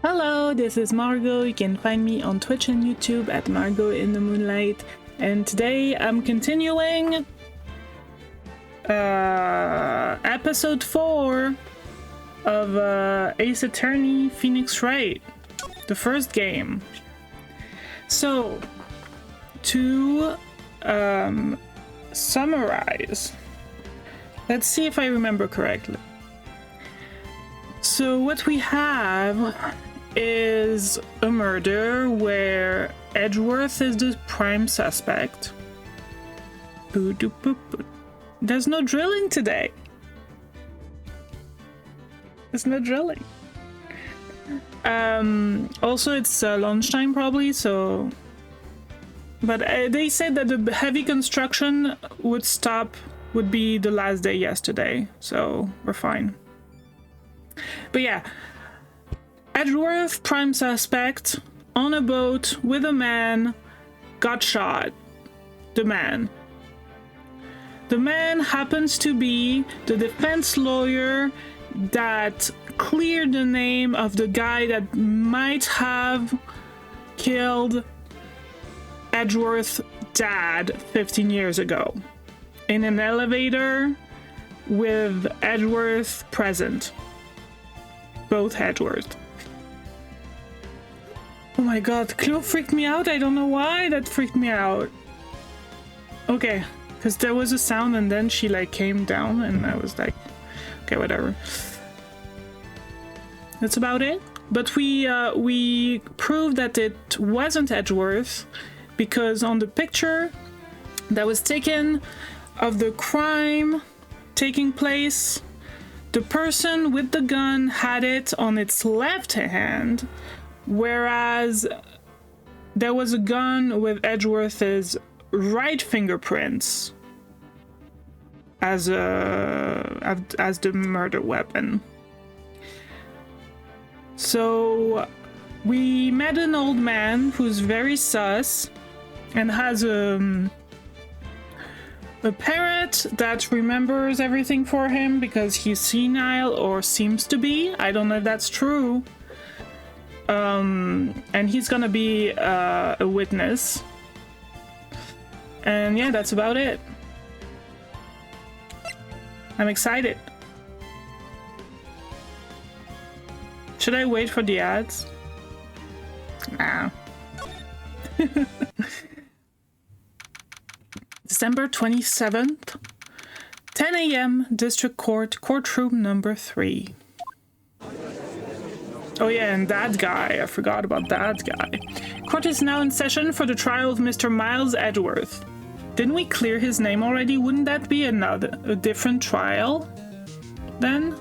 Hello, this is Margot. You can find me on Twitch and YouTube at MargotintheMoonlight. And today I'm continuing episode 4 of Ace Attorney Phoenix Wright, the first game. So, to summarize, let's see if I remember correctly. So what we have is a murder where Edgeworth is the prime suspect. There's no drilling today. There's no drilling. Also, it's lunchtime probably, so... But they said that the heavy construction would be the last day yesterday, so we're fine. But yeah, Edgeworth, prime suspect, on a boat with a man, got shot. The man happens to be the defense lawyer that cleared the name of the guy that might have killed Edgeworth's dad 15 years ago in an elevator with Edgeworth present. Both Edgeworth. Oh my god, Chloe freaked me out. I don't know why that freaked me out. Okay, because there was a sound and then she like came down and I was like, okay, whatever. That's about it. But we proved that it wasn't Edgeworth because on the picture that was taken of the crime taking place, the person with the gun had it on its left hand, whereas there was a gun with Edgeworth's right fingerprints as the murder weapon. So we met an old man who's very sus and has a parrot that remembers everything for him because he's senile or seems to be. I don't know if that's true. And he's gonna be a witness. And yeah, that's about it. I'm excited. Should I wait for the ads? Nah. December 27th, 10 a.m. District Court, courtroom number 3. Oh yeah, and that guy. I forgot about that guy. Court is now in session for the trial of Mr. Miles Edgeworth. Didn't we clear his name already? Wouldn't that be a different trial then?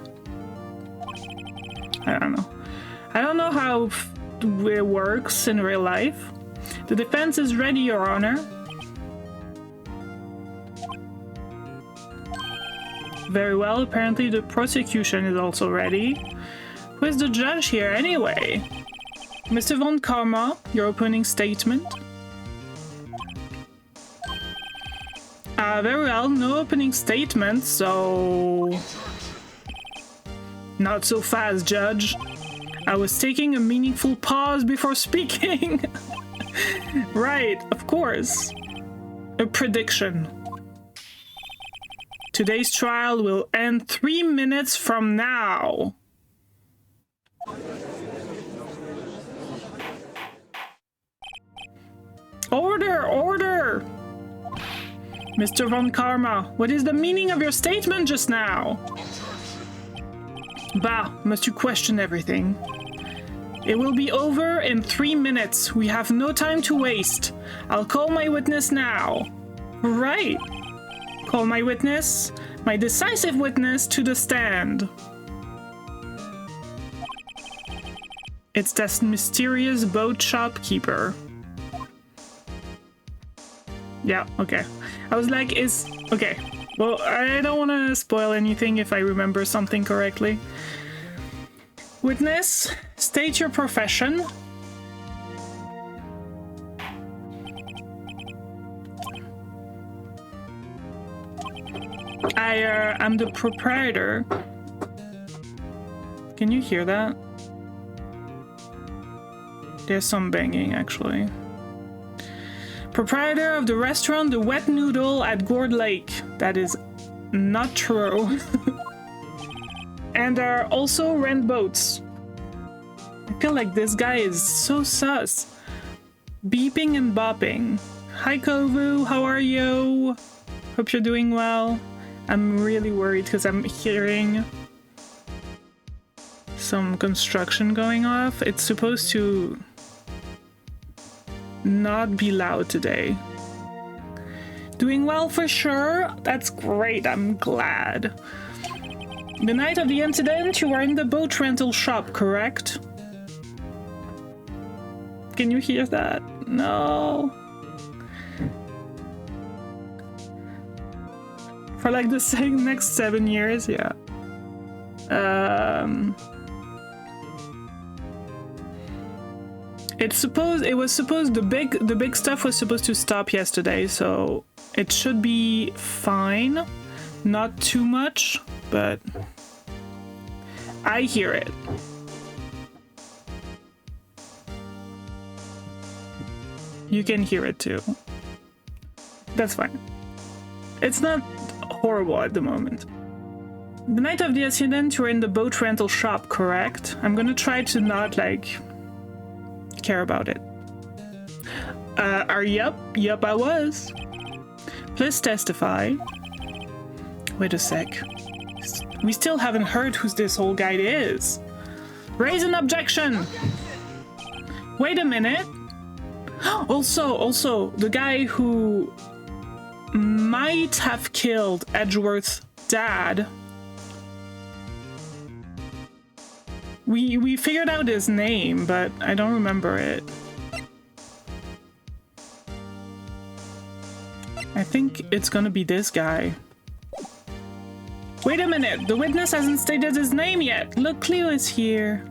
I don't know. I don't know how it works in real life. The defense is ready, Your Honor. Very well, apparently the prosecution is also ready. Who is the judge here anyway? Mr. Von Karma, your opening statement. Very well, no opening statement, so... Not so fast, Judge. I was taking a meaningful pause before speaking. Right, of course. A prediction. Today's trial will end 3 minutes from now. Order! Order! Mr. Von Karma, what is the meaning of your statement just now? Bah, must you question everything? It will be over in 3 minutes. We have no time to waste. I'll call my witness now. Right. Call my witness, my decisive witness, to the stand. It's that mysterious boat shopkeeper. Yeah, okay. I was like, okay. Well, I don't want to spoil anything if I remember something correctly. Witness, state your profession. I'm the proprietor. Can you hear that? There's some banging, actually. Proprietor of the restaurant The Wet Noodle at Gourd Lake. That is not true. And there are also rent boats. I feel like this guy is so sus. Beeping and bopping. Hi Kovu, how are you? Hope you're doing well. I'm really worried because I'm hearing some construction going off. It's supposed to not be loud today. Doing well for sure? That's great, I'm glad. The night of the incident, you were in the boat rental shop, correct? Can you hear that? No. For like the next 7 years, yeah. The big stuff was supposed to stop yesterday, so it should be fine. Not too much, but I hear it. You can hear it too. That's fine. It's not horrible at the moment. The night of the incident, you were in the boat rental shop, correct? I'm gonna try to not, like, care about it. Yup, I was. Please testify. Wait a sec. We still haven't heard who this whole guy is. Raise an objection! Wait a minute. Also, the guy who might have killed Edgeworth's dad. We figured out his name, but I don't remember it. I think it's gonna be this guy. Wait a minute, the witness hasn't stated his name yet. Look, Cleo is here.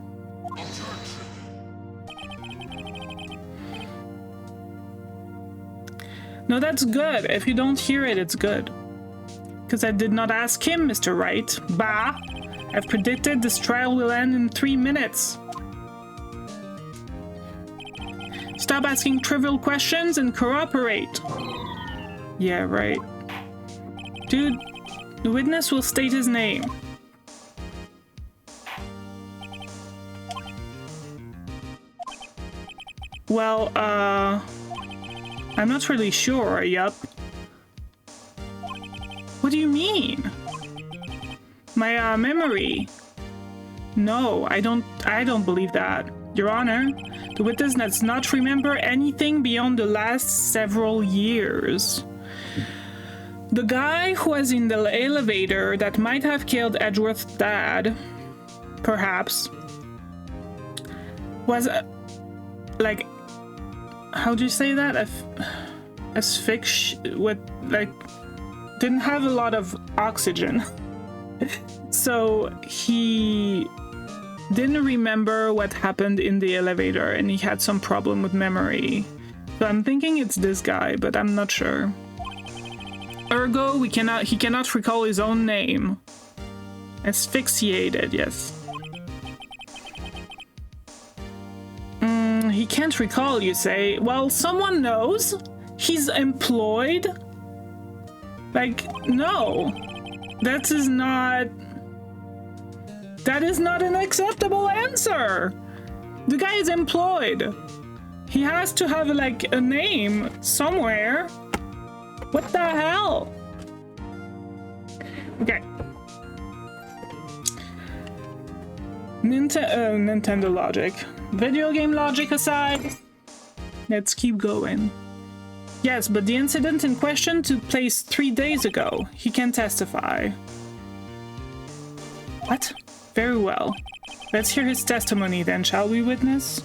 No, that's good. If you don't hear it, it's good. Because I did not ask him, Mr. Wright. Bah! I've predicted this trial will end in 3 minutes. Stop asking trivial questions and cooperate. Yeah, right. Dude, the witness will state his name. Well, I'm not really sure, yup. What do you mean? My, memory. No, I don't believe that. Your Honor, the witness does not remember anything beyond the last several years. The guy who was in the elevator that might have killed Edgeworth's dad, perhaps, was, like, how do you say that? Asphyxiated, with, like, didn't have a lot of oxygen. So he didn't remember what happened in the elevator and he had some problem with memory. So I'm thinking it's this guy, but I'm not sure. Ergo, he cannot recall his own name. Asphyxiated, yes. He can't recall, you say? Well, someone knows. He's employed. Like, no. That is not an acceptable answer. The guy is employed. He has to have, like, a name somewhere. What the hell? Okay. Nintendo logic. Video game logic aside, let's keep going. Yes, but the incident in question took place 3 days ago. He can testify. What? Very well. Let's hear his testimony then, shall we, witness?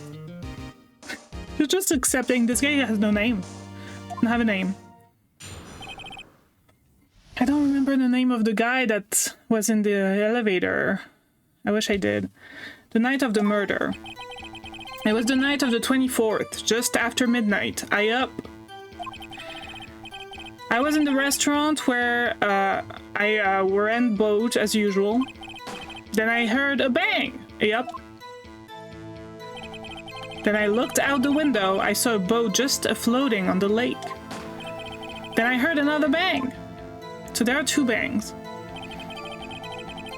You're just accepting this guy has no name. Doesn't have a name. I don't remember the name of the guy that was in the elevator. I wish I did. The night of the murder. It was the night of the 24th, just after midnight. I was in the restaurant where I were in boat as usual. Then I heard a bang. Yep. Then I looked out the window. I saw a boat just floating on the lake. Then I heard another bang. So there are two bangs.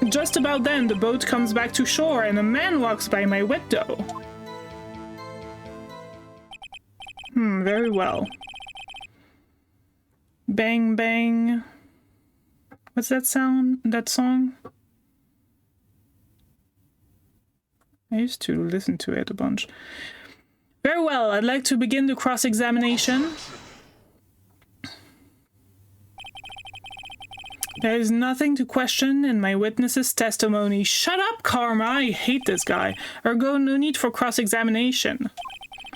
Just about then, the boat comes back to shore and a man walks by my window. Very well. Bang, bang. What's that sound? That song? I used to listen to it a bunch. Very well, I'd like to begin the cross-examination. There is nothing to question in my witness's testimony. Shut up, Karma! I hate this guy. Ergo, no need for cross-examination.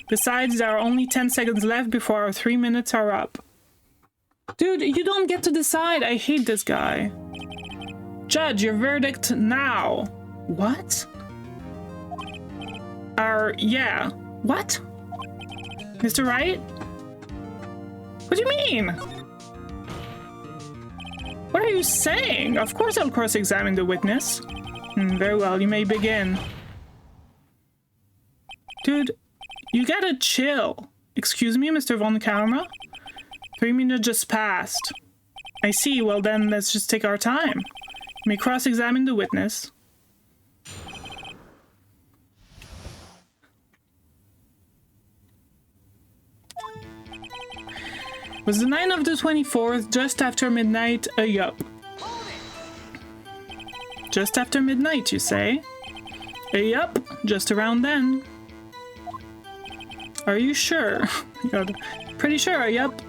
Besides, there are only 10 seconds left before our 3 minutes are up. Dude, you don't get to decide. I hate this guy. Judge, your verdict now. What? Yeah. What? Mr. Wright? What do you mean? What are you saying? Of course I'll cross-examine the witness. Very well, you may begin. Dude, you gotta chill. Excuse me, Mr. Von Karma? 3 minutes just passed. I see, well then, let's just take our time. You may cross-examine the witness. Was the night of the 24th, just after midnight, yup. Just after midnight, you say? Yup, just around then. Are you sure? Pretty sure, yup.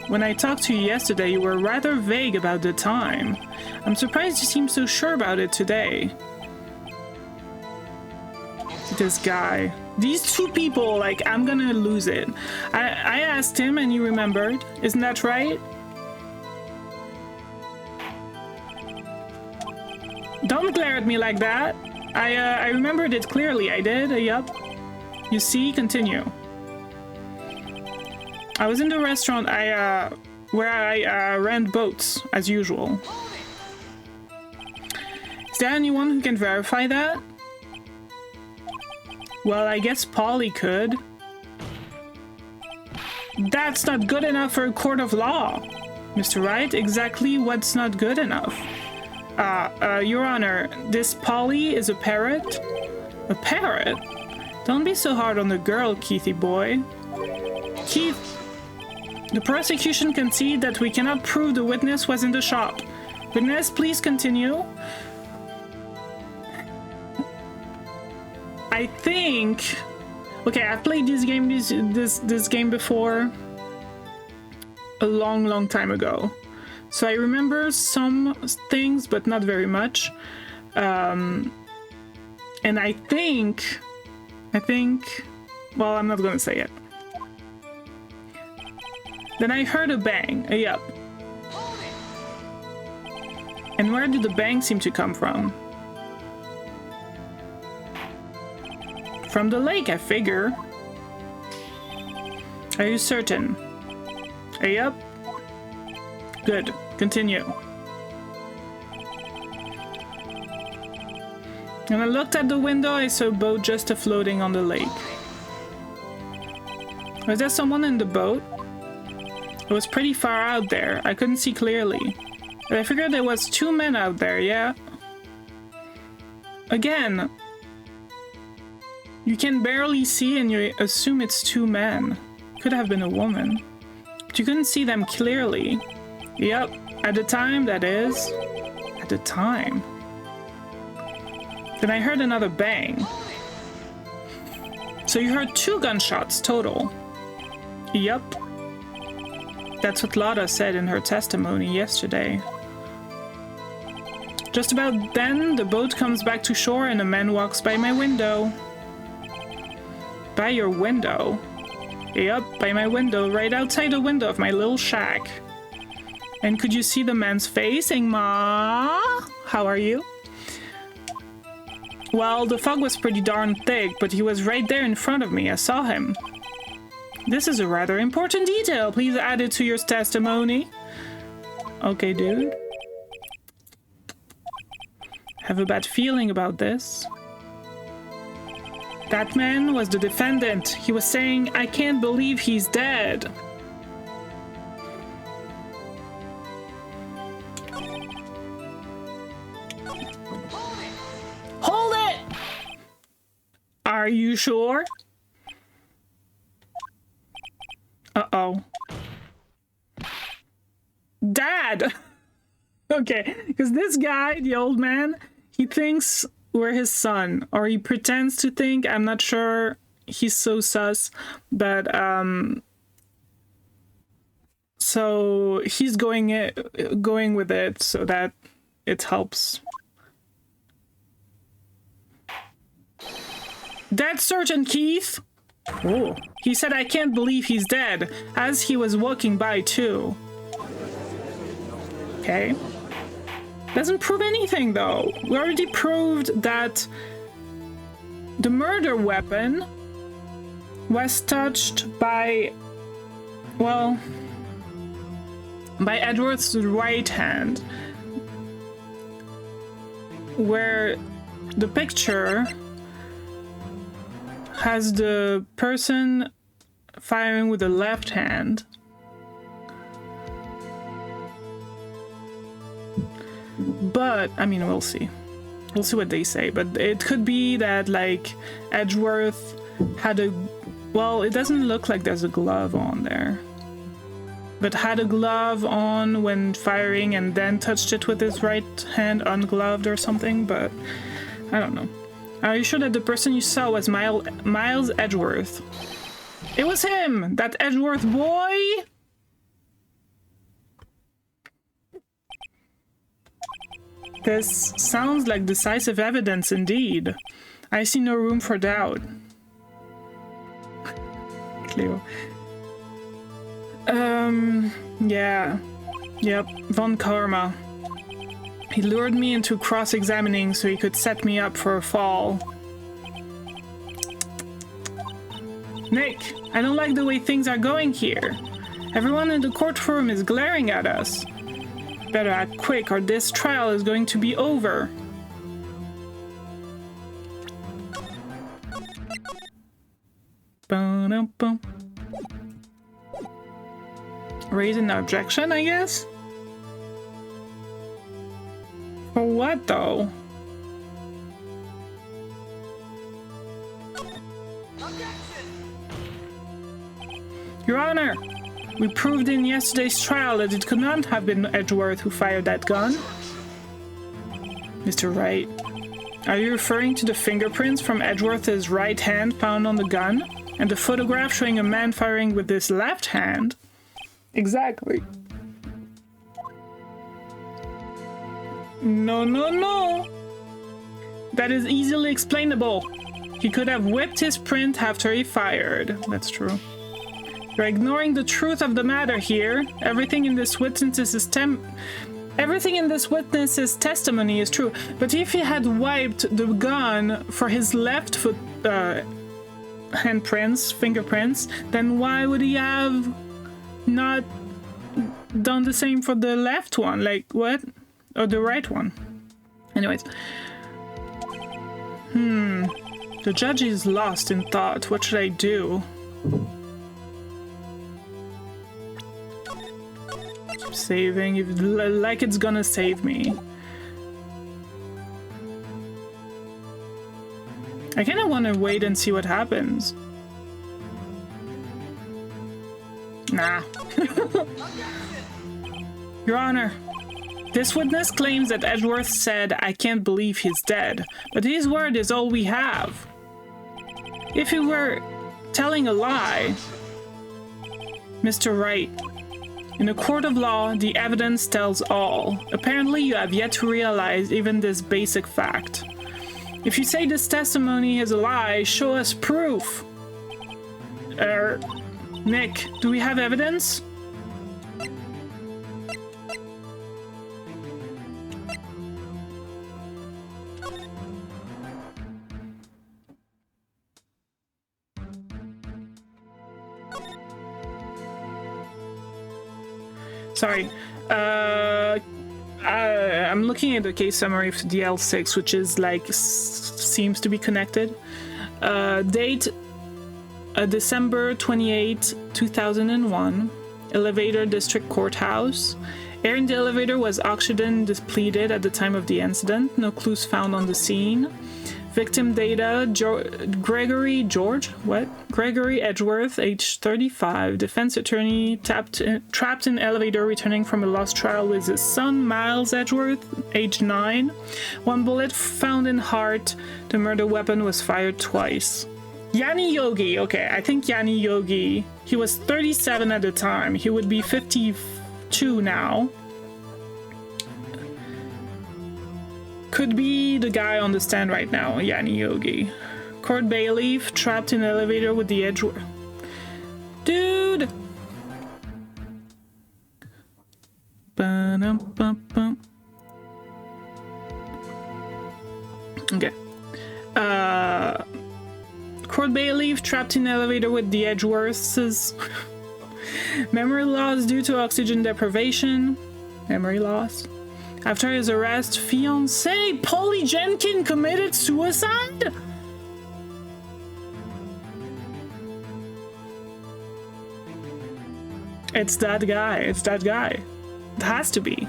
When I talked to you yesterday, you were rather vague about the time. I'm surprised you seem so sure about it today. This guy. These two people, like, I'm gonna lose it. I asked him and he remembered. Isn't that right? Don't glare at me like that. I remembered it clearly. I did. Yup. You see, continue. I was in the restaurant where I rent boats, as usual. Is there anyone who can verify that? Well, I guess Polly could. That's not good enough for a court of law. Mr. Wright, exactly what's not good enough? Your Honor, this Polly is a parrot? A parrot? Don't be so hard on the girl, Keithy boy. Keith, the prosecution concede that we cannot prove the witness was in the shop. Witness, please continue. I think... Okay, I've played this game before a long time ago. So I remember some things, but not very much. And I think... Well, I'm not gonna say it. Then I heard a bang. Yup. And where did the bang seem to come from? From the lake, I figure. Are you certain? Yup. Good. Continue. When I looked at the window, I saw a boat just floating on the lake. Was there someone in the boat? It was pretty far out there. I couldn't see clearly. But I figured there was 2 men out there, yeah? Again, you can barely see and you assume it's 2 men. Could have been a woman. But you couldn't see them clearly. Yep, at the time, that is. At the time. Then I heard another bang. So you heard 2 gunshots total. Yup. That's what Lotta said in her testimony yesterday. Just about then, the boat comes back to shore and a man walks by my window. By your window? Yup, by my window, right outside the window of my little shack. And could you see the man's face saying, "Ma, how are you?" Well, the fog was pretty darn thick, but he was right there in front of me. I saw him. This is a rather important detail. Please add it to your testimony. Okay, dude. Have a bad feeling about this. That man was the defendant. He was saying, I can't believe he's dead. Hold it! Are you sure? Uh-oh. Dad! Okay, because this guy, the old man, he thinks we're his son, or he pretends to think. I'm not sure. He's so sus, but so he's going with it so that it helps. Dead Sergeant Keith. Oh, he said I can't believe he's dead, as he was walking by too. Okay. Doesn't prove anything, though. We already proved that the murder weapon was touched by, well, by Edward's right hand, where the picture has the person firing with the left hand. But, I mean, we'll see. We'll see what they say. But it could be that, like, Edgeworth had a... Well, it doesn't look like there's a glove on there. But had a glove on when firing and then touched it with his right hand ungloved or something. But, I don't know. Are you sure that the person you saw was Miles Edgeworth? It was him! That Edgeworth boy! This sounds like decisive evidence indeed. I see no room for doubt. Cleo. Yeah. Yep, Von Karma. He lured me into cross-examining so he could set me up for a fall. Nick, I don't like the way things are going here. Everyone in the courtroom is glaring at us. Better act quick or this trial is going to be over. Ba-dum-bum. Raise an objection, I guess? For what, though? Your Honor! We proved in yesterday's trial that it could not have been Edgeworth who fired that gun. Mr. Wright, are you referring to the fingerprints from Edgeworth's right hand found on the gun? And the photograph showing a man firing with his left hand? Exactly. No, no, no! That is easily explainable. He could have whipped his print after he fired. That's true. You're ignoring the truth of the matter here. Everything in this witness's testimony is true. But if he had wiped the gun for his left foot handprints, fingerprints, then why would he have not done the same for the left one? Like, what? Or the right one? Anyways. The judge is lost in thought. What should I do? Saving, if like it's gonna save me. I kinda wanna wait and see what happens. Nah. Your Honor, this witness claims that Edgeworth said, I can't believe he's dead, but his word is all we have. If he were telling a lie, Mr. Wright, in a court of law, the evidence tells all. Apparently, you have yet to realize even this basic fact. If you say this testimony is a lie, show us proof. Nick, do we have evidence? Sorry. I'm looking at the case summary of DL6, which is like seems to be connected. Date December 28, 2001. Elevator District Courthouse. Air in the elevator was oxygen depleted at the time of the incident. No clues found on the scene. Victim data, Gregory Edgeworth, age 35, defense attorney, trapped in elevator returning from a lost trial with his son, Miles Edgeworth, age 9. 1 bullet found in heart. The murder weapon was fired twice. Yanni Yogi, okay, I think Yanni Yogi, he was 37 at the time. He would be 52 now. Could be the guy on the stand right now, Yanni Yogi. Court bailiff, trapped in an elevator with the Edgeworth. Dude! Ba-dum-bum-bum. Okay. Court bailiff, trapped in an elevator with the Edgeworths. Memory loss due to oxygen deprivation. Memory loss. After his arrest, fiancée Polly Jenkins committed suicide? It's that guy. It's that guy. It has to be.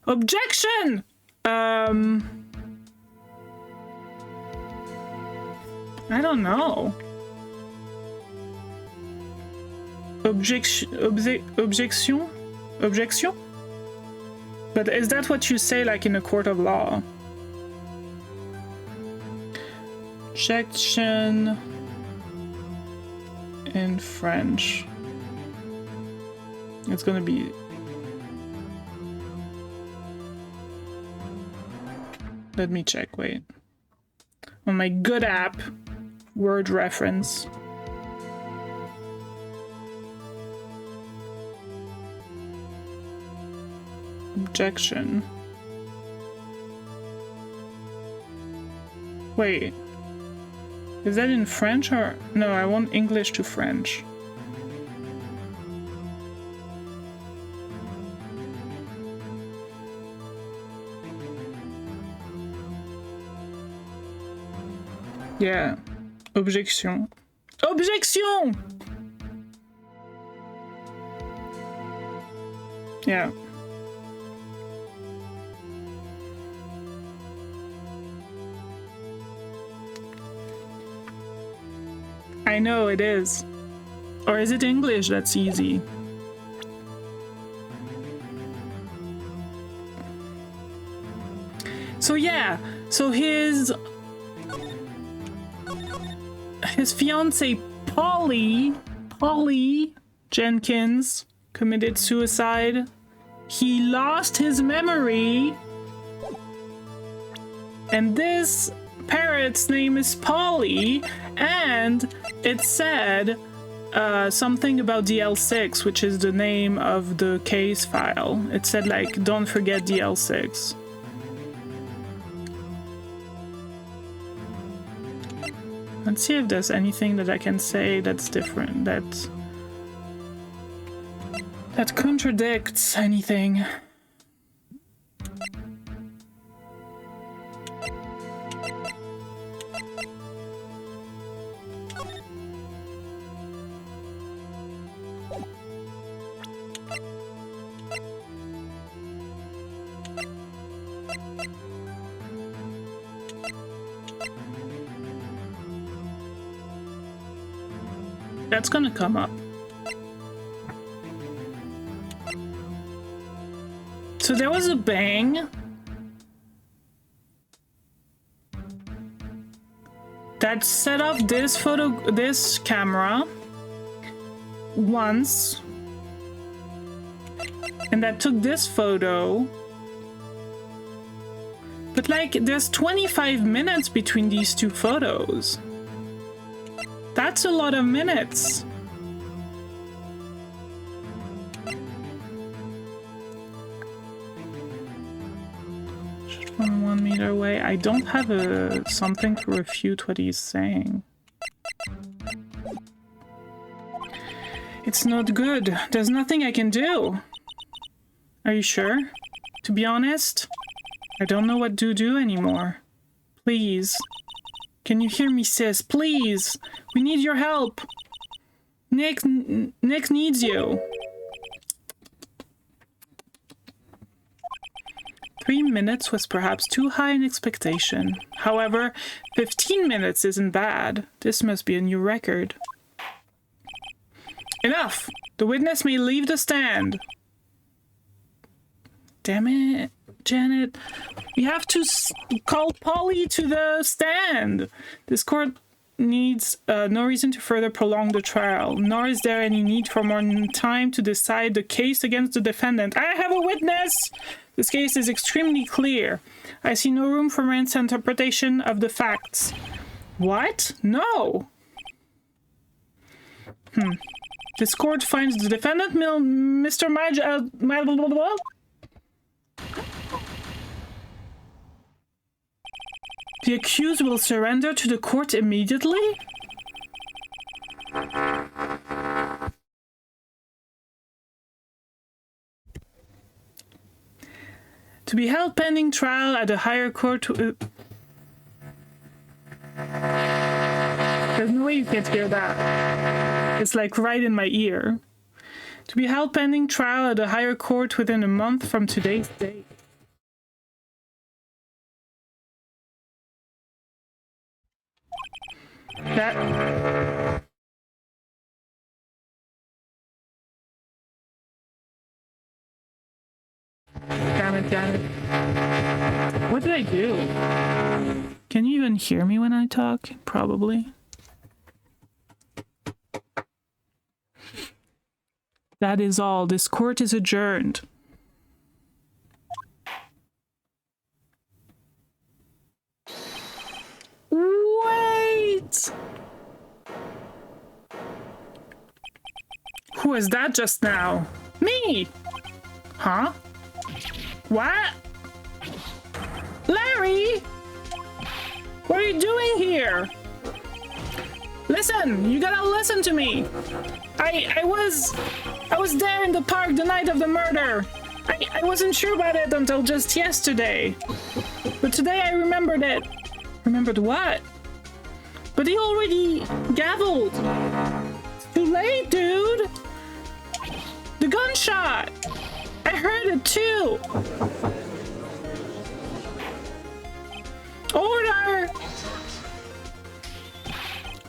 Objection! I don't know. Objection? Objection? But is that what you say, like, in a court of law? Objection in French. It's gonna be... Let me check, wait. On my good app, word reference. Objection. Wait. Is that in French or... No, I want English to French. Yeah. Objection. Objection! Yeah. I know it is. Or is it English that's easy? So yeah, so his fiancée Polly Jenkins committed suicide. He lost his memory. And this parrot's name is Polly, and it said something about DL6, which is the name of the case file. It said, like, don't forget DL6. Let's see if there's anything that I can say that's different, that contradicts anything. That's gonna come up. So there was a bang that set off this camera once, and that took this photo. But like, there's 25 minutes between these two photos. That's a lot of minutes. From 1 meter away. I don't have something to refute what he's saying. It's not good. There's nothing I can do. Are you sure? To be honest, I don't know what to do anymore. Please, Can you hear me, sis? Please! We need your help! Nick needs you. 3 minutes was perhaps too high an expectation. However, 15 minutes isn't bad. This must be a new record. Enough! The witness may leave the stand. Damn it, Janet. We have to call Polly to the stand. This court needs no reason to further prolong the trial, nor is there any need for more time to decide the case against the defendant. I have a witness! This case is extremely clear. I see no room for Wright's interpretation of the facts. What? No! This court finds the defendant, Mr. The accused will surrender to the court immediately? To be held pending trial at a higher court... There's no way you can't hear that. It's like right in my ear. To be held pending trial at a higher court within a month from today's date. That... Damn it. What did I do? Can you even hear me when I talk? Probably. That is all. This court is adjourned. Wait! Who was that just now? Me! Huh? What? Larry! What are you doing here? Listen! You gotta listen to me! I was there in the park the night of the murder! I wasn't sure about it until just yesterday. But today I remembered it. Remembered what? But he already gavelled! It's too late, dude! The gunshot! I heard it too! Order!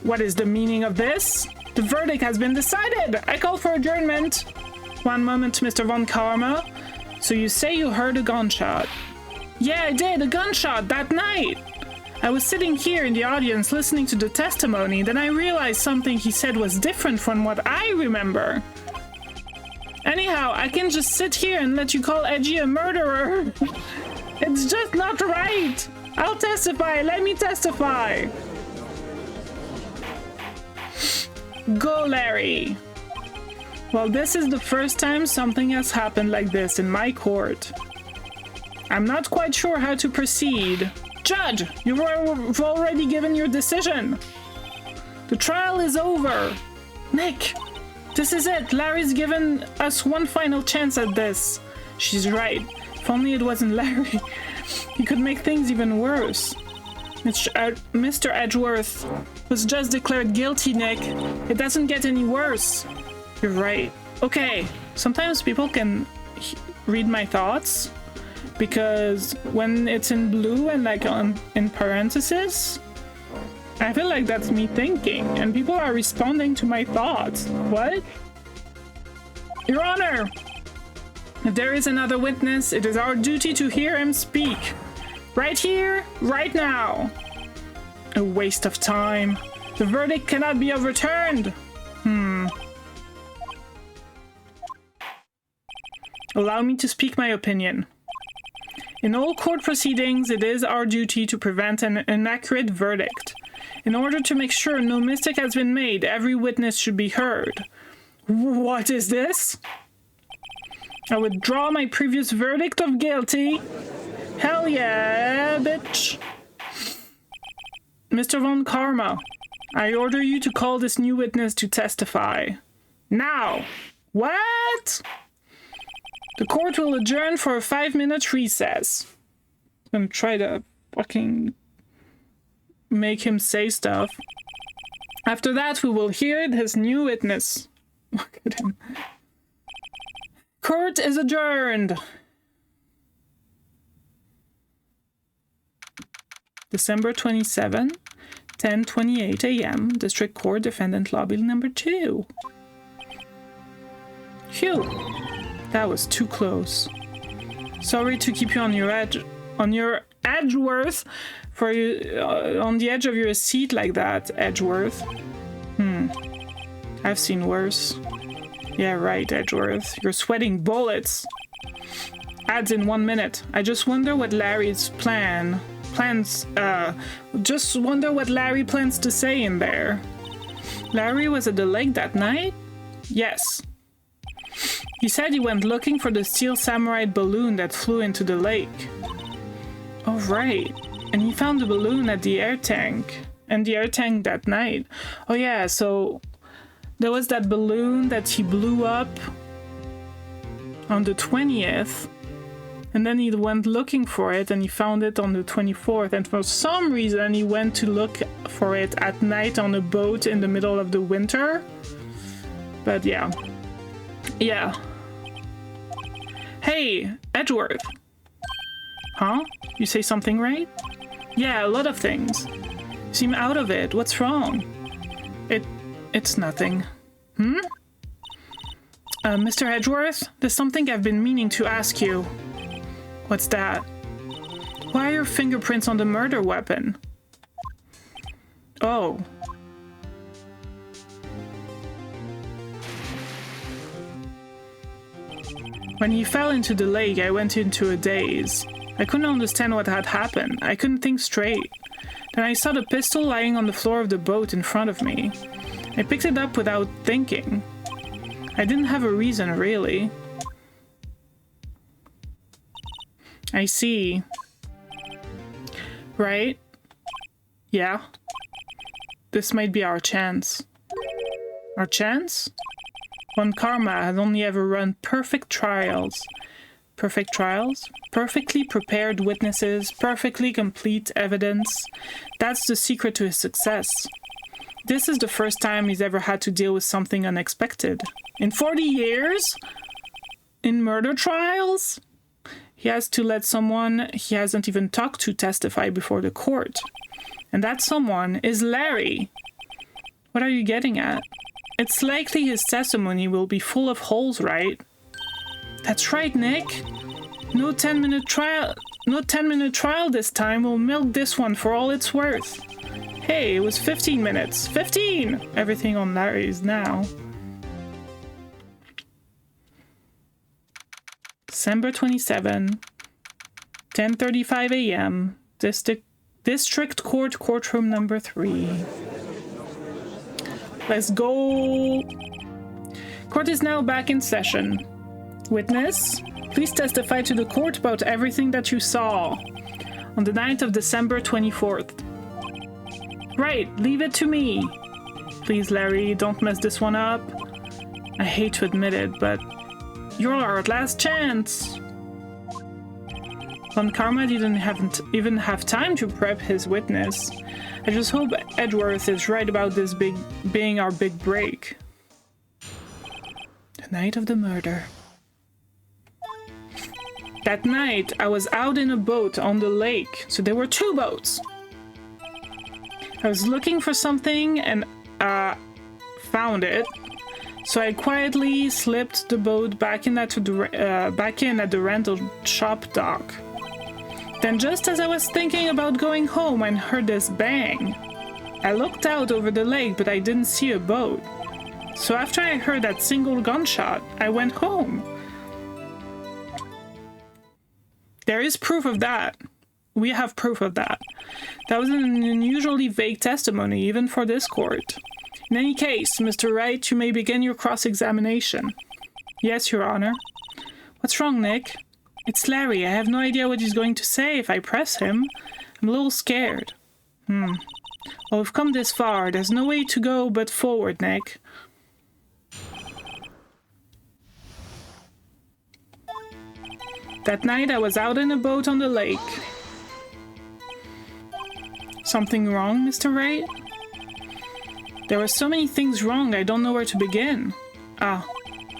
What is the meaning of this? The verdict has been decided! I call for adjournment! One moment, Mr. Von Karma. So you say you heard a gunshot? Yeah, I did, a gunshot, that night! I was sitting here in the audience listening to the testimony, then I realized something he said was different from what I remember. Anyhow, I can just sit here and let you call Edgy a murderer. It's just not right. I'll testify. Let me testify. Go, Larry. Well, this is the first time something has happened like this in my court. I'm not quite sure how to proceed. Judge, you've already given your decision. The trial is over. Nick. This is it. Larry's given us one final chance at this. She's right. If only it wasn't Larry. He could make things even worse. Mr. Edgeworth was just declared guilty, Nick. It doesn't get any worse. You're right. Okay, sometimes people can read my thoughts because when it's in blue and like in parentheses, I feel like that's me thinking, and people are responding to my thoughts. What? Your Honor! If there is another witness, it is our duty to hear him speak. Right here, right now. A waste of time. The verdict cannot be overturned. Allow me to speak my opinion. In all court proceedings, it is our duty to prevent an inaccurate verdict. In order to make sure no mistake has been made, every witness should be heard. What is this? I withdraw my previous verdict of guilty. Hell yeah, bitch. Mr. Von Karma, I order you to call this new witness to testify. Now! What? The court will adjourn for a 5-minute recess. I'm gonna try to fucking make him say stuff. After that, we will hear his new witness. Look at him. Court is adjourned. December 27, 10:28 a.m. District Court, Defendant Lobby number 2. Phew, that was too close. Sorry to keep you on your Edgeworth, for you on the edge of your seat like that, Edgeworth. I've seen worse. Yeah, right, Edgeworth. You're sweating bullets. Ads in 1 minute. I just wonder what Larry's just wonder what Larry plans to say in there. Larry was at the lake that night? Yes. He said he went looking for the steel samurai balloon that flew into the lake. Oh, right. And he found the balloon at the air tank. And the air tank that night. Oh, yeah, so there was that balloon that he blew up on the 20th. And then he went looking for it and he found it on the 24th. And for some reason, he went to look for it at night on a boat in the middle of the winter. But yeah. Yeah. Hey, Edgeworth. Huh? You say something, right? Yeah, a lot of things. You seem out of it. What's wrong? It's nothing. Mr. Edgeworth, there's something I've been meaning to ask you. What's that? Why are your fingerprints on the murder weapon? Oh. When he fell into the lake, I went into a daze. I couldn't understand what had happened. I couldn't think straight. Then I saw the pistol lying on the floor of the boat in front of me. I picked it up without thinking. I didn't have a reason, really. I see. Right? Yeah. This might be our chance. Our chance? Von Karma has only ever run perfect trials. Perfect trials? Perfectly prepared witnesses, perfectly complete evidence. That's the secret to his success. This is the first time he's ever had to deal with something unexpected. In 40 years? In murder trials? He has to let someone he hasn't even talked to testify before the court. And that someone is Larry. What are you getting at? It's likely his testimony will be full of holes, right? That's right, Nick. No 10-minute trial this time. We'll milk this one for all it's worth. Hey, it was 15 minutes. 15! Everything on Larry's now. December 27, 10:35 a.m. District Court, courtroom number 3. Let's go. Court is now back in session. Witness, please testify to the court about everything that you saw on the night of December 24th. Right, leave it to me. Please, Larry, don't mess this one up. I hate to admit it, but you're our last chance. Von Karma didn't even have time to prep his witness. I just hope Edgeworth is right about this being our big break. The night of the murder. That night, I was out in a boat on the lake, so there were 2 boats. I was looking for something and found it. So I quietly slipped the boat back in at the rental shop dock. Then just as I was thinking about going home, I heard this bang. I looked out over the lake, but I didn't see a boat. So after I heard that single gunshot, I went home. There is proof of that. We have proof of that. That was an unusually vague testimony, even for this court. In any case, Mr. Wright, you may begin your cross-examination. Yes, Your Honor. What's wrong, Nick? It's Larry. I have no idea what he's going to say if I press him. I'm a little scared. Well, we've come this far. There's no way to go but forward, Nick. That night I was out in a boat on the lake. Something wrong, Mr. Wright? There were so many things wrong, I don't know where to begin.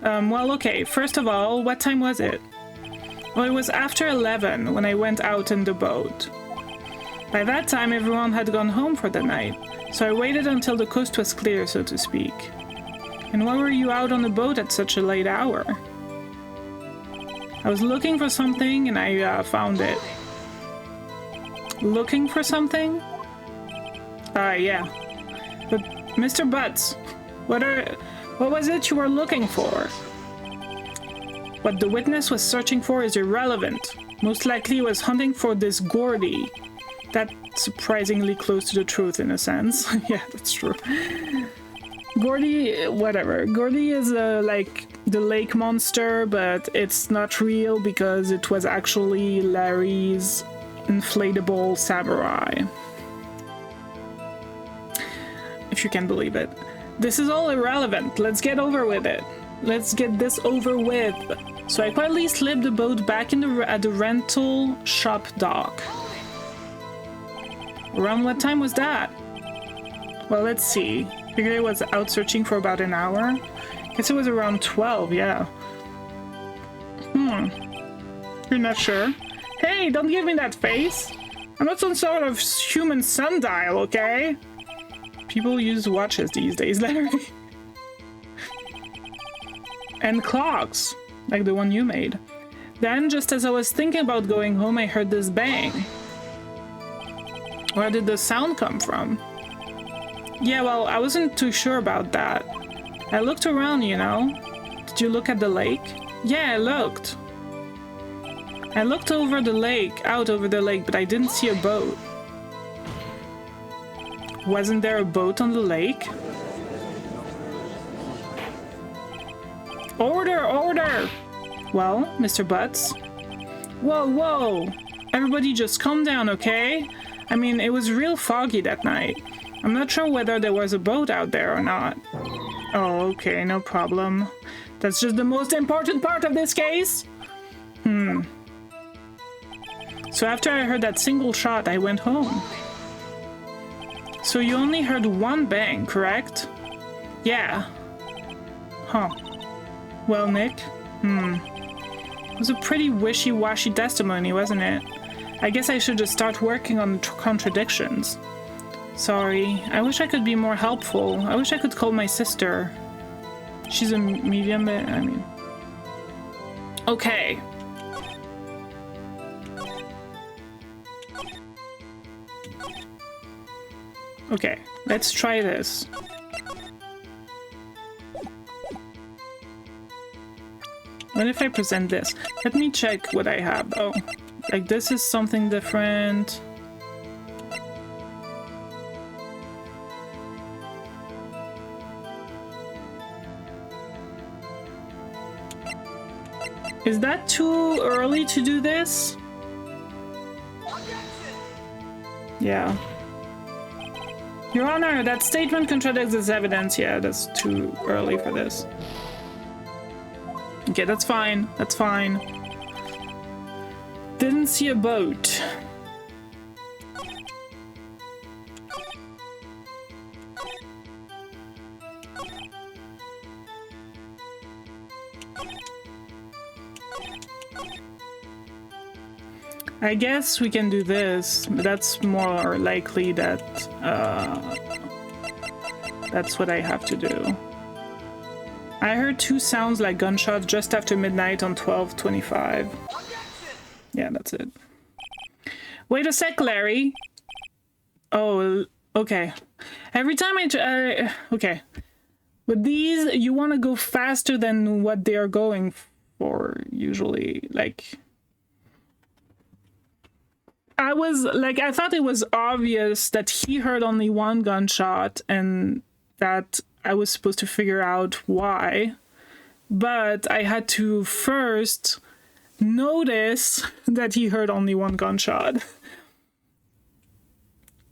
Well, okay. First of all, what time was it? Well, it was after 11 when I went out in the boat. By that time, everyone had gone home for the night, so I waited until the coast was clear, so to speak. And why were you out on the boat at such a late hour? I was looking for something and I found it. Looking for something? Yeah. But Mr. Butts, what was it you were looking for? What the witness was searching for is irrelevant. Most likely he was hunting for this Gordy. That's surprisingly close to the truth in a sense. Yeah, that's true. Gordy, whatever. Gordy is like the lake monster, but it's not real because it was actually Larry's inflatable samurai. If you can believe it. This is all irrelevant. Let's get over with it. Let's get this over with. So I quietly slipped the boat back at the rental shop dock. Around what time was that? Well, let's see. Figured I was out searching for about an hour. Guess it was around 12, yeah. You're not sure? Hey, don't give me that face! I'm not some sort of human sundial, okay? People use watches these days, Larry. And clocks, like the one you made. Then, just as I was thinking about going home, I heard this bang. Where did the sound come from? Yeah, well, I wasn't too sure about that. I looked around, you know. Did you look at the lake? Yeah, I looked. I looked over the lake, out over the lake, but I didn't see a boat. Wasn't there a boat on the lake? Order, order! Well, Mr. Butts? Whoa, whoa! Everybody just calm down, okay? I mean, it was real foggy that night. I'm not sure whether there was a boat out there or not. Oh, okay, no problem. That's just the most important part of this case? So after I heard that single shot, I went home. So you only heard one bang, correct? Yeah. Huh. Well, Nick? It was a pretty wishy-washy testimony, wasn't it? I guess I should just start working on the contradictions. Sorry, I wish I could be more helpful. I wish I could call my sister. She's a medium, I mean... Okay. Okay, let's try this. What if I present this? Let me check what I have though. Like this is something different. Is that too early to do this? Yeah. Your Honor, that statement contradicts this evidence. Yeah, that's too early for this. Okay, that's fine. That's fine. Didn't see a boat. I guess we can do this, but that's more likely that that's what I have to do. I heard two sounds like gunshots just after midnight on 12/25. Yeah, that's it. Wait a sec, Larry. Oh, okay. Every time okay. With these, you want to go faster than what they are going for, usually. Like... I thought it was obvious that he heard only one gunshot and that I was supposed to figure out why. But I had to first notice that he heard only one gunshot.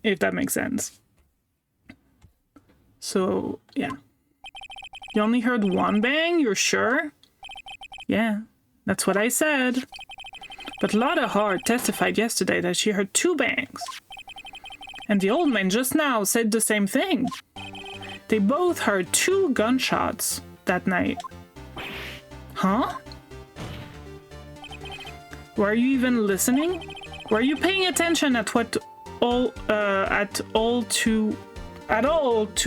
If that makes sense. So, yeah. You only heard one bang? You're sure? Yeah, that's what I said. But Lotta Hart testified yesterday that she heard two bangs. And the old man just now said the same thing. They both heard 2 gunshots that night. Huh? Were you even listening? Were you paying attention at all to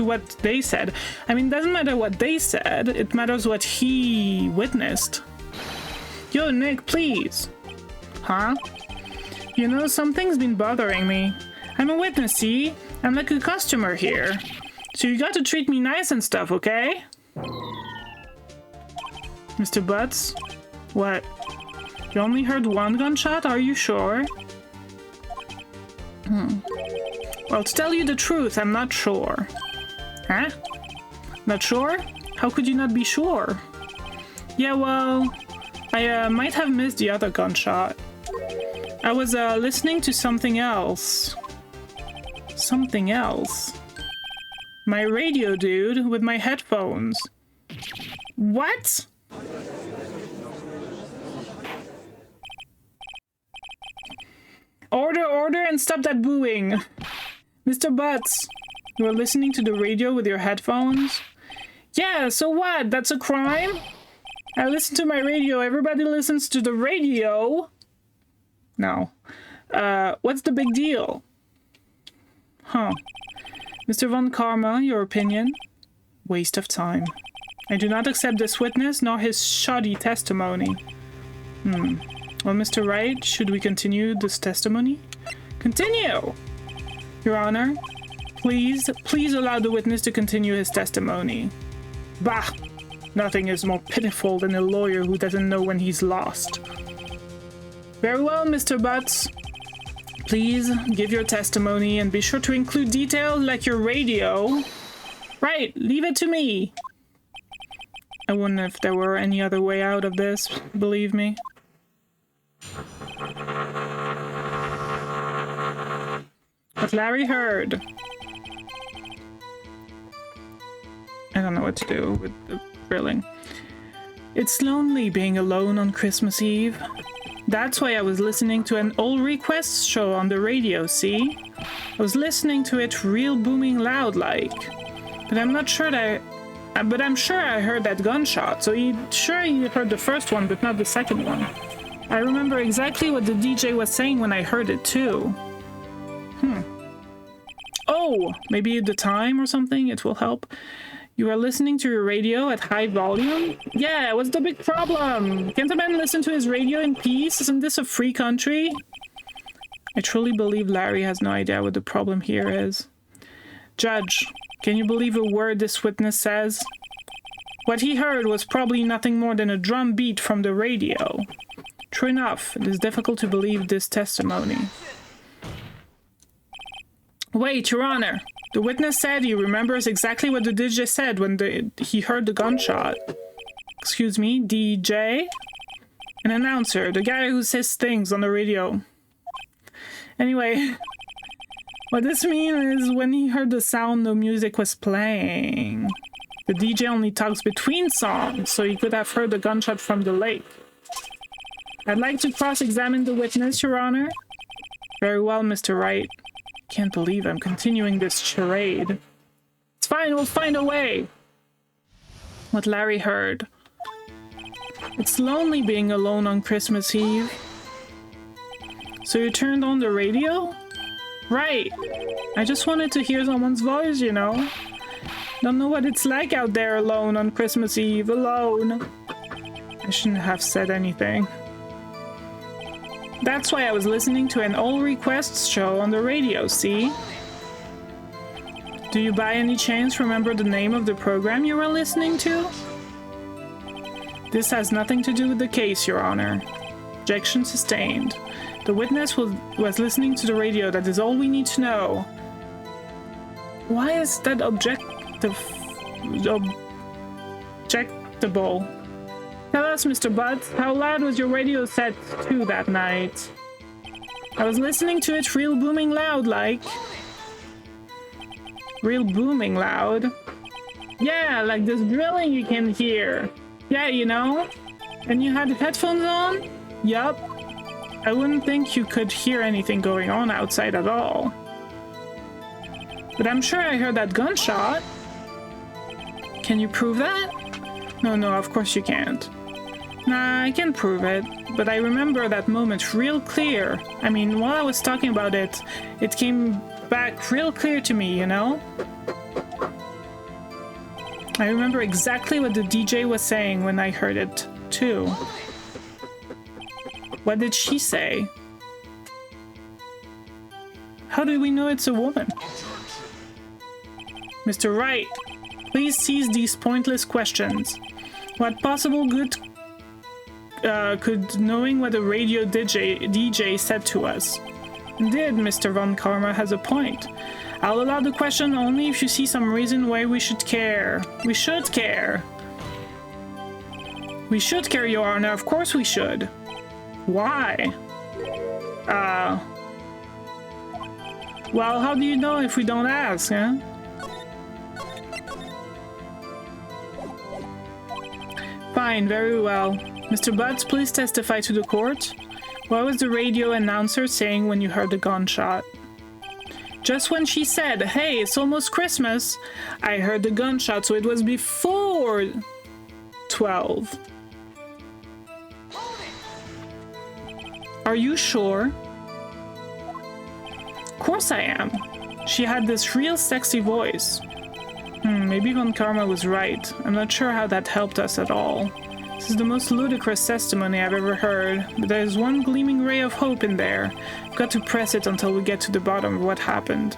what they said? I mean, it doesn't matter what they said, it matters what he witnessed. Yo, Nick, please. Huh? You know, something's been bothering me. I'm a witness, see? I'm like a customer here. So you got to treat me nice and stuff, okay? Mr. Butts? What? You only heard 1 gunshot? Are you sure? Well, to tell you the truth, I'm not sure. Huh? Not sure? How could you not be sure? Yeah, well, I might have missed the other gunshot. I was listening to something else. Something else? My radio, dude, with my headphones. What? Order, and stop that booing. Mr. Butts, you are listening to the radio with your headphones? Yeah, so what? That's a crime? I listen to my radio. Everybody listens to the radio. No. What's the big deal? Huh. Mr. Von Karma, your opinion? Waste of time. I do not accept this witness nor his shoddy testimony. Well, Mr. Wright, should we continue this testimony? Continue! Your Honor, please allow the witness to continue his testimony. Bah! Nothing is more pitiful than a lawyer who doesn't know when he's lost. Very well, Mr. Butts. Please give your testimony and be sure to include details like your radio. Right, leave it to me. I wonder if there were any other way out of this, believe me. What Larry heard. I don't know what to do with the drilling. It's lonely being alone on Christmas Eve. That's why I was listening to an old requests show on the radio, see? I was listening to it real booming loud like. But I'm sure I heard that gunshot, so he heard the first one but not the second one. I remember exactly what the DJ was saying when I heard it too. Oh, maybe the time or something, it will help. You are listening to your radio at high volume? Yeah, what's the big problem? Can't a man listen to his radio in peace? Isn't this a free country? I truly believe Larry has no idea what the problem here is. Judge, can you believe a word this witness says? What he heard was probably nothing more than a drum beat from the radio. True enough, it is difficult to believe this testimony. Wait, Your Honor. The witness said he remembers exactly what the DJ said when he heard the gunshot. Excuse me, DJ? An announcer, the guy who says things on the radio. Anyway, what this means is when he heard the sound, no music was playing. The DJ only talks between songs, so he could have heard the gunshot from the lake. I'd like to cross-examine the witness, Your Honor. Very well, Mr. Wright. Can't believe I'm continuing this charade. It's fine, we'll find a way. What Larry heard. It's lonely being alone on Christmas Eve. So you turned on the radio? Right. I just wanted to hear someone's voice, you know. Don't know what it's like out there alone on Christmas Eve, alone. I shouldn't have said anything. That's why I was listening to an old requests show on the radio, see? Do you by any chance remember the name of the program you were listening to? This has nothing to do with the case, Your Honor. Objection sustained. The witness was listening to the radio, that is all we need to know. Why is that objectable? Tell us, Mr. Butts, how loud was your radio set to that night? I was listening to it real booming loud like. Real booming loud? Yeah, like this drilling you can hear. Yeah, you know? And you had headphones on? Yup. I wouldn't think you could hear anything going on outside at all. But I'm sure I heard that gunshot. Can you prove that? No, of course you can't. Nah, I can prove it, but I remember that moment real clear. I mean, while I was talking about it, it came back real clear to me, you know? I remember exactly what the DJ was saying when I heard it, too. What did she say? How do we know it's a woman? Mr. Wright, please cease these pointless questions. What possible good could knowing what the radio DJ said to us? Indeed, Mr. Von Karma has a point. I'll allow the question only if you see some reason why we should care. We should care. We should care, Your Honor. Of course we should. Why? Well, how do you know if we don't ask, huh? Fine, very well. Mr. Butts, please testify to the court. What was the radio announcer saying when you heard the gunshot? Just when she said, "Hey, it's almost Christmas," I heard the gunshot, so it was before 12. Are you sure? Of course I am. She had this real sexy voice. Maybe Von Karma was right. I'm not sure how that helped us at all. This is the most ludicrous testimony I've ever heard, but there's one gleaming ray of hope in there. I've got to press it until we get to the bottom of what happened.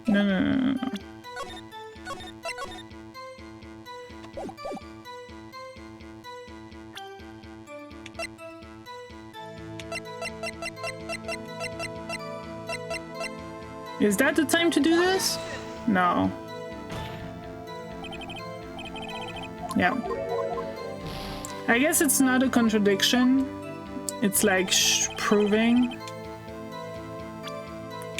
No. Is that the time to do this? No. Yeah. I guess it's not a contradiction. It's like proving.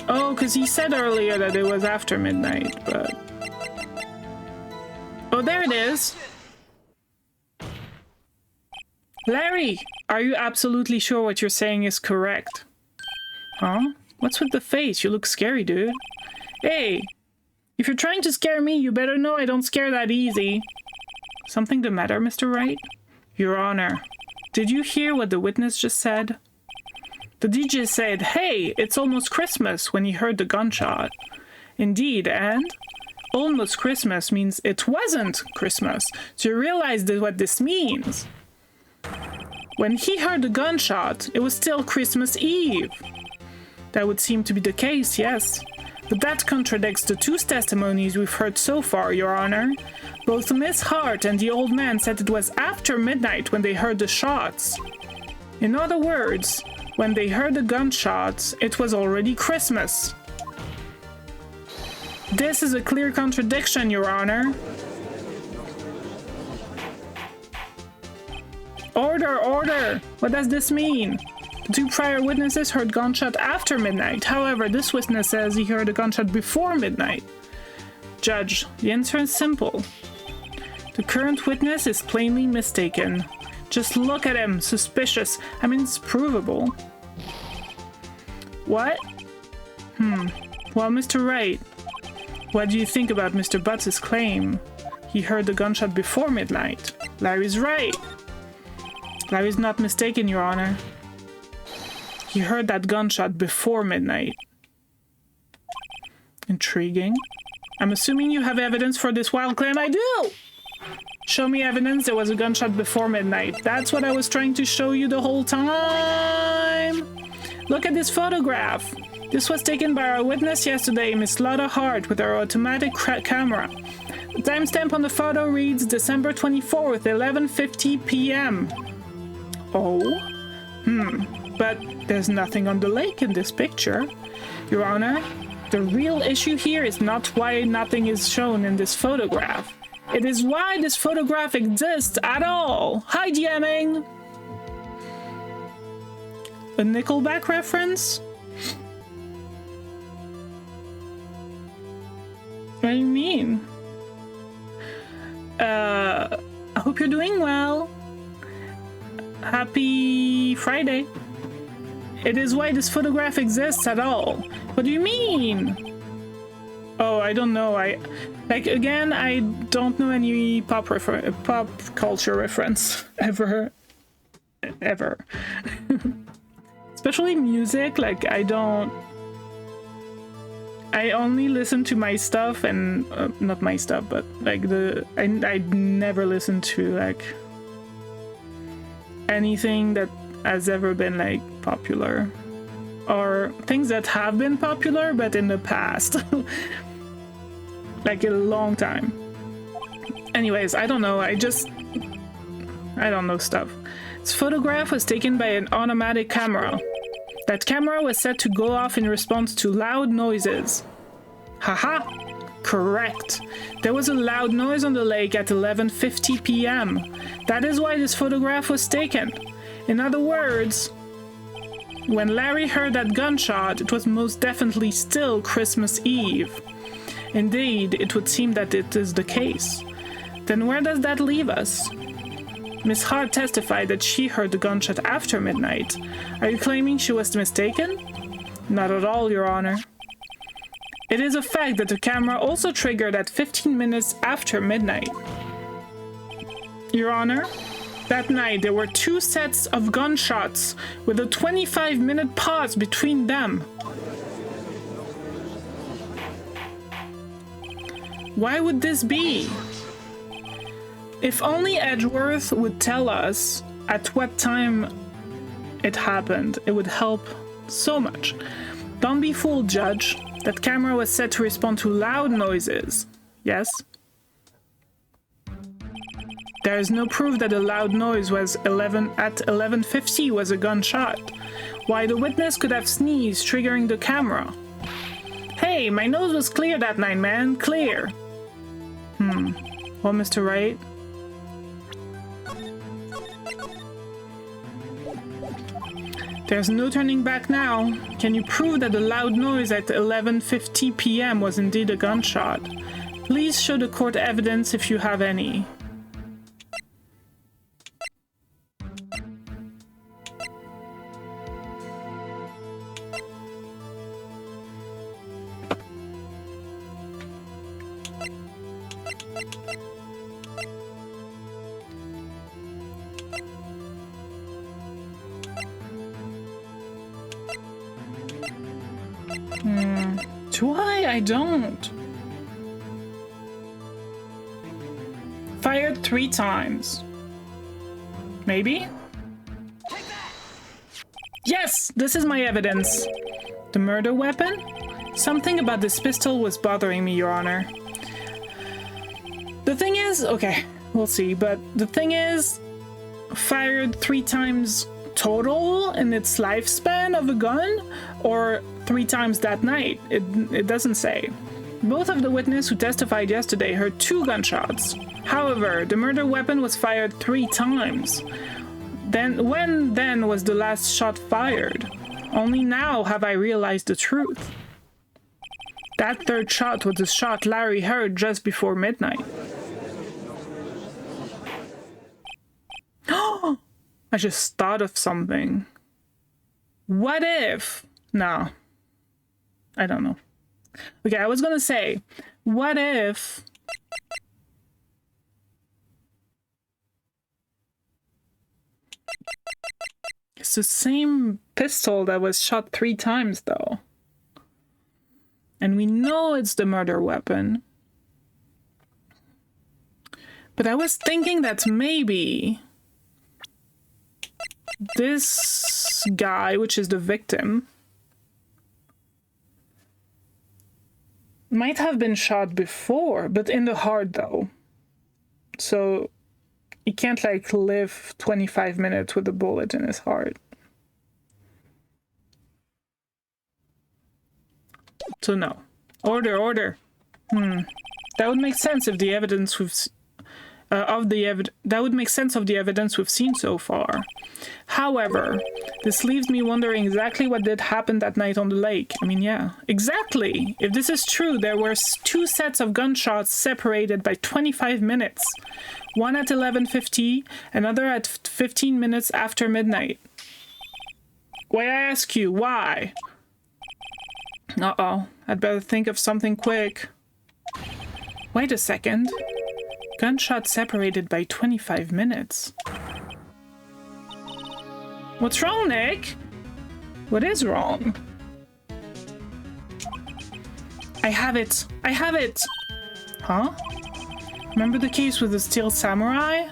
Oh, because he said earlier that it was after midnight, but... Oh, there it is! Larry! Are you absolutely sure what you're saying is correct? Huh? What's with the face? You look scary, dude. Hey! If you're trying to scare me, you better know I don't scare that easy. Something the matter, Mr. Wright? Your Honor, did you hear what the witness just said? The DJ said, "Hey, it's almost Christmas," when he heard the gunshot. Indeed, and almost Christmas means it wasn't Christmas. So you realize what this means. When he heard the gunshot, it was still Christmas Eve. That would seem to be the case, yes. But that contradicts the two testimonies we've heard so far, Your Honor. Both Miss Hart and the old man said it was after midnight when they heard the shots. In other words, when they heard the gunshots, it was already Christmas. This is a clear contradiction, Your Honor. Order, order! What does this mean? The two prior witnesses heard gunshot after midnight. However, this witness says he heard a gunshot before midnight. Judge, the answer is simple. The current witness is plainly mistaken. Just look at him, suspicious. I mean, it's provable. What? Well, Mr. Wright, what do you think about Mr. Butts' claim? He heard the gunshot before midnight. Larry's right. Larry's not mistaken, Your Honor. He heard that gunshot before midnight. Intriguing. I'm assuming you have evidence for this wild claim. I do! Show me evidence there was a gunshot before midnight. That's what I was trying to show you the whole time. Look at this photograph. This was taken by our witness yesterday, Miss Lotta Hart, with her automatic camera. The timestamp on the photo reads December 24th, 11:50 p.m. Oh? But there's nothing on the lake in this picture. Your Honor, the real issue here is not why nothing is shown in this photograph. It is why this photograph exists at all. Hi, DMing! A Nickelback reference? What do you mean? I hope you're doing well. Happy Friday. It is why this photograph exists at all. What do you mean? Oh, I don't know. Again, I don't know any pop culture reference ever. Especially music, like I only listen to my stuff and not my stuff, but like I never listen to like anything that has ever been like popular or things that have been popular but in the past. Like a long time. Anyways, I don't know. I don't know stuff. This photograph was taken by an automatic camera. That camera was set to go off in response to loud noises. Haha! Correct. There was a loud noise on the lake at 11:50 p.m. That is why this photograph was taken. In other words, when Larry heard that gunshot, it was most definitely still Christmas Eve. Indeed, it would seem that it is the case. Then where does that leave us? Miss Hart testified that she heard the gunshot after midnight. Are you claiming she was mistaken? Not at all, Your Honor. It is a fact that the camera also triggered at 15 minutes after midnight. Your Honor, that night there were 2 sets of gunshots with a 25-minute pause between them. Why would this be? If only Edgeworth would tell us at what time it happened, it would help so much. Don't be fooled, Judge. That camera was set to respond to loud noises. Yes? There is no proof that a loud noise was at 11:50 was a gunshot. Why, the witness could have sneezed, triggering the camera. Hey, my nose was clear that night, man. Clear. Well, Mr. Wright? There's no turning back now. Can you prove that the loud noise at 11:50 p.m. was indeed a gunshot? Please show the court evidence if you have any. Why? I don't. Fired 3 times. Maybe? Yes! This is my evidence. The murder weapon? Something about this pistol was bothering me, Your Honor. The thing is... Okay, we'll see. But the thing is... Fired 3 times total in its lifespan of a gun? Or 3 times that night? It doesn't say. Both of the witnesses who testified yesterday heard 2 gunshots. However, the murder weapon was fired 3 times. When was the last shot fired? Only now have I realized the truth. That 3rd shot was the shot Larry heard just before midnight. Oh! I just thought of something. What if... No. I don't know. Okay, I was gonna say, what if... It's the same pistol that was shot 3 times, though. And we know it's the murder weapon. But I was thinking that maybe... this guy, which is the victim... might have been shot before, but in the heart, though. So he can't, like, live 25 minutes with a bullet in his heart. So no. Order. That would make sense if the evidence we've that would make sense of the evidence we've seen so far. However, this leaves me wondering exactly what did happen that night on the lake. I mean, yeah, exactly. If this is true, there were 2 sets of gunshots separated by 25 minutes. One at 11:50, another at 15 minutes after midnight. Why, I ask you, why? Uh-oh, I'd better think of something quick. Wait a second. Gunshot separated by 25 minutes. What's wrong, Nick? What is wrong? I have it. I have it! Huh? Remember the case with the steel samurai?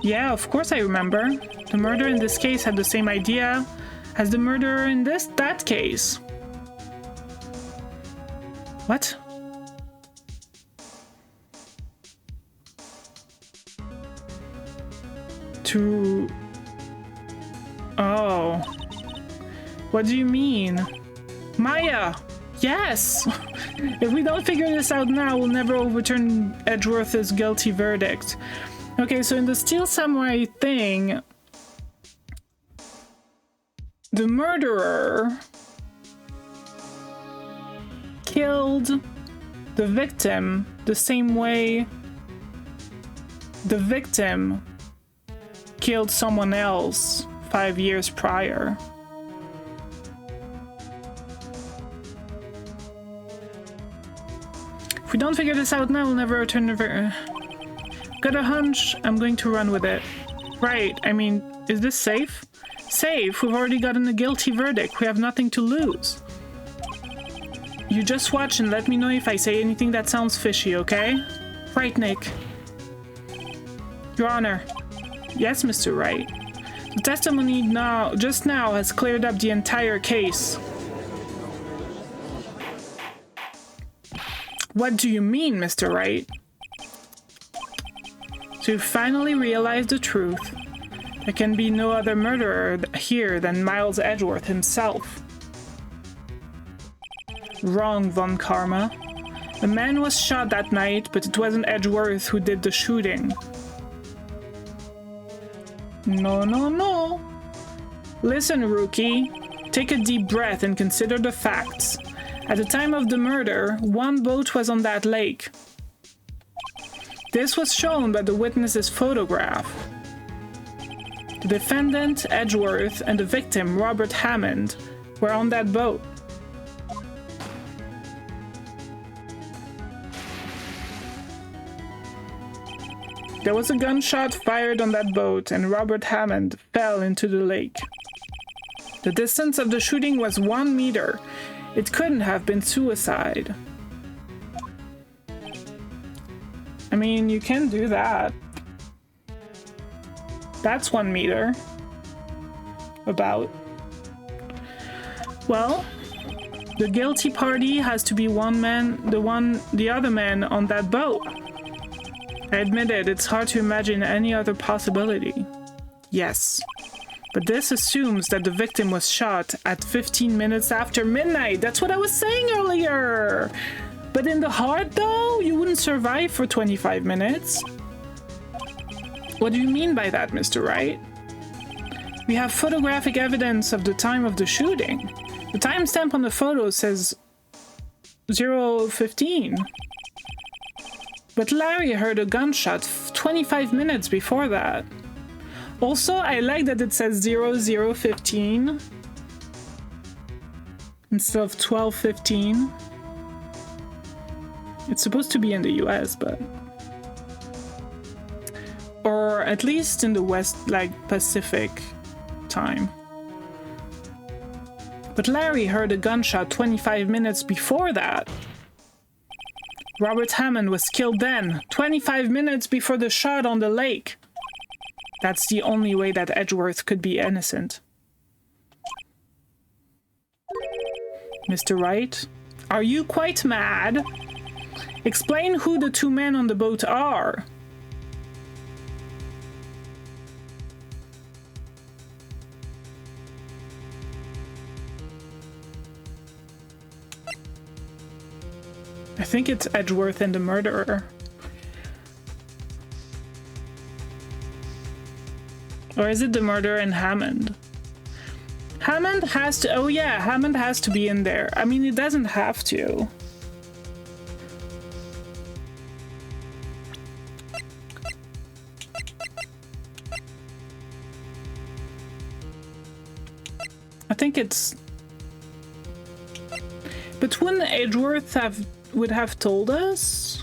Yeah, of course I remember. The murderer in this case had the same idea as the murderer in that case. What? Oh. What do you mean? Maya! Yes! If we don't figure this out now, we'll never overturn Edgeworth's guilty verdict. Okay, so in the Steel Samurai thing, the murderer killed the victim the same way the victim killed someone else 5 years prior. If we don't figure this out now, we'll never return the Got a hunch, I'm going to run with it. Right, I mean, is this safe? Safe? We've already gotten a guilty verdict. We have nothing to lose. You just watch and let me know if I say anything that sounds fishy, okay? Right, Nick. Your Honor. Yes, Mr. Wright. The testimony just now has cleared up the entire case. What do you mean, Mr. Wright? So you finally realized the truth. There can be no other murderer here than Miles Edgeworth himself. Wrong, Von Karma. A man was shot that night, but it wasn't Edgeworth who did the shooting. No, no, no. Listen, rookie. Take a deep breath and consider the facts. At the time of the murder, one boat was on that lake. This was shown by the witness's photograph. The defendant, Edgeworth, and the victim, Robert Hammond, were on that boat. There was a gunshot fired on that boat, and Robert Hammond fell into the lake. The distance of the shooting was 1 meter. It couldn't have been suicide. I mean, you can do that. That's 1 meter. About. Well, the guilty party has to be the other man on that boat. I admit it, it's hard to imagine any other possibility. Yes. But this assumes that the victim was shot at 15 minutes after midnight. That's what I was saying earlier. But in the heart, though, you wouldn't survive for 25 minutes. What do you mean by that, Mr. Wright? We have photographic evidence of the time of the shooting. The timestamp on the photo says 0:15. But Larry heard a gunshot 25 minutes before that. Also, I like that it says 00:15 instead of 12:15. It's supposed to be in the US, but... Or at least in the West, like Pacific time. But Larry heard a gunshot 25 minutes before that. Robert Hammond was killed then, 25 minutes before the shot on the lake. That's the only way that Edgeworth could be innocent. Mr. Wright, are you quite mad? Explain who the 2 men on the boat are. I think it's Edgeworth and the murderer. Or is it the murder in Hammond? Hammond has to... Oh yeah, Hammond has to be in there. I mean, it doesn't have to. I think it's... But wouldn't Edgeworth would have told us?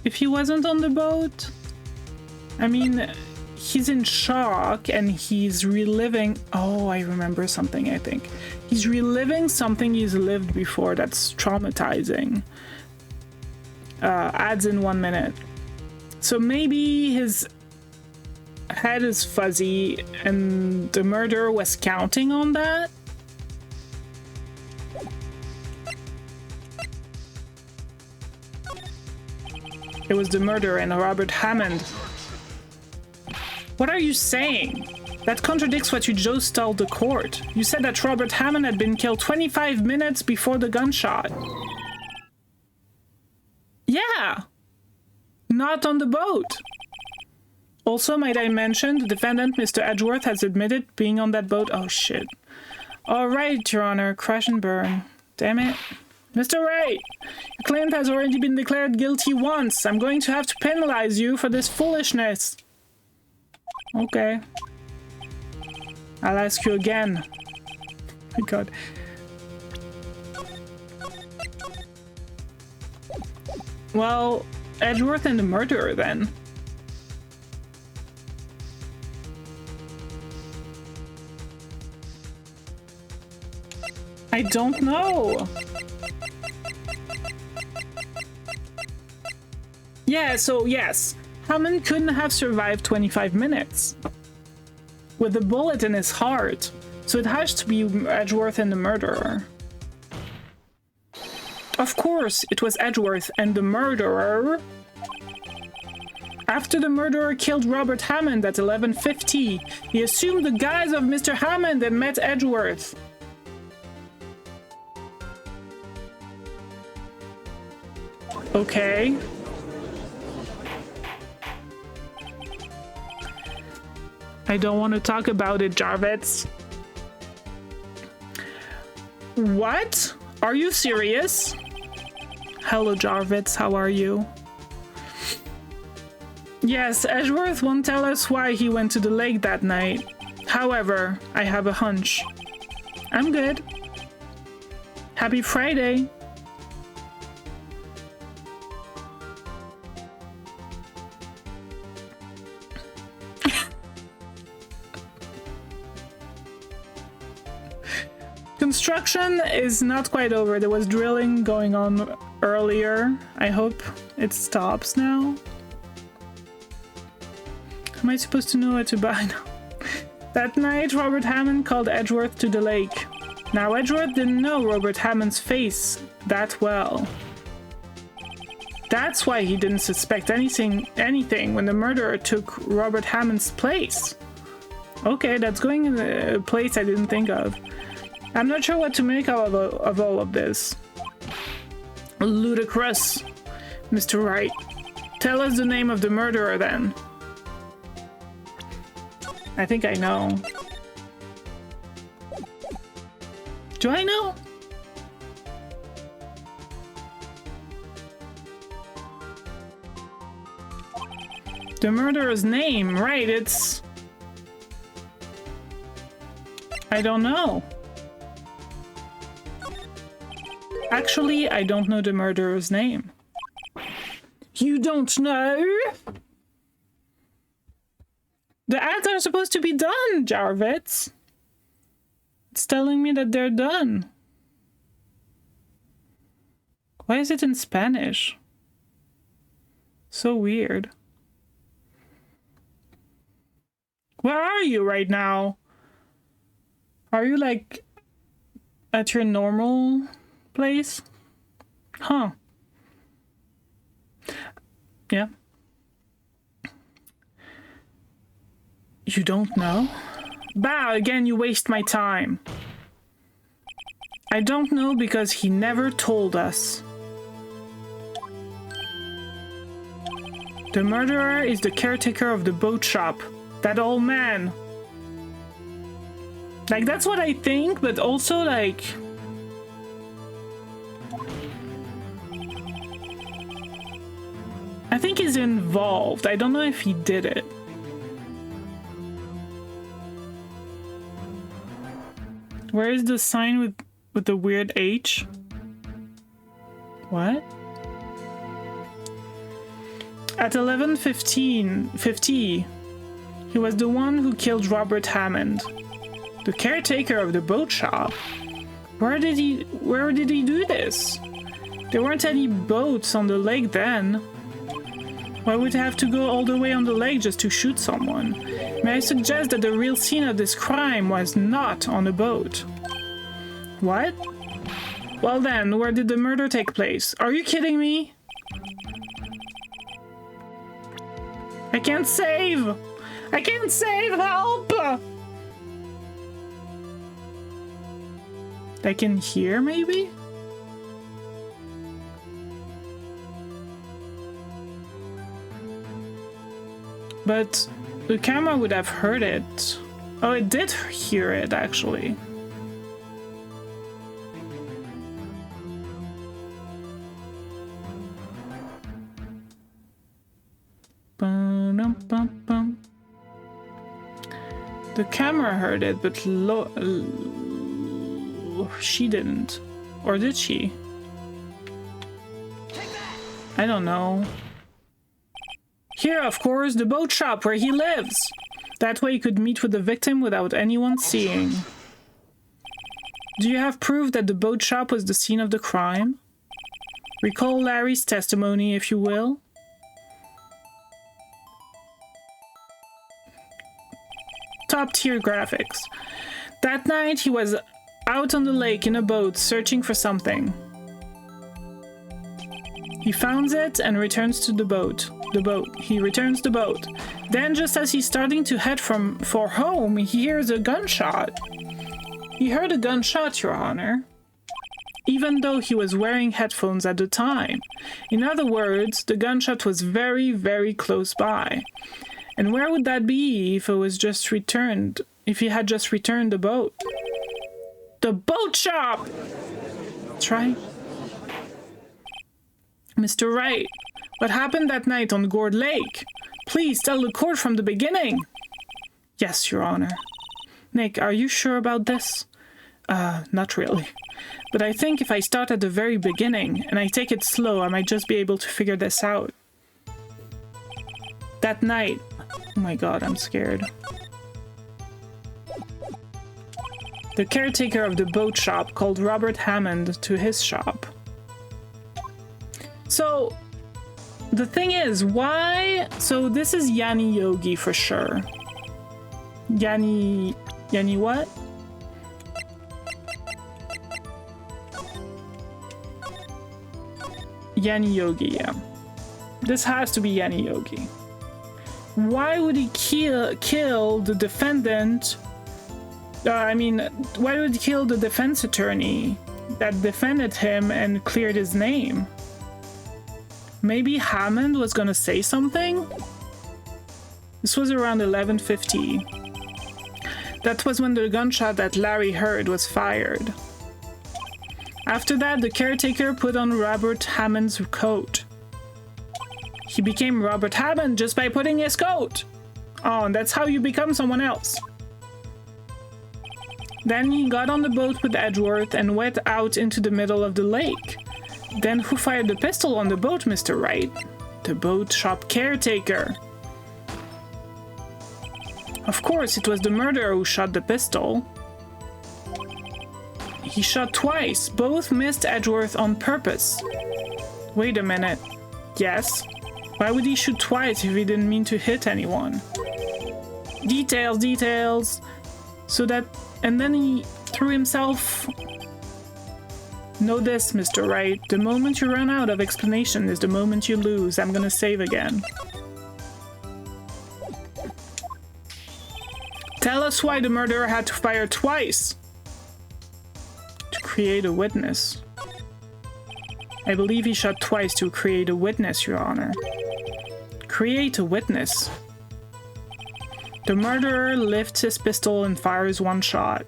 If he wasn't on the boat? I mean, he's in shock and he's reliving... Oh, I remember something, I think. He's reliving something he's lived before that's traumatizing. Adds in 1 minute. So maybe his head is fuzzy and the murderer was counting on that? It was the murderer and Robert Hammond. What are you saying? That contradicts what you just told the court. You said that Robert Hammond had been killed 25 minutes before the gunshot. Yeah. Not on the boat. Also, might I mention, the defendant, Mr. Edgeworth, has admitted being on that boat. Oh, shit. All right, Your Honor. Crash and burn. Damn it. Mr. Wright, your claimant has already been declared guilty once. I'm going to have to penalize you for this foolishness. Okay. I'll ask you again. My God. Well, Edgeworth and the murderer, then. I don't know. Yeah, so yes, Hammond couldn't have survived 25 minutes with a bullet in his heart, so it has to be Edgeworth and the murderer. Of course, it was Edgeworth and the murderer. After the murderer killed Robert Hammond at 11:50, he assumed the guise of Mr. Hammond and met Edgeworth. Okay. I don't want to talk about it, Jarvitz. What? Are you serious? Hello, Jarvitz. How are you? Yes, Edgeworth won't tell us why he went to the lake that night. However, I have a hunch. I'm good. Happy Friday. Construction is not quite over. There was drilling going on earlier. I hope it stops now. Am I supposed to know what to buy now? That night, Robert Hammond called Edgeworth to the lake. Now, Edgeworth didn't know Robert Hammond's face that well. That's why he didn't suspect anything when the murderer took Robert Hammond's place. Okay, that's going in a place I didn't think of. I'm not sure what to make of all of this. Ludicrous. Mr. Wright, tell us the name of the murderer then. I think I know. Do I know? The murderer's name, right, it's... I don't know. Actually, I don't know the murderer's name. You don't know? The ads are supposed to be done, Jarvitz. It's telling me that they're done. Why is it in Spanish? So weird. Where are you right now? Are you like at your normal place? Huh. Yeah. You don't know? Bah, again, you waste my time. I don't know because he never told us. The murderer is the caretaker of the boat shop. That old man. Like, that's what I think, but also, like... I think he's involved. I don't know if he did it. Where is the sign with the weird H? What? At 11:50, he was the one who killed Robert Hammond, the caretaker of the boat shop. Where did he do this? There weren't any boats on the lake then. Why would he have to go all the way on the lake just to shoot someone? May I suggest that the real scene of this crime was not on a boat? What? Well then, where did the murder take place? Are you kidding me? I can't save! I can't save! Help! I can hear, maybe? But the camera would have heard it. Oh, it did hear it, actually. Ba-dum-bum-bum. The camera heard it, but she didn't. Or did she? I don't know. Here, of course, the boat shop where he lives. That way he could meet with the victim without anyone seeing. Do you have proof that the boat shop was the scene of the crime? Recall Larry's testimony, if you will. Top-tier graphics. That night, he was out on the lake in a boat searching for something. He finds it and returns to the boat. He returns the boat. Then, just as he's starting to head for home, he hears a gunshot. He heard a gunshot, Your Honor, even though he was wearing headphones at the time. In other words, the gunshot was very, very close by. And where would that be if it was just returned? If he had just returned the boat? The boat shop! That's right. Mr. Wright, what happened that night on Gourd Lake? Please tell the court from the beginning. Yes, Your Honor. Nick, are you sure about this? Not really. But I think if I start at the very beginning and I take it slow, I might just be able to figure this out. That night... Oh my god, I'm scared. The caretaker of the boat shop called Robert Hammond to his shop. So, the thing is, why... So this is Yanni Yogi for sure. Yanni what? Yanni Yogi, yeah. This has to be Yanni Yogi. Why would he kill the defendant? Why would he kill the defense attorney that defended him and cleared his name? Maybe Hammond was gonna say something? This was around 11:50. That was when the gunshot that Larry heard was fired. After that, the caretaker put on Robert Hammond's coat. He became Robert Hammond just by putting his coat. Oh, and that's how you become someone else. Then he got on the boat with Edgeworth and went out into the middle of the lake. Then who fired the pistol on the boat, Mr. Wright? The boat shop caretaker. Of course, it was the murderer who shot the pistol. He shot twice. Both missed Edgeworth on purpose. Wait a minute. Yes? Why would he shoot twice if he didn't mean to hit anyone? Details. So that... And then he threw himself... Know this, Mr. Wright. The moment you run out of explanation is the moment you lose. I'm gonna save again. Tell us why the murderer had to fire twice. To create a witness. I believe he shot twice to create a witness, Your Honor. create a witness. The murderer lifts his pistol and fires one shot.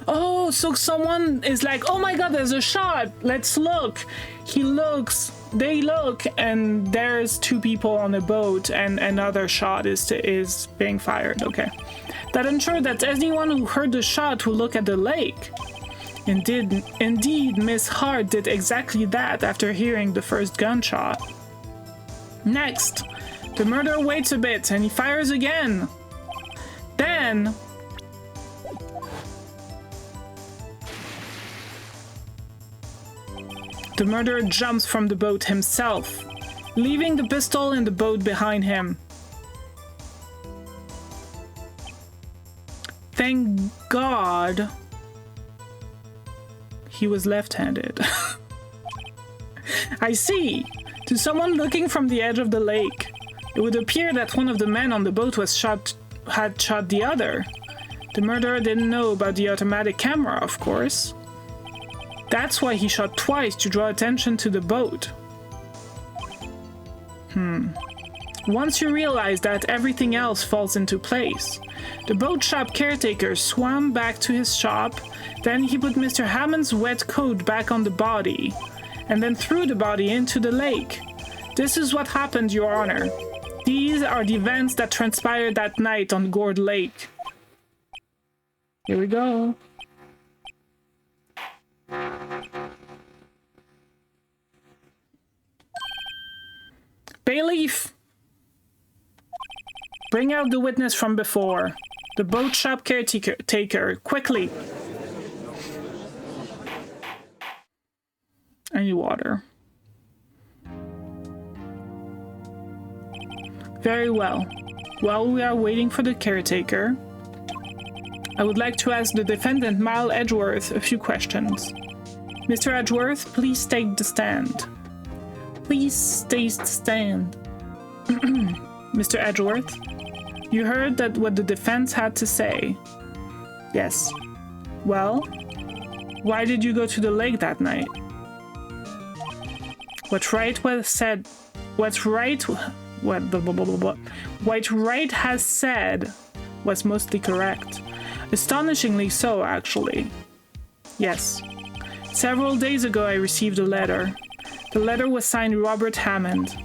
Oh, so someone is like, oh my god, there's a shot! Let's look! He looks, they look, and there's two people on a boat and another shot is being fired, okay. That ensures that anyone who heard the shot will look at the lake. Indeed, Miss Hart did exactly that after hearing the first gunshot. Next, the murderer waits a bit and he fires again. Then, the murderer jumps from the boat himself, leaving the pistol in the boat behind him. Thank God he was left-handed. I see. To someone looking from the edge of the lake, it would appear that one of the men on the boat had shot the other. The murderer didn't know about the automatic camera, of course. That's why he shot twice, to draw attention to the boat. Once you realize that, everything else falls into place. The boat shop caretaker swam back to his shop, then he put Mr. Hammond's wet coat back on the body, and then threw the body into the lake. This is what happened, Your Honor. These are the events that transpired that night on Gourd Lake. Here we go. Bailiff! Bring out the witness from before. The boat shop caretaker, quickly. I need water. Very well. While we are waiting for the caretaker, I would like to ask the defendant, Mal Edgeworth, a few questions. Mr. Edgeworth, please take the stand. Please take the stand. Mr. Edgeworth, you heard that what the defense had to say. Yes. Well, why did you go to the lake that night? What Wright has said was mostly correct. Astonishingly so, actually. Yes. Several days ago I received a letter. The letter was signed Robert Hammond.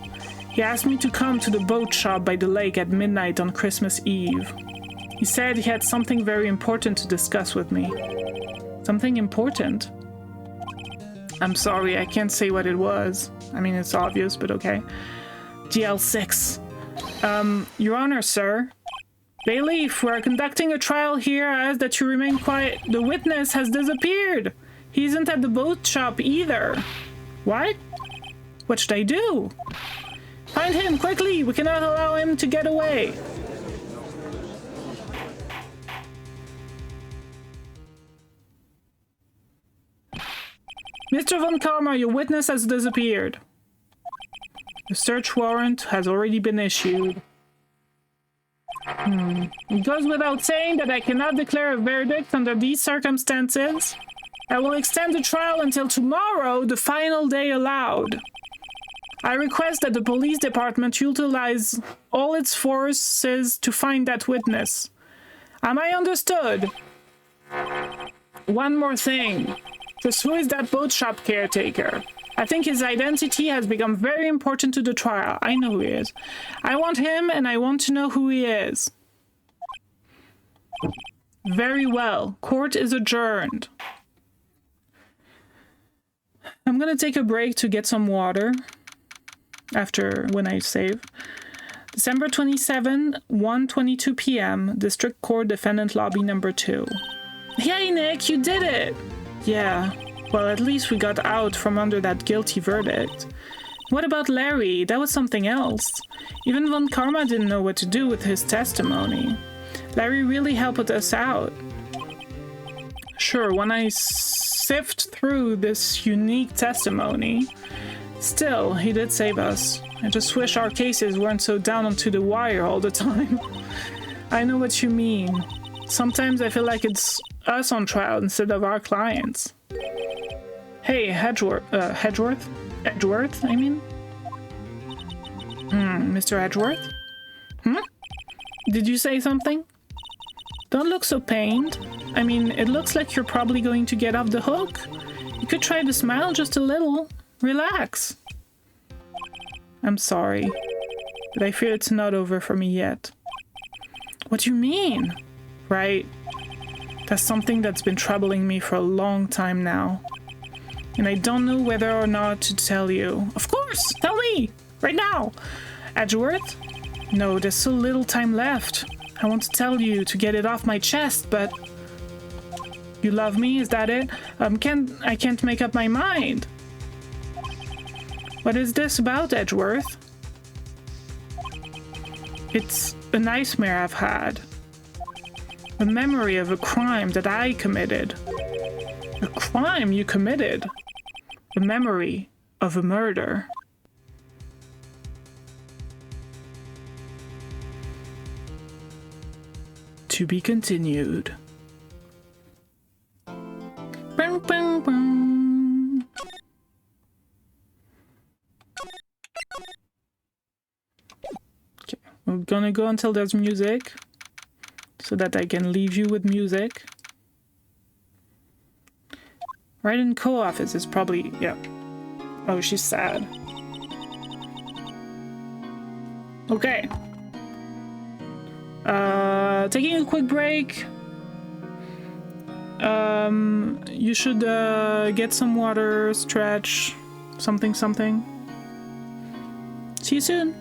He asked me to come to the boat shop by the lake at midnight on Christmas Eve. He said he had something very important to discuss with me. Something important? I'm sorry, I can't say what it was. I mean, it's obvious, but okay. GL6. Your Honor, sir. Bailiff, we're conducting a trial here. I ask that you remain quiet. The witness has disappeared. He isn't at the boat shop either. What? What should I do? Find him, quickly! We cannot allow him to get away. Mr. Von Karma, your witness has disappeared. The search warrant has already been issued. It goes without saying that I cannot declare a verdict under these circumstances. I will extend the trial until tomorrow, the final day allowed. I request that the police department utilize all its forces to find that witness. Am I understood? One more thing. Just who is that boat shop caretaker? I think his identity has become very important to the trial. I know who he is. I want him, and I want to know who he is. Very well. Court is adjourned. I'm gonna take a break to get some water after when I save. December 27, 1:22 p.m. District Court Defendant Lobby number 2. Yay, Nick, you did it! Yeah, well, at least we got out from under that guilty verdict. What about Larry? That was something else. Even Von Karma didn't know what to do with his testimony. Larry really helped us out. Sure, when I sift through this unique testimony, still, he did save us. I just wish our cases weren't so down onto the wire all the time. I know what you mean. Sometimes I feel like it's us on trial instead of our clients. Hey, Edgeworth, I mean? Mr. Edgeworth? Did you say something? Don't look so pained. I mean, it looks like you're probably going to get off the hook. You could try to smile just a little. Relax. I'm sorry, but I fear it's not over for me yet. What do you mean? Right. That's something that's been troubling me for a long time now. And I don't know whether or not to tell you. Of course! Tell me! Right now! Edgeworth? No, there's so little time left. I want to tell you to get it off my chest, but... You love me? Is that it? I can't make up my mind. What is this about, Edgeworth? It's a nightmare I've had. A memory of a crime that I committed. A crime you committed? A memory of a murder. To be continued. Boom, boom, boom. Okay, we're gonna go until there's music, so that I can leave you with music. Right in co-office is probably, yeah. Oh, she's sad. Okay. Taking a quick break. You should get some water, stretch, something. See you soon.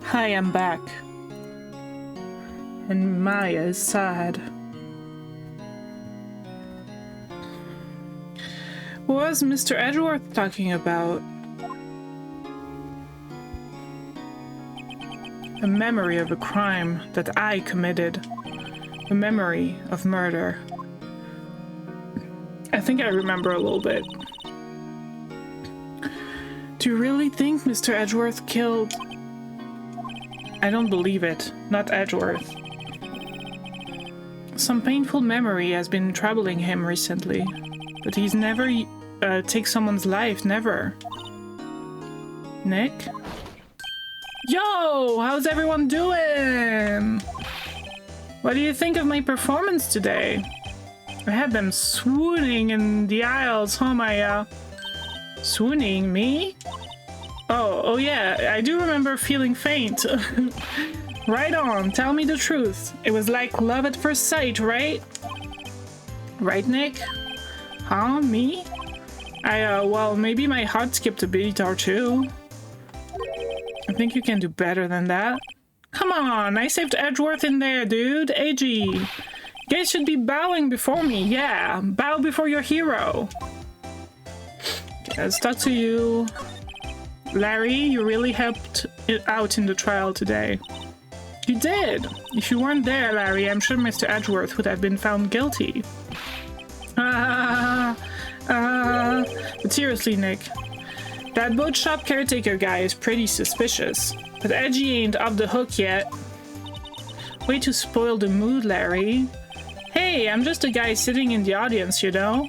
Hi, I'm back. And Maya is sad. What was Mr. Edgeworth talking about? A memory of a crime that I committed. A memory of murder. I think I remember a little bit. Do you really think Mr. Edgeworth killed... I don't believe it. Not Edgeworth. Some painful memory has been troubling him recently. But he's never take someone's life, never. Nick? Yo! How's everyone doing? What do you think of my performance today? I had them swooning in the aisles, huh, Maya? Swooning? Me? Oh yeah, I do remember feeling faint. Right on, tell me the truth. It was like love at first sight, right? Right, Nick? Huh, me? Well, maybe my heart skipped a beat or two. I think you can do better than that. Come on, I saved Edgeworth in there, dude. AG. You guys should be bowing before me, yeah. Bow before your hero. Okay, let's talk to you. Larry, you really helped it out in the trial today. You did. If you weren't there, Larry, I'm sure Mr. Edgeworth would have been found guilty. But seriously, Nick, that boat shop caretaker guy is pretty suspicious. But Edgy ain't off the hook yet. Way to spoil the mood, Larry. Hey, I'm just a guy sitting in the audience, you know?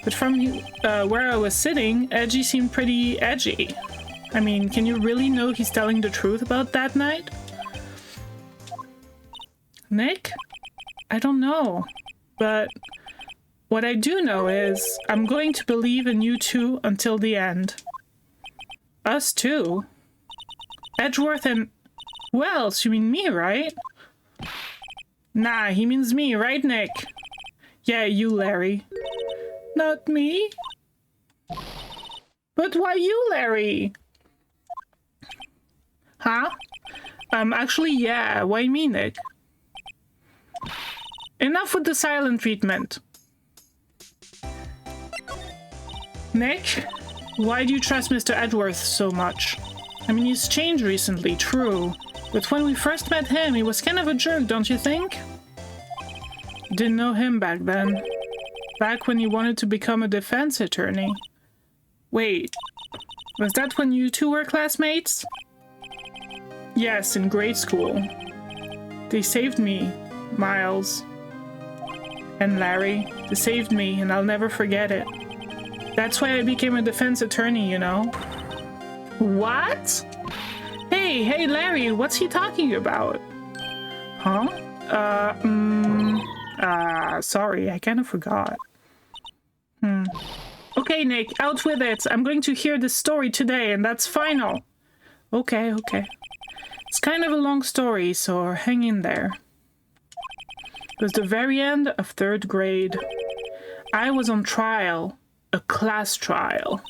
But from where I was sitting, Edgy seemed pretty edgy. I mean, can you really know he's telling the truth about that night? Nick? I don't know. But what I do know is I'm going to believe in you two until the end. Us too? Edgeworth and... Who else? You mean me, right? Nah, he means me, right, Nick? Yeah, you, Larry. Not me? But why you, Larry? Huh? Actually, yeah. Why me, Nick? Enough with the silent treatment. Nick? Why do you trust Mr. Edgeworth so much? I mean, he's changed recently, true. But when we first met him, he was kind of a jerk, don't you think? Didn't know him back then. Back when he wanted to become a defense attorney. Wait, was that when you two were classmates? Yes, in grade school. They saved me, Miles. And Larry. They saved me, and I'll never forget it. That's why I became a defense attorney, you know? What? Hey, Larry, what's he talking about? Huh? Sorry, I kind of forgot. Okay, Nick, out with it. I'm going to hear this story today, and that's final. Okay. It's kind of a long story, so hang in there. It was the very end of third grade. I was on trial. A class trial.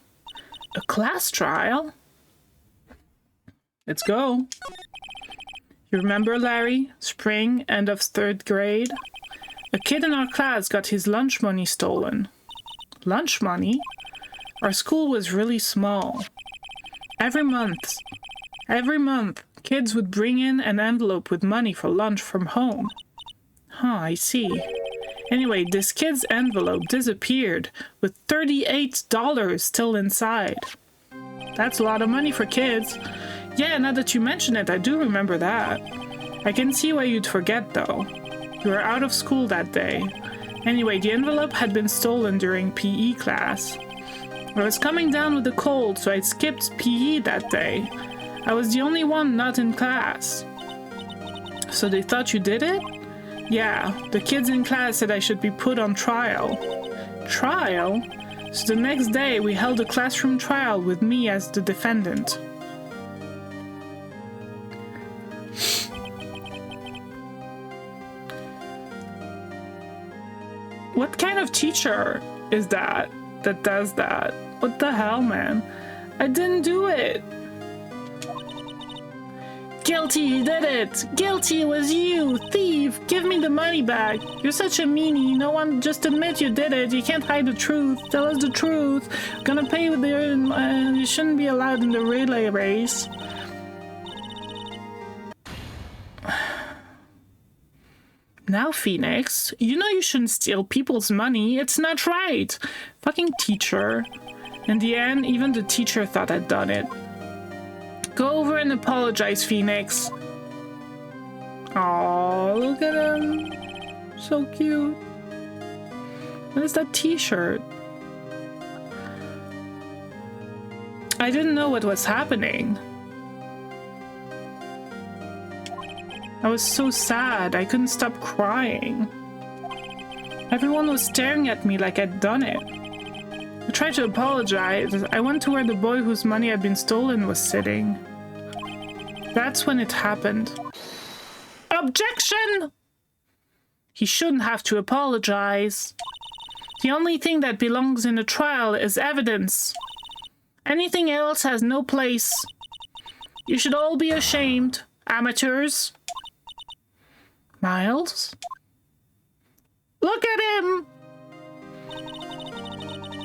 A class trial? Let's go. You remember, Larry? Spring, end of third grade? A kid in our class got his lunch money stolen. Lunch money? Our school was really small. Every month, kids would bring in an envelope with money for lunch from home. Huh, I see. Anyway, this kid's envelope disappeared with $38 still inside. That's a lot of money for kids. Yeah, now that you mention it, I do remember that. I can see why you'd forget, though. You were out of school that day. Anyway, the envelope had been stolen during PE class. I was coming down with a cold, so I skipped PE that day. I was the only one not in class. So they thought you did it? Yeah, the kids in class said I should be put on trial. Trial? So the next day we held a classroom trial with me as the defendant. What kind of teacher is that does that? What the hell, man? I didn't do it. Guilty, you did it! Guilty, it was you! Thief! Give me the money back! You're such a meanie. No one, just admit you did it. You can't hide the truth. Tell us the truth. Gonna pay with the... you shouldn't be allowed in the relay race. Now, Phoenix, you know you shouldn't steal people's money. It's not right. Fucking teacher. In the end, even the teacher thought I'd done it. Go over and apologize, Phoenix. Aww, look at him. So cute. What is that t-shirt? I didn't know what was happening. I was so sad, I couldn't stop crying. Everyone was staring at me like I'd done it. I tried to apologize. I went to where the boy whose money had been stolen was sitting. That's when it happened. Objection! He shouldn't have to apologize. The only thing that belongs in a trial is evidence. Anything else has no place. You should all be ashamed, amateurs. Miles? Look at him!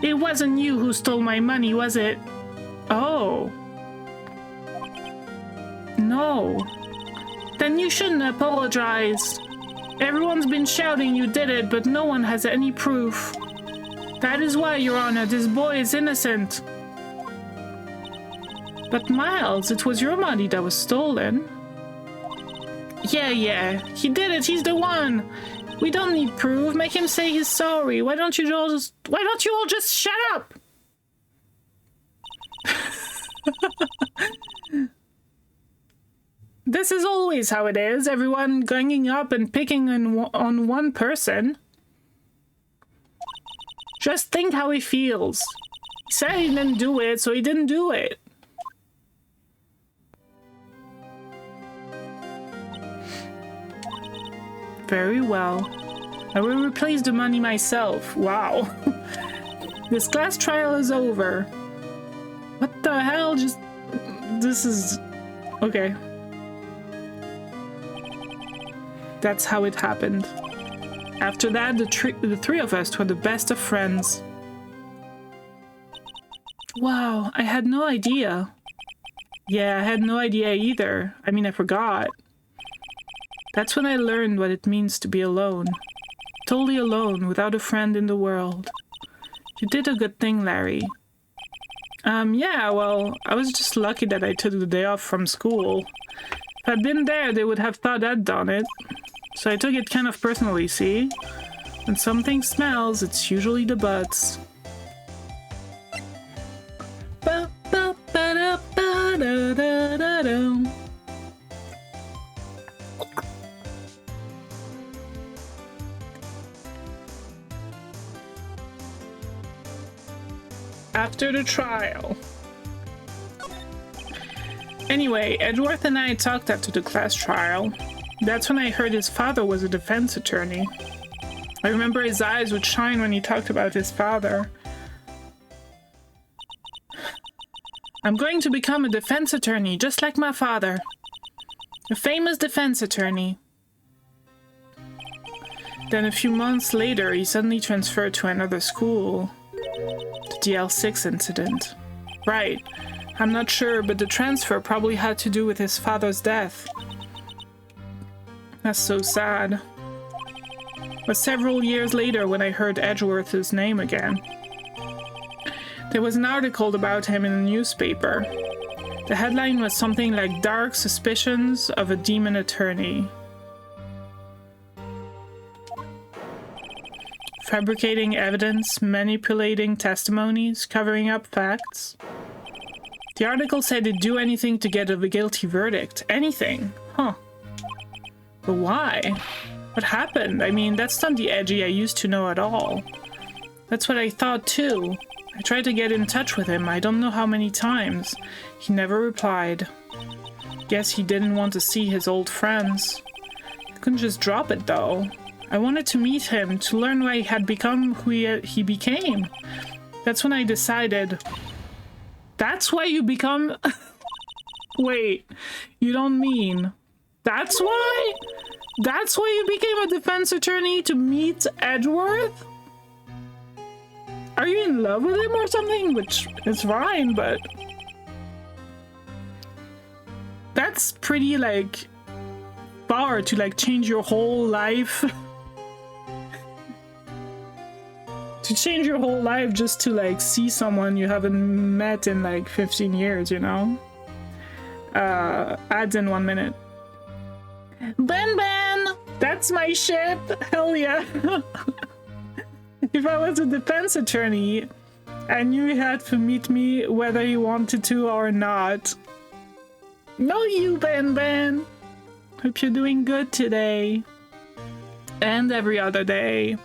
It wasn't you who stole my money, was it? Oh. No. Then you shouldn't apologize. Everyone's been shouting you did it, but no one has any proof. That is why, Your Honor, this boy is innocent. But Miles, it was your money that was stolen. Yeah, he did it, he's the one. We don't need proof. Make him say he's sorry. Why don't you all just shut up? This is always how it is. Everyone ganging up and picking on one person. Just think how he feels. He said he didn't do it, so he didn't do it. Very well. I will replace the money myself. Wow. This class trial is over. What the hell? This is... Okay. That's how it happened. After that, the three of us were the best of friends. Wow, I had no idea. Yeah, I had no idea either. I mean, I forgot. That's when I learned what it means to be alone. Totally alone, without a friend in the world. You did a good thing, Larry. Yeah, well, I was just lucky that I took the day off from school. If I'd been there, they would have thought I'd done it. So I took it kind of personally, see? When something smells, it's usually the butts. After the trial. Anyway, Edgeworth and I talked after the class trial. That's when I heard his father was a defense attorney. I remember his eyes would shine when he talked about his father. I'm going to become a defense attorney, just like my father. A famous defense attorney. Then a few months later, he suddenly transferred to another school. The DL6 incident. Right. I'm not sure, but the transfer probably had to do with his father's death. That's so sad. But several years later, when I heard Edgeworth's name again, there was an article about him in a newspaper. The headline was something like "Dark Suspicions of a Demon Attorney." Fabricating evidence, manipulating testimonies, covering up facts. The article said he'd do anything to get a guilty verdict. Anything. Huh. But why? What happened? I mean, that's not the Edgy I used to know at all. That's what I thought too. I tried to get in touch with him, I don't know how many times. He never replied. Guess he didn't want to see his old friends. He couldn't just drop it though. I wanted to meet him, to learn why he had become who he became. That's when I decided... That's why you become... Wait, you don't mean that's why? That's why you became a defense attorney, to meet Edgeworth? Are you in love with him or something? Which is fine, but that's pretty like far to like change your whole life. To change your whole life just to like see someone you haven't met in like 15 years, you know? Ads in 1 minute. Ben! That's my ship! Hell yeah! If I was a defense attorney, I knew you had to meet me whether you wanted to or not. No, you, Ben! Hope you're doing good today. And every other day.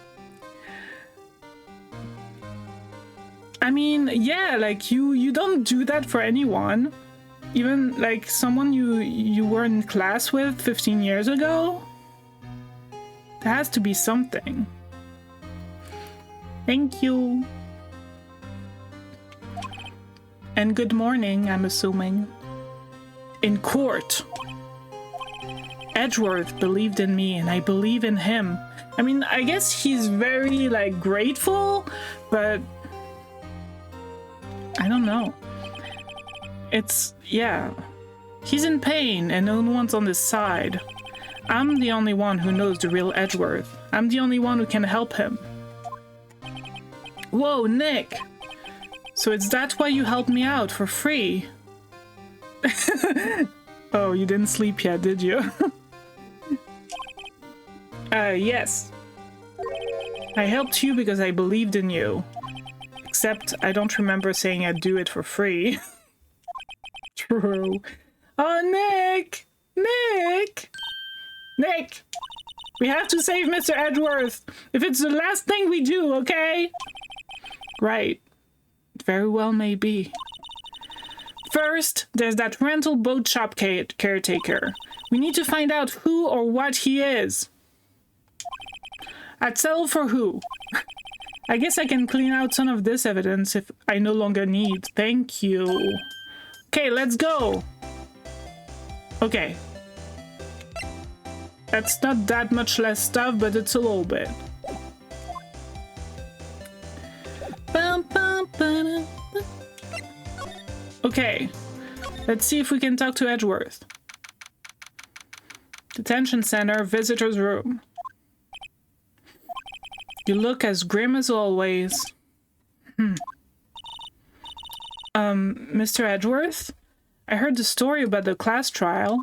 I mean, yeah, like you don't do that for anyone. Even like someone you were in class with 15 years ago. There has to be something. Thank you. And good morning, I'm assuming. In court. Edgeworth believed in me and I believe in him. I mean, I guess he's very like grateful, but I don't know. It's, yeah. He's in pain and no one's on his side. I'm the only one who knows the real Edgeworth. I'm the only one who can help him. Whoa, Nick! So it's that why you helped me out for free? Oh, you didn't sleep yet, did you? Yes. I helped you because I believed in you. Except I don't remember saying I'd do it for free. True. Oh, Nick! Nick! Nick! We have to save Mr. Edgeworth! If it's the last thing we do, okay? Right. It very well may be. First, there's that rental boat shop caretaker. We need to find out who or what he is. I'd settle for who. I guess I can clean out some of this evidence if I no longer need. Thank you. Okay, let's go. Okay. That's not that much less stuff, but it's a little bit. Okay. Let's see if we can talk to Edgeworth. Detention center, visitor's room. You look as grim as always. Mr. Edgeworth? I heard the story about the class trial.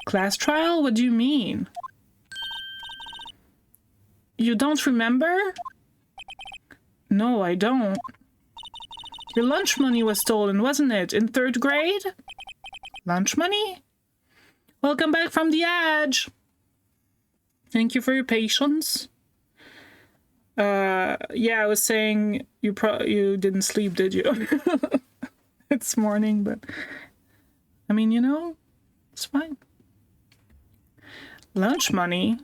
Class trial? What do you mean? You don't remember? No, I don't. Your lunch money was stolen, wasn't it? In 3rd grade? Lunch money? Welcome back from the edge. Thank you for your patience. Yeah, I was saying you didn't sleep, did you? It's morning, but I mean, you know, it's fine. Lunch money?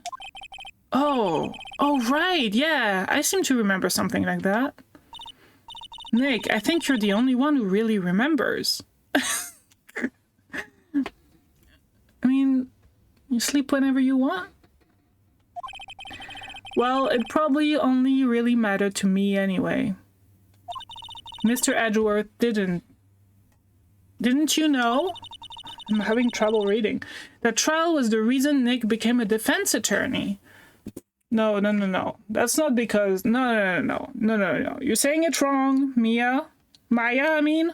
Oh, right, yeah. I seem to remember something like that. Nick, I think you're the only one who really remembers. I mean, you sleep whenever you want. Well, it probably only really mattered to me anyway. Mr. Edgeworth didn't. Didn't you know? I'm having trouble reading. That trial was the reason Nick became a defense attorney. No. That's not because... No. You're saying it wrong, Maya, I mean.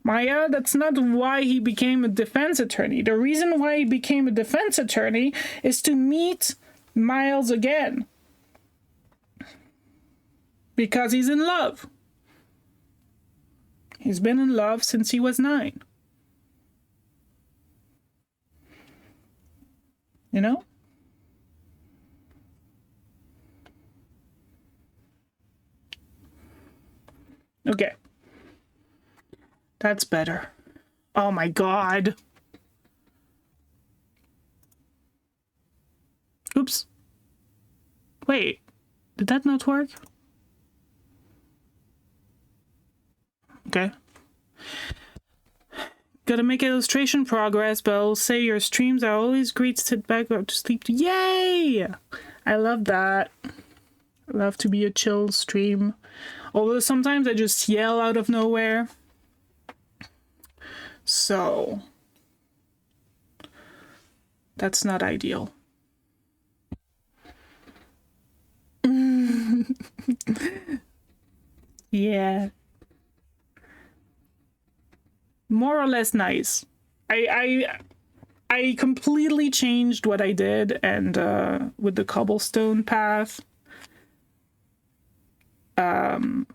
Maya, that's not why he became a defense attorney. The reason why he became a defense attorney is to meet Miles again. Because he's in love. He's been in love since he was 9. You know? Okay. That's better. Oh my god. Oops. Wait. Did that not work? Okay. Gotta make illustration progress, but I'll say your streams are always great to sit back or to sleep. Yay! I love that. I love to be a chill stream. Although sometimes I just yell out of nowhere. So that's not ideal. Yeah. More or less nice. I completely changed what I did, and with the cobblestone path, and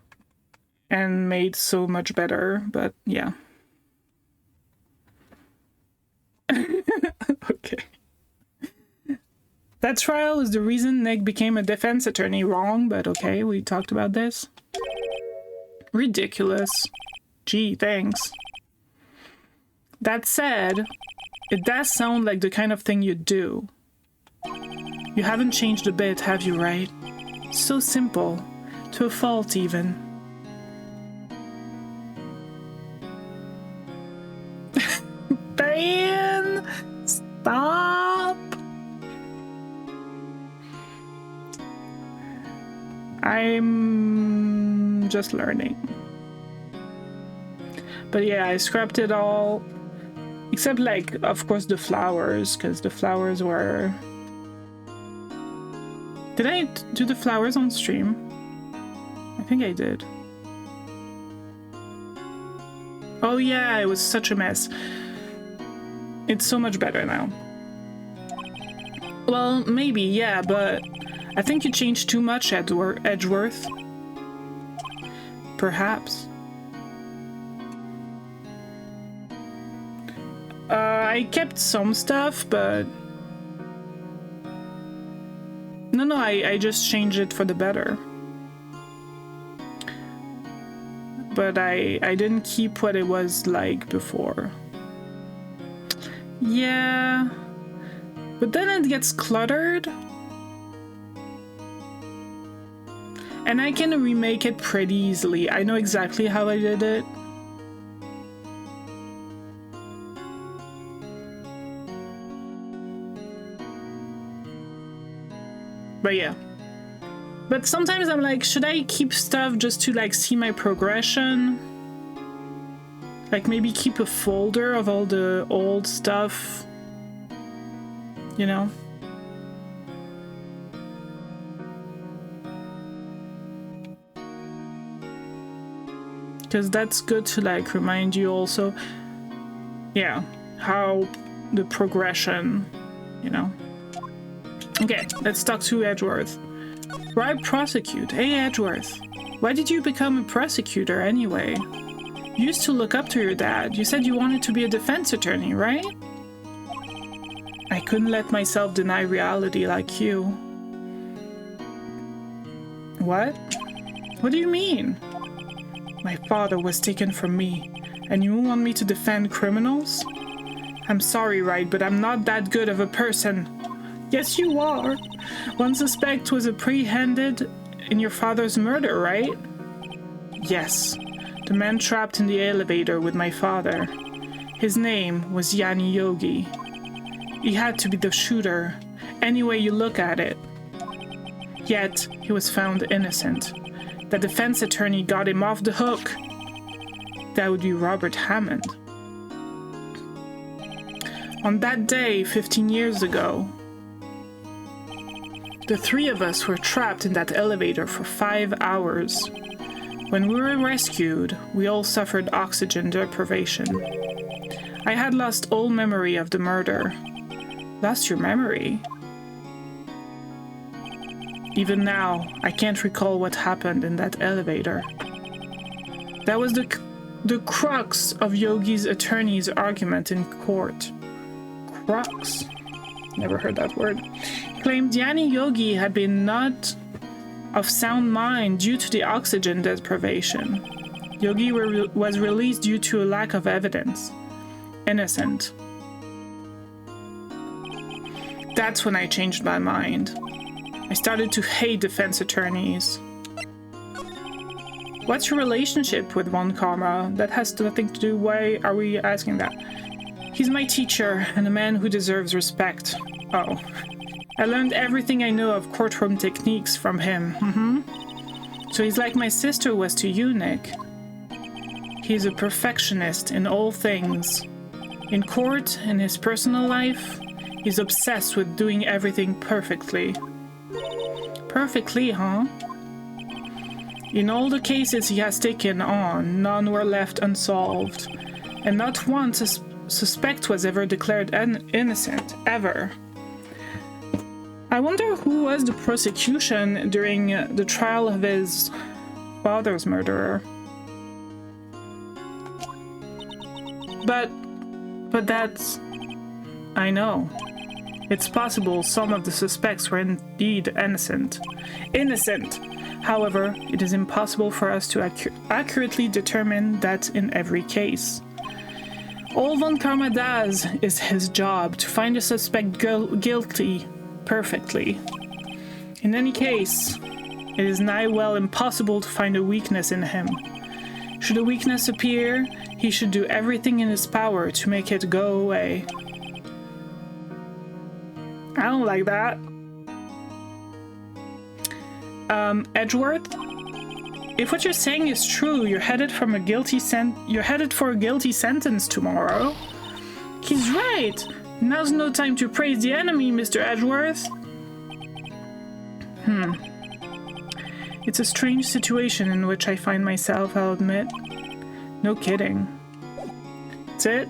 made so much better, but yeah. Okay. That trial is the reason Nick became a defense attorney. Wrong, but okay, we talked about this. Ridiculous. Gee, thanks. That said, it does sound like the kind of thing you'd do. You haven't changed a bit, have you, Wright? So simple. To a fault, even. Ben! Stop! I'm just learning. But yeah, I scrapped it all. Except, like, of course, the flowers, because the flowers were... Did I do the flowers on stream? I think I did. Oh yeah, it was such a mess. It's so much better now. Well, maybe, yeah, but I think you changed too much, Edgeworth. Perhaps. I kept some stuff, but... No, I just changed it for the better. But I didn't keep what it was like before. Yeah... But then it gets cluttered. And I can remake it pretty easily. I know exactly how I did it. But yeah. But sometimes I'm like, should I keep stuff just to like see my progression? Like maybe keep a folder of all the old stuff, you know? Because that's good to like remind you also, yeah, how the progression, you know? Okay, let's talk to Edgeworth. Why prosecute? Hey Edgeworth, why did you become a prosecutor anyway? You used to look up to your dad. You said you wanted to be a defense attorney, right? I couldn't let myself deny reality like you. What? What do you mean? My father was taken from me, and you want me to defend criminals? I'm sorry, Wright, but I'm not that good of a person. Yes, you are. One suspect was apprehended in your father's murder, right? Yes. The man trapped in the elevator with my father. His name was Yanni Yogi. He had to be the shooter, any way you look at it. Yet, he was found innocent. The defense attorney got him off the hook. That would be Robert Hammond. On that day, 15 years ago, the three of us were trapped in that elevator for 5 hours. When we were rescued, we all suffered oxygen deprivation. I had lost all memory of the murder. Lost your memory? Even now, I can't recall what happened in that elevator. That was the crux of Yogi's attorney's argument in court. Crux? Never heard that word. He claimed Yanni Yogi had been not of sound mind due to the oxygen deprivation. Yogi was released due to a lack of evidence. Innocent. That's when I changed my mind. I started to hate defense attorneys. What's your relationship with Von Karma? That has nothing to do. Why are we asking that? He's my teacher and a man who deserves respect. Oh. I learned everything I know of courtroom techniques from him. So he's like my sister was to you, Nick. He's a perfectionist in all things. In court, in his personal life, he's obsessed with doing everything perfectly. Perfectly, huh? In all the cases he has taken on, none were left unsolved, and not one suspect was ever declared innocent, ever. I wonder who was the prosecution during the trial of his father's murderer. But that's... I know. It's possible some of the suspects were indeed innocent. Innocent! However, it is impossible for us to accurately determine that in every case. All Von Karma does is his job to find a suspect guilty perfectly. In any case, it is nigh well impossible to find a weakness in him. Should a weakness appear, he should do everything in his power to make it go away. I don't like that. Edgeworth? If what you're saying is true, you're headed for a guilty sentence tomorrow. He's right. Now's no time to praise the enemy, Mr. Edgeworth. It's a strange situation in which I find myself, I'll admit. No kidding. That's it?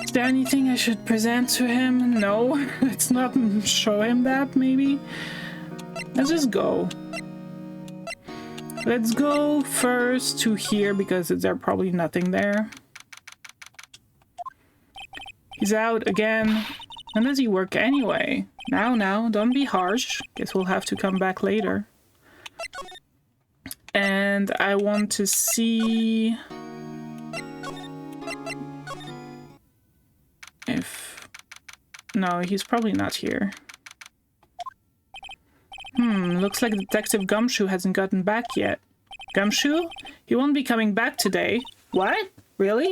Is there anything I should present to him? No, let's not show him that, maybe. Let's just go. Let's go first to here because there's probably nothing there. He's out again. When does he work anyway? Now, don't be harsh. Guess we'll have to come back later. And I want to see if... No, he's probably not here. Looks like Detective Gumshoe hasn't gotten back yet. Gumshoe? He won't be coming back today. What? Really?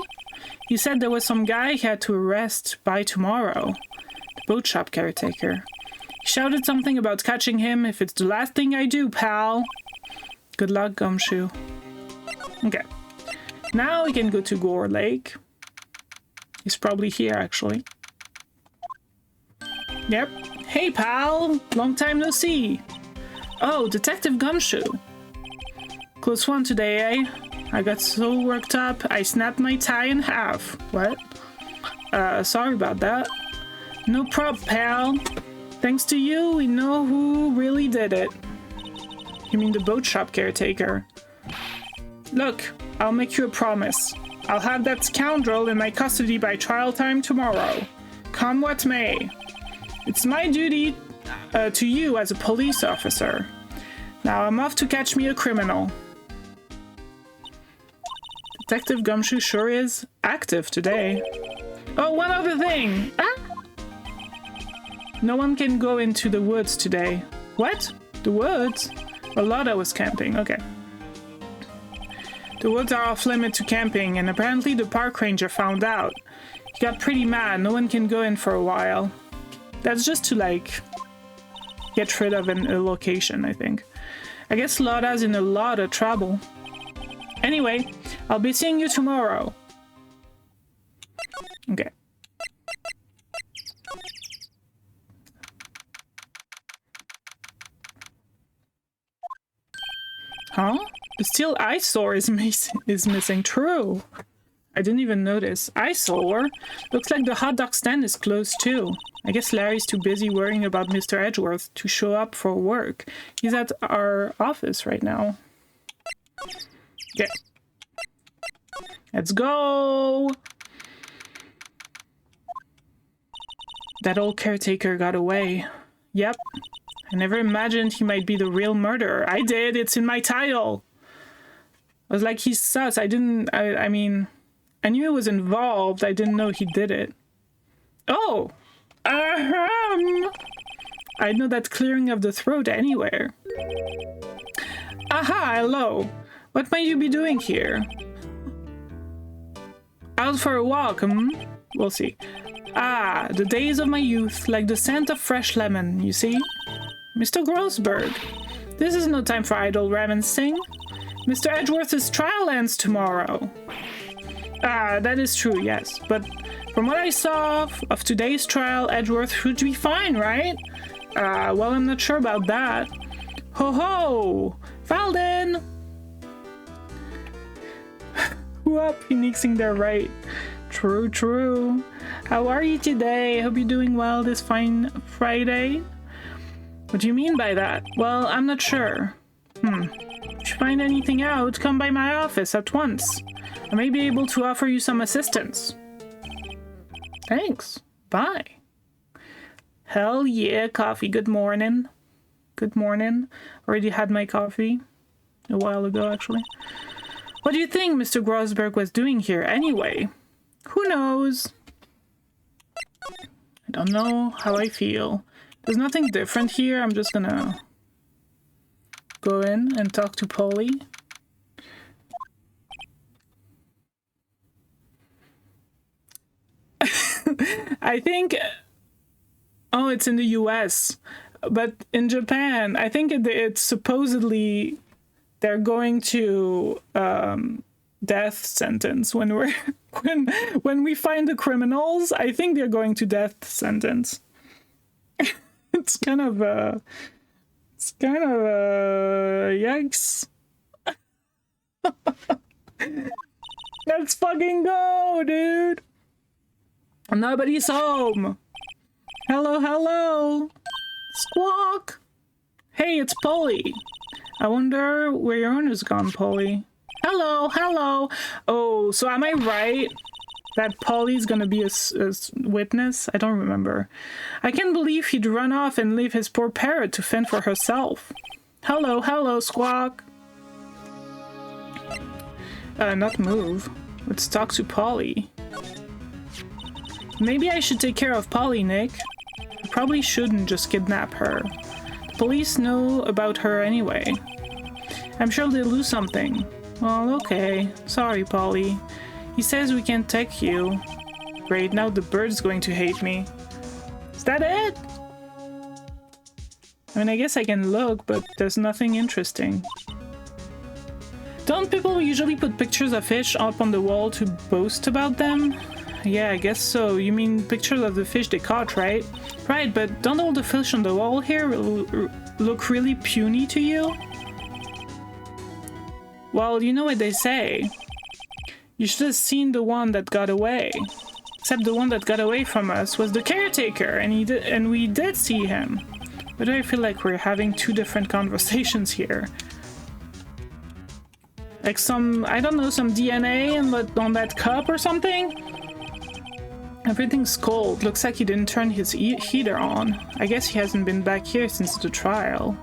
He said there was some guy he had to arrest by tomorrow. The boat shop caretaker. He shouted something about catching him if it's the last thing I do, pal. Good luck, Gumshoe. Okay. Now we can go to Gore Lake. He's probably here, actually. Yep. Hey, pal! Long time no see. Oh, Detective Gumshoe. Close one today, eh? I got so worked up, I snapped my tie in half. What? Sorry about that. No prob, pal. Thanks to you, we know who really did it. You mean the boat shop caretaker? Look, I'll make you a promise. I'll have that scoundrel in my custody by trial time tomorrow. Come what may. It's my duty to you as a police officer. Now I'm off to catch me a criminal. Detective Gumshoe sure is active today. Oh, one other thing! No one can go into the woods today. What? The woods? Well, Lotta was camping, okay. The woods are off limit to camping, and apparently the park ranger found out. He got pretty mad, no one can go in for a while. That's just to, like, get rid of a location, I think. I guess Lotta's in a lot of trouble. Anyway, I'll be seeing you tomorrow. Okay. Huh? The steel eyesore is missing. True. I didn't even notice. Eyesore? Looks like the hot dog stand is closed too. I guess Larry's too busy worrying about Mr. Edgeworth to show up for work. He's at our office right now. Okay. Let's go! That old caretaker got away. Yep. I never imagined he might be the real murderer. I did! It's in my title! I was like, he's sus. I mean... I knew he was involved. I didn't know he did it. Oh! I'd know that clearing of the throat anywhere. Aha, hello. What might you be doing here? Out for a walk, hmm? We'll see. Ah, the days of my youth, like the scent of fresh lemon, you see? Mr. Grossberg, this is no time for idle reminiscing. Mr. Edgeworth's trial ends tomorrow. Ah, that is true, yes, but from what I saw of today's trial, Edgeworth should be fine, right? Well, I'm not sure about that. Ho-ho! Valden! Whoop, phoenixing there, right? True, true. How are you today? Hope you're doing well this fine Friday. What do you mean by that? Well, I'm not sure. If you find anything out, come by my office at once. I may be able to offer you some assistance. Thanks. Bye. Hell yeah, coffee. Good morning. Good morning. Already had my coffee. A while ago, actually. What do you think Mr. Grossberg was doing here anyway? Who knows? I don't know how I feel. There's nothing different here. I'm just gonna go in and talk to Polly. I think... Oh, it's in the US. But in Japan, I think it's supposedly... They're going to death sentence when we're when we find the criminals. I think they're going to death sentence. It's kind of yikes. Let's fucking go, dude. Nobody's home. Hello, hello. Squawk. Hey, it's Polly. I wonder where your owner's gone, Polly. Hello, hello. Oh, so am I right that Polly's gonna be a witness? I don't remember. I can't believe he'd run off and leave his poor parrot to fend for herself. Hello, hello, Squawk. Not move. Let's talk to Polly. Maybe I should take care of Polly, Nick. I probably shouldn't just kidnap her. Police know about her anyway. I'm sure they'll do something. Well, okay. Sorry, Polly. He says we can't take you. Great, now the bird's going to hate me. Is that it? I mean, I guess I can look, but there's nothing interesting. Don't people usually put pictures of fish up on the wall to boast about them? Yeah, I guess so. You mean pictures of the fish they caught, right? Right, but don't all the fish on the wall here look really puny to you? Well, you know what they say. You should have seen the one that got away. Except the one that got away from us was the caretaker, and we did see him. Why do I feel like we're having two different conversations here? Like some, I don't know, some DNA on that cup or something? Everything's cold. Looks like he didn't turn his heater on. I guess he hasn't been back here since the trial.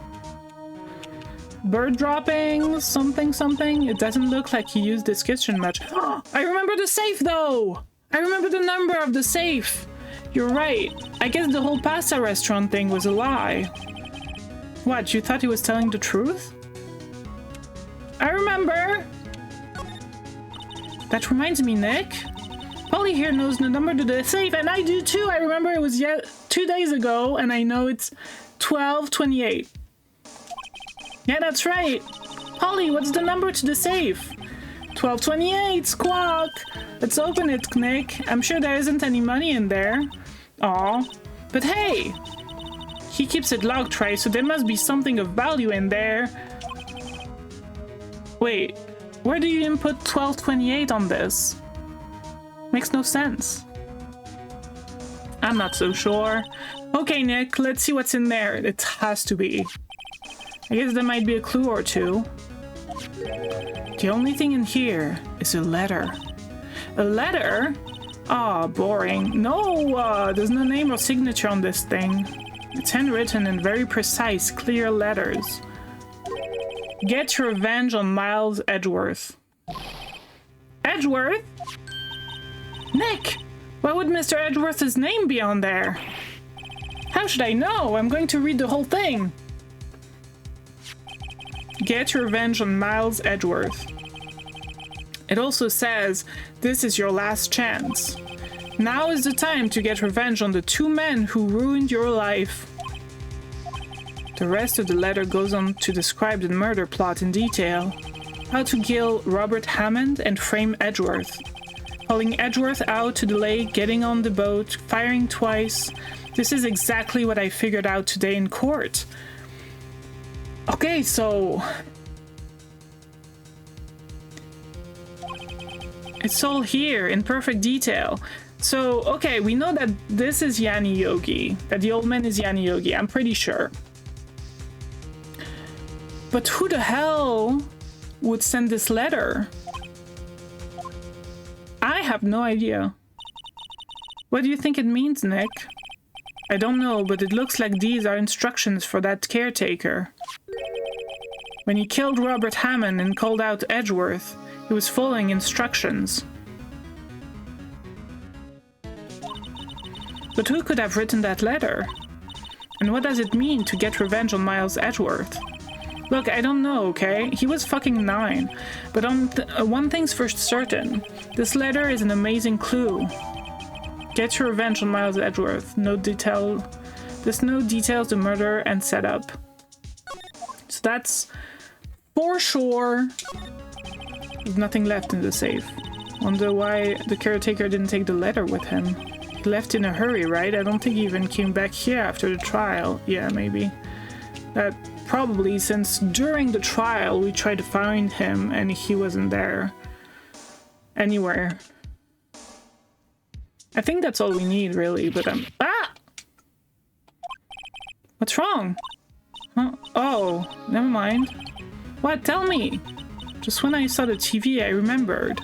Bird droppings, something. It doesn't look like he used this kitchen much. I remember the safe though! I remember the number of the safe! You're right. I guess the whole pasta restaurant thing was a lie. What, you thought he was telling the truth? I remember! That reminds me, Nick. Polly here knows the number to the safe, and I do too. I remember it was 2 days ago, and I know it's 1228. Yeah, that's right. Polly, what's the number to the safe? 1228, Squawk. Let's open it, Nick. I'm sure there isn't any money in there. Aw. But hey! He keeps it locked, right? So there must be something of value in there. Wait, where do you input 1228 on this? Makes no sense. I'm not so sure. Okay, Nick, let's see what's in there. It has to be. I guess there might be a clue or two. The only thing in here is a letter. A letter? Ah, boring. No, there's no name or signature on this thing. It's handwritten in very precise, clear letters. Get your revenge on Miles Edgeworth. Edgeworth? Nick! Why would Mr. Edgeworth's name be on there? How should I know? I'm going to read the whole thing. get your revenge on Miles Edgeworth. It also says, this is your last chance. Now is the time to get revenge on the 2 men who ruined your life. The rest of the letter goes on to describe the murder plot in detail. How to kill Robert Hammond and frame Edgeworth. Hauling Edgeworth out to the lake, getting on the boat, firing twice. This is exactly what I figured out today in court. Okay, so... it's all here in perfect detail. So, okay, we know that this is Yanni Yogi. That the old man is Yanni Yogi, I'm pretty sure. But who the hell would send this letter? I have no idea. What do you think it means, Nick? I don't know, but it looks like these are instructions for that caretaker. When he killed Robert Hammond and called out Edgeworth, he was following instructions. But who could have written that letter? And what does it mean to get revenge on Miles Edgeworth? Look, I don't know, okay? He was fucking 9. But one thing's for certain. This letter is an amazing clue. Get your revenge on Miles Edgeworth. This note details the murder and setup. So that's for sure. There's nothing left in the safe. Wonder why the caretaker didn't take the letter with him. He left in a hurry, right? I don't think he even came back here after the trial. Yeah, maybe. That probably, since during the trial we tried to find him and he wasn't there anywhere. I think that's all we need, really, but ah! What's wrong? Huh? Oh, never mind. What? Tell me! Just when I saw the TV, I remembered.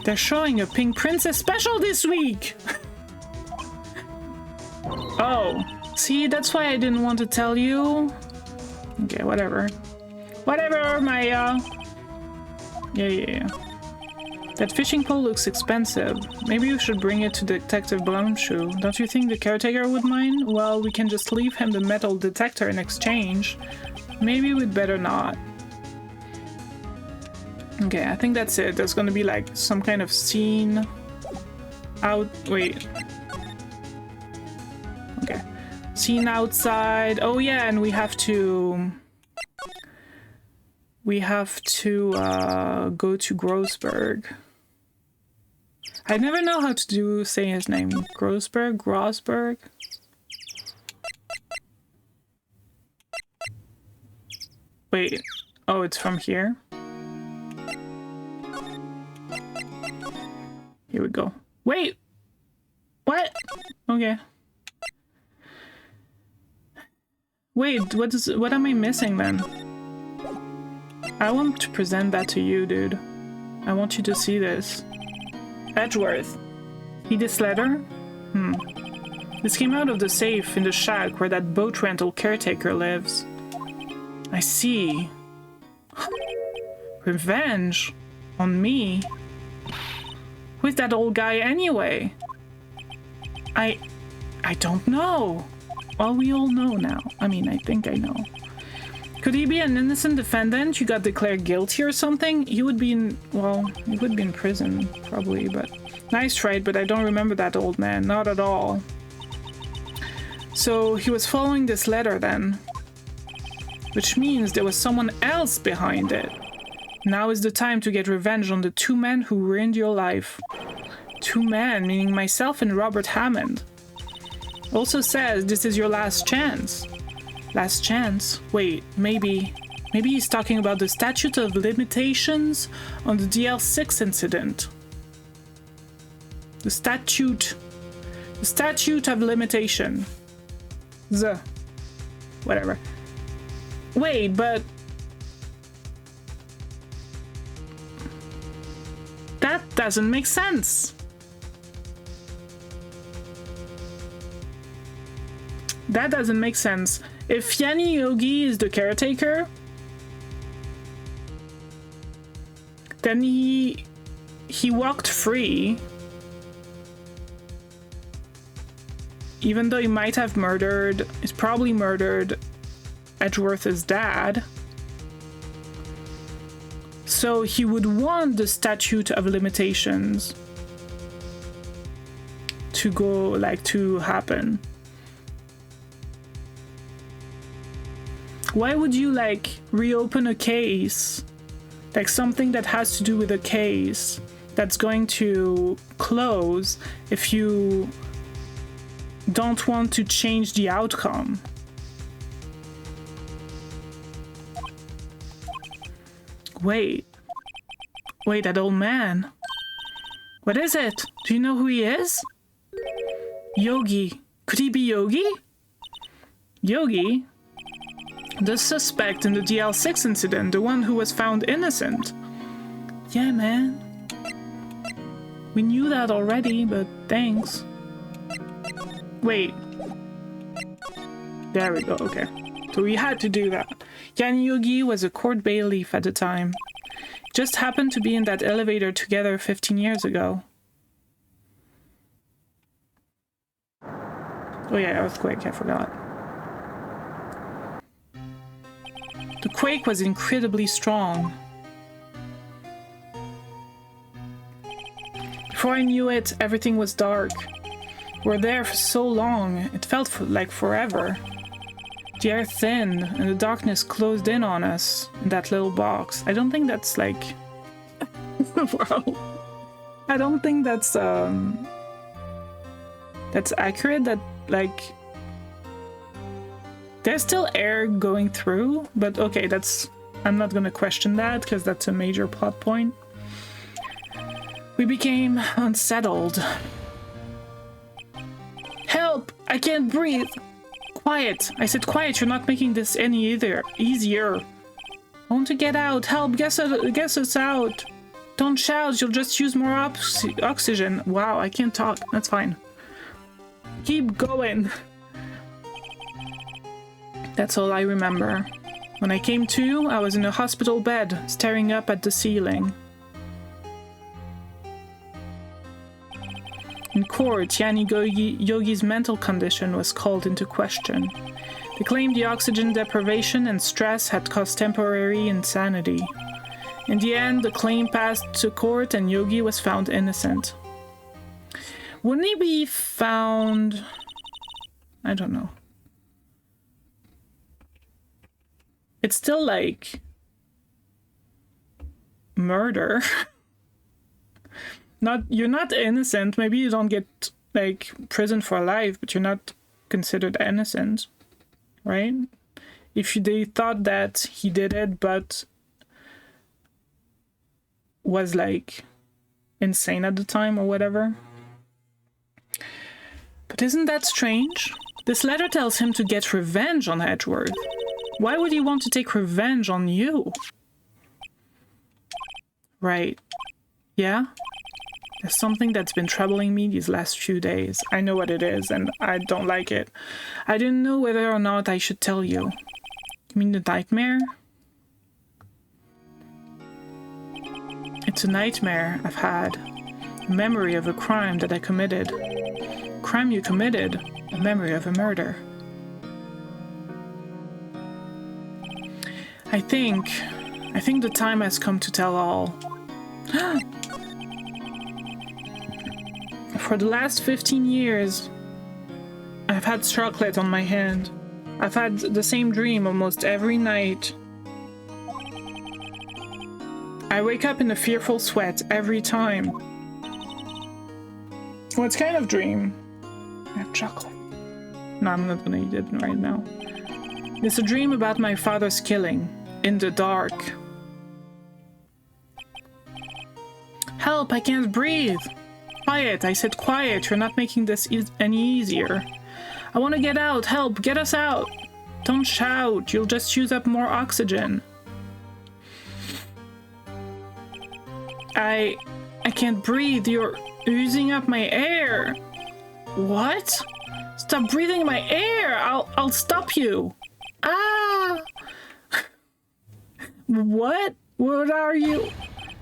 They're showing a Pink Princess special this week! Oh, see, that's why I didn't want to tell you. Okay, whatever. Whatever, Maya! Yeah. That fishing pole looks expensive. Maybe you should bring it to Detective Blumshoe. Don't you think the caretaker would mind? Well, we can just leave him the metal detector in exchange. Maybe we'd better not. Okay, I think that's it. There's gonna be like some kind of scene out. Wait. Okay. Scene outside. Oh yeah, and we have to go to Grossberg. I never know how to say his name. Grossberg? Wait. Oh, it's from here? Here we go. Wait! What? Okay. Wait, what am I missing then? I want to present that to you, dude. I want you to see this. Edgeworth. See this letter? This came out of the safe in the shack where that boat rental caretaker lives. I see. Revenge? On me? Who's that old guy anyway? I don't know. Well, we all know now. I mean, I think I know. Could he be an innocent defendant who got declared guilty or something? He would be in, well, he would be in prison, probably, but... Nice try, but I don't remember that old man, not at all. So, he was following this letter then. Which means there was someone else behind it. Now is the time to get revenge on the 2 men who ruined your life. 2 men, meaning myself and Robert Hammond. Also says this is your last chance. Last chance? Wait, maybe he's talking about the statute of limitations on the DL6 incident. The statute of limitation. Whatever. Wait, but... that doesn't make sense. That doesn't make sense. If Yanni Yogi is the caretaker, then he walked free. Even though he might have he's probably murdered Edgeworth's dad. So he would want the statute of limitations to go, like, to happen. Why would you, like, reopen a case? Like, something that has to do with a case that's going to close if you don't want to change the outcome. Wait, that old man. What is it? Do you know who he is? Yogi. Could he be Yogi? Yogi? The suspect in the DL6 incident, the one who was found innocent. Yeah, man. We knew that already, but thanks. Wait. There we go, okay. So we had to do that. Yan Yogi was a court bailiff at the time. Just happened to be in that elevator together 15 years ago. Oh yeah, earthquake, I forgot. The quake was incredibly strong. Before I knew it, everything was dark. We were there for so long, it felt like forever. The air thinned, and the darkness closed in on us in that little box. I don't think that's like... Wow. I don't think that's accurate, that, like... There's still air going through, but okay, that's... I'm not gonna question that, because that's a major plot point. We became unsettled. Help! I can't breathe! Quiet! I said quiet, you're not making this any easier. I want to get out. Help! Get us out! Don't shout, you'll just use more oxygen. Wow, I can't talk. That's fine. Keep going. That's all I remember. When I came to, I was in a hospital bed, staring up at the ceiling. In court, Yani Yogi's mental condition was called into question. They claimed the oxygen deprivation and stress had caused temporary insanity. In the end, the claim passed to court and Yogi was found innocent. Wouldn't he be found... I don't know. It's still like... murder. You're not innocent. Maybe you don't get, like, prison for life, but you're not considered innocent, right? If they thought that he did it, but was, like, insane at the time or whatever. But isn't that strange? This letter tells him to get revenge on Edgeworth. Why would he want to take revenge on you? Right. Yeah? There's something that's been troubling me these last few days. I know what it is, and I don't like it. I didn't know whether or not I should tell you. You mean the nightmare? It's a nightmare I've had. A memory of a crime that I committed. A crime you committed. A memory of a murder. I think the time has come to tell all. For the last 15 years, I've had chocolate on my hand. I've had the same dream almost every night. I wake up in a fearful sweat every time. What kind of dream? I have chocolate. No, I'm not gonna eat it right now. It's a dream about my father's killing, in the dark. Help, I can't breathe. Quiet, I said quiet, you're not making this any easier. I want to get out, help, get us out. Don't shout, you'll just use up more oxygen. I can't breathe, you're using up my air. What? Stop breathing my air, I'll stop you. Ah! What? What are you?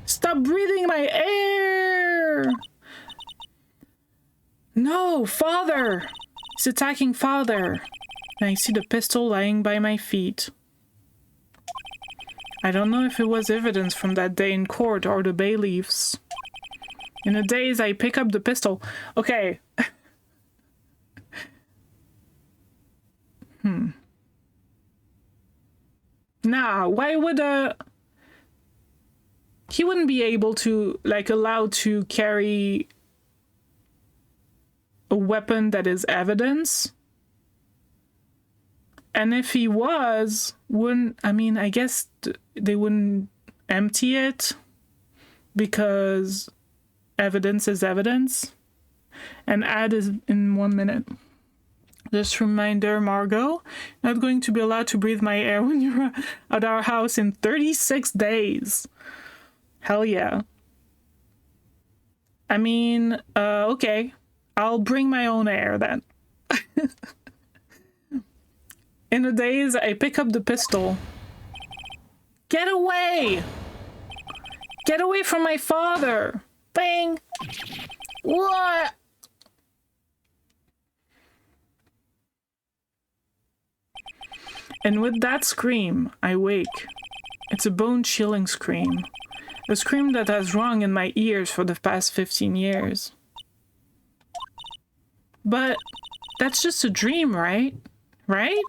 Stop breathing my air! No, father! He's attacking father. And I see the pistol lying by my feet. I don't know if it was evidence from that day in court or the bailiffs. In a daze, I pick up the pistol. Okay. Nah, why would he wouldn't be able to, like, allowed to carry a weapon that is evidence? And if he was, wouldn't, I mean, I guess they wouldn't empty it because evidence is evidence. And add is in 1 minute. Just reminder, Margot, not going to be allowed to breathe my air when you're at our house in 36 days. Hell yeah. I mean, okay. I'll bring my own air then. In a daze, I pick up the pistol. Get away! Get away from my father! Bang! What? And with that scream, I wake. It's a bone-chilling scream. A scream that has rung in my ears for the past 15 years. But that's just a dream, right? Right?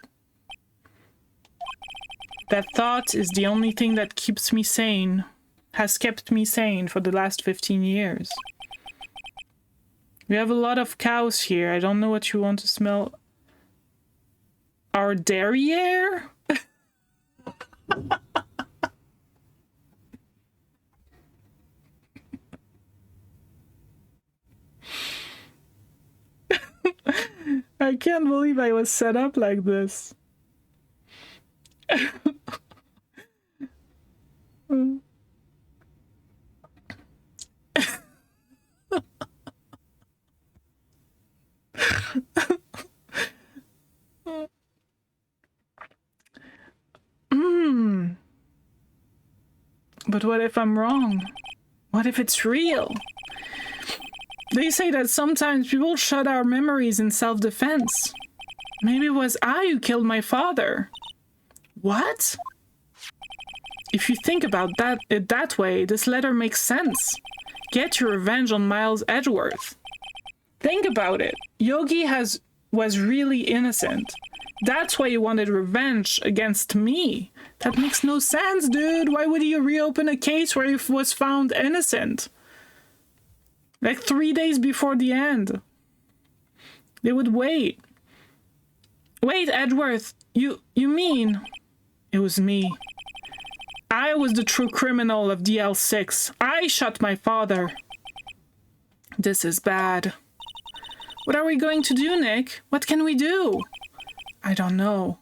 That thought is the only thing that keeps me sane, has kept me sane for the last 15 years. We have a lot of cows here. I don't know what you want to smell. Our derriere? I can't believe I was set up like this. But what if I'm wrong? What if it's real? They say that sometimes people shut our memories in self-defense. Maybe it was I who killed my father. What? If you think about it that way, this letter makes sense. Get your revenge on Miles Edgeworth. Think about it. Yogi was really innocent. That's why he wanted revenge against me. That makes no sense, dude. Why would he reopen a case where he was found innocent? Like 3 days before the end. They would wait. Wait, Edgeworth, you mean... It was me. I was the true criminal of DL6. I shot my father. This is bad. What are we going to do, Nick? What can we do? I don't know.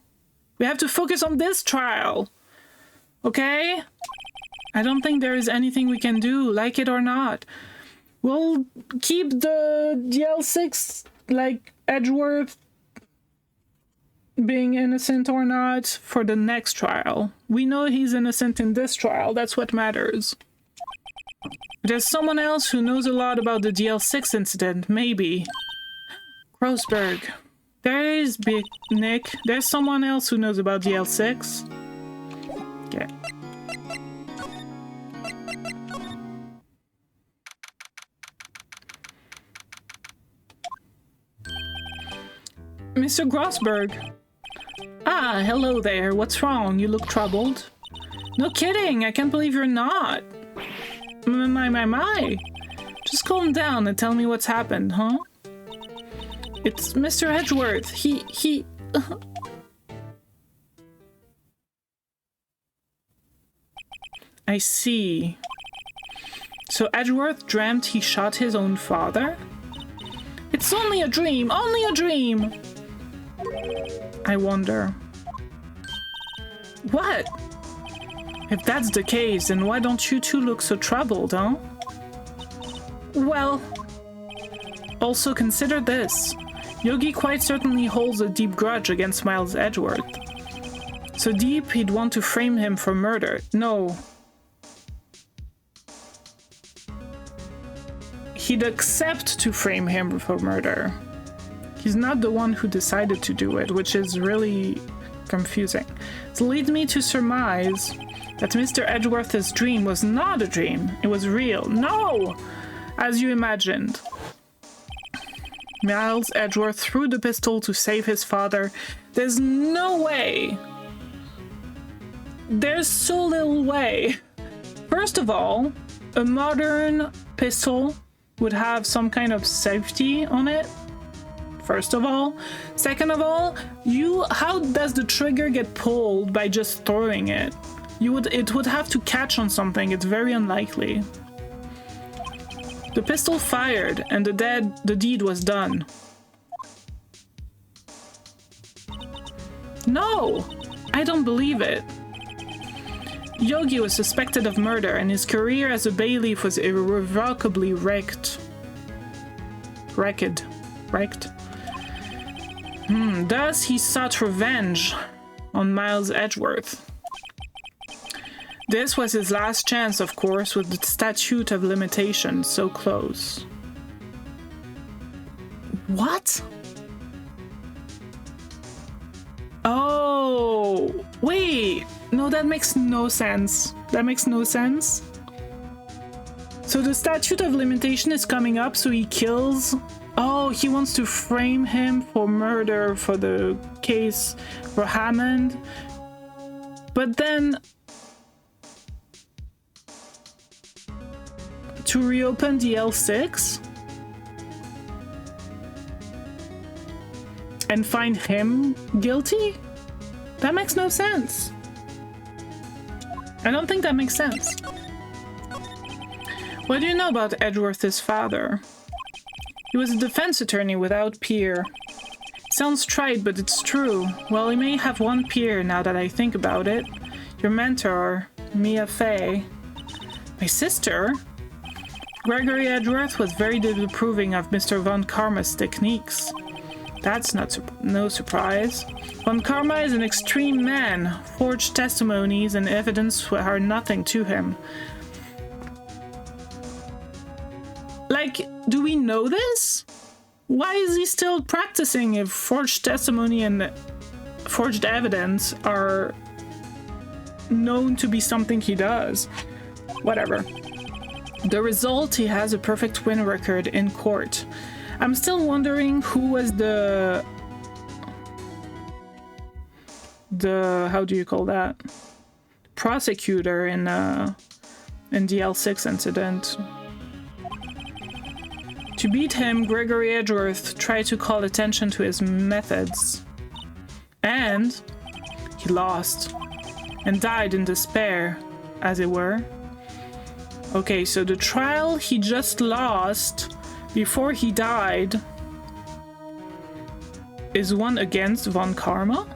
We have to focus on this trial. Okay? I don't think there is anything we can do, like it or not. We'll keep the DL6, like, Edgeworth being innocent or not for the next trial. We know he's innocent in this trial. That's what matters. There's someone else who knows a lot about the DL6 incident, maybe. Grossberg. There it is, Big Nick. There's someone else who knows about DL6. Okay. Mr. Grossberg. Ah, hello there. What's wrong? You look troubled. No kidding. I can't believe you're not. My. Just calm down and tell me what's happened, huh? It's Mr. Edgeworth. He... I see. So Edgeworth dreamt he shot his own father? It's only a dream! Only a dream! I wonder. What? If that's the case, then why don't you two look so troubled, huh? Well... Also consider this. Yogi quite certainly holds a deep grudge against Miles Edgeworth. So deep he'd want to frame him for murder. No. He'd accept to frame him for murder. He's not the one who decided to do it, which is really confusing. It leads me to surmise That Mr. Edgeworth's dream was not a dream. It was real. No! As you imagined. Miles Edgeworth threw the pistol to save his father. There's no way. There's so little way. First of all, a modern pistol would have some kind of safety on it. First of all. Second of all, how does the trigger get pulled by just throwing it? It would have to catch on something. It's very unlikely. The pistol fired and the deed was done. No! I don't believe it. Yogi was suspected of murder and his career as a bailiff was irrevocably wrecked. Thus he sought revenge on Miles Edgeworth. This was his last chance, of course, with the statute of limitations so close. What? Oh, wait. No, that makes no sense. That makes no sense. So the statute of limitation is coming up, so he kills... Oh, he wants to frame him for murder for the case for Hammond. But then... to reopen DL6 and find him guilty? That makes no sense. I don't think that makes sense. What do you know about Edgeworth's father? He was a defense attorney without peer. Sounds trite, but it's true. Well, he may have one peer now that I think about it. Your mentor, Mia Fey. My sister? Gregory Edgeworth was very disapproving of Mr. Von Karma's techniques. That's no surprise. Von Karma is an extreme man. Forged testimonies and evidence are nothing to him. Like, do we know this? Why is he still practicing if forged testimony and forged evidence are known to be something he does? Whatever. The result, he has a perfect win record in court. I'm still wondering who was the how do you call that? Prosecutor in the L6 incident. To beat him, Gregory Edgeworth tried to call attention to his methods. And he lost. And died in despair, as it were. Okay, so the trial he just lost before he died is one against Von Karma?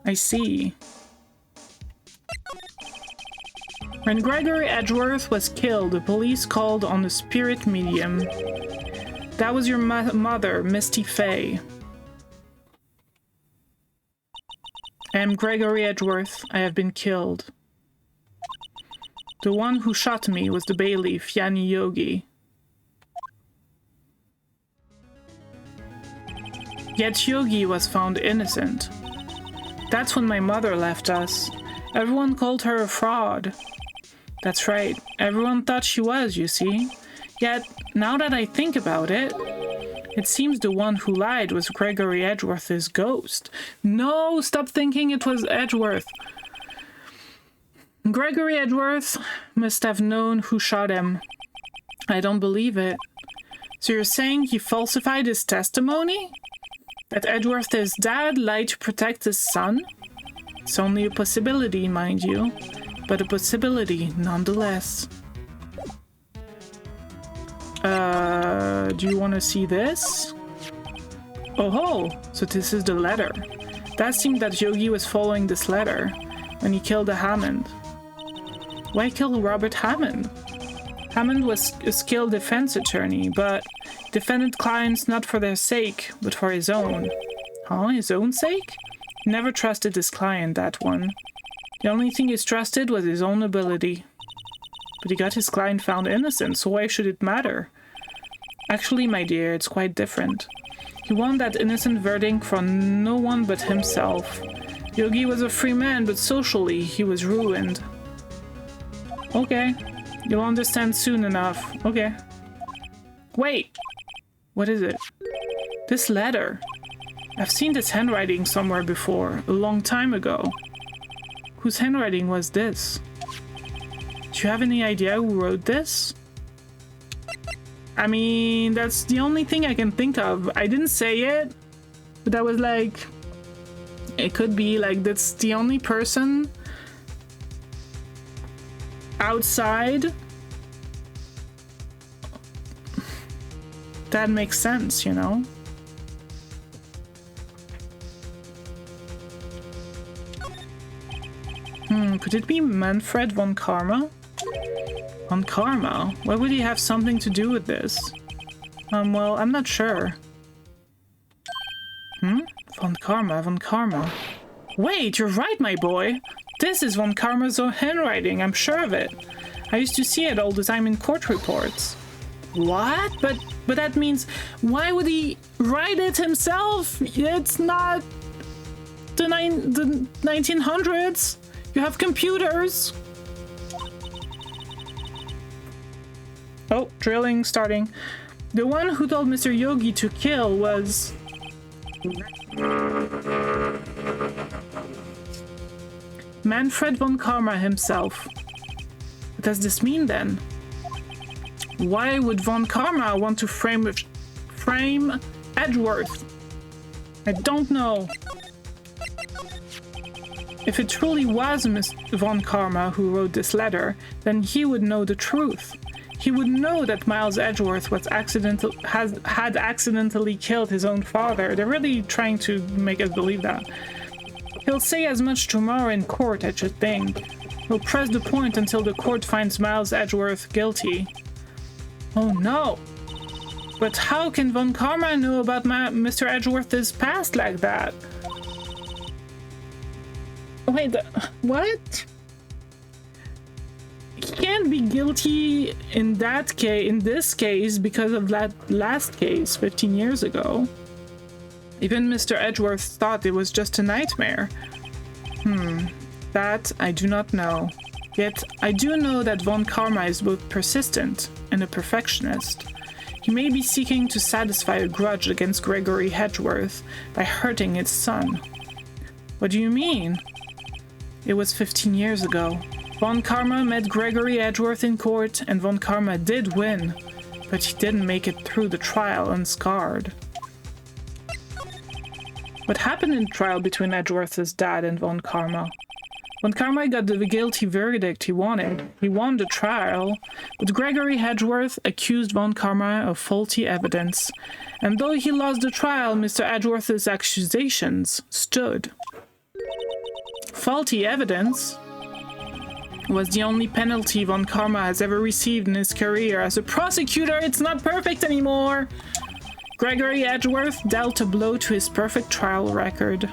I see. When Gregory Edgeworth was killed, the police called on the spirit medium. That was your mother, Misty Fey. I am Gregory Edgeworth. I have been killed. The one who shot me was the bailiff, Yanni Yogi. Yet Yogi was found innocent. That's when my mother left us. Everyone called her a fraud. That's right, everyone thought she was, you see. Yet, now that I think about it, it seems the one who lied was Gregory Edgeworth's ghost. No, stop thinking it was Edgeworth. Gregory Edgeworth must have known who shot him. I don't believe it. So you're saying he falsified his testimony? That Edgeworth's dad lied to protect his son? It's only a possibility, mind you, but a possibility nonetheless. Do you want to see this? Oh ho! So this is the letter. That seemed that Yogi was following this letter when he killed the Hammond. Why kill Robert Hammond? Hammond was a skilled defense attorney, but defended clients not for their sake, but for his own. Huh? His own sake? He never trusted his client, that one. The only thing he trusted was his own ability. But he got his client found innocent, so why should it matter? Actually, my dear, it's quite different. He won that innocent verdict from no one but himself. Yogi was a free man, but socially he was ruined. Okay. You'll understand soon enough. Okay. Wait! What is it? This letter. I've seen this handwriting somewhere before, a long time ago. Whose handwriting was this? Do you have any idea who wrote this? I mean, that's the only thing I can think of. I didn't say it, but I was like... It could be like that's the only person outside that makes sense, you know? Could it be Manfred von Karma? Von Karma? Why would he have something to do with this? Well, I'm not sure. Von Karma, Von Karma. Wait, you're right, my boy! This is Von Karma's own handwriting, I'm sure of it. I used to see it all the time in court reports. What? But that means, why would he write it himself? It's not the 1900s. You have computers. Oh, drilling starting. The one who told Mr. Yogi to kill was... Manfred von Karma himself. What does this mean then? Why would von Karma want to frame Edgeworth? I don't know. If it truly was Mr. von Karma who wrote this letter, then he would know the truth. He would know that Miles Edgeworth was had accidentally killed his own father. They're really trying to make us believe that. He'll say as much tomorrow in court, I should think. He'll press the point until the court finds Miles Edgeworth guilty. Oh no! But how can von Karma know about Mr. Edgeworth's past like that? Wait, what? He can't be guilty in this case because of that last case 15 years ago. Even Mr. Edgeworth thought it was just a nightmare. That I do not know. Yet I do know that von Karma is both persistent and a perfectionist. He may be seeking to satisfy a grudge against Gregory Edgeworth by hurting his son. What do you mean? It was 15 years ago. Von Karma met Gregory Edgeworth in court, and von Karma did win, but he didn't make it through the trial unscarred. What happened in the trial between Edgeworth's dad and von Karma? Von Karma got the guilty verdict he wanted. He won the trial, but Gregory Edgeworth accused von Karma of faulty evidence, and though he lost the trial, Mr. Edgeworth's accusations stood. Faulty evidence was the only penalty von Karma has ever received in his career. As a prosecutor, it's not perfect anymore! Gregory Edgeworth dealt a blow to his perfect trial record.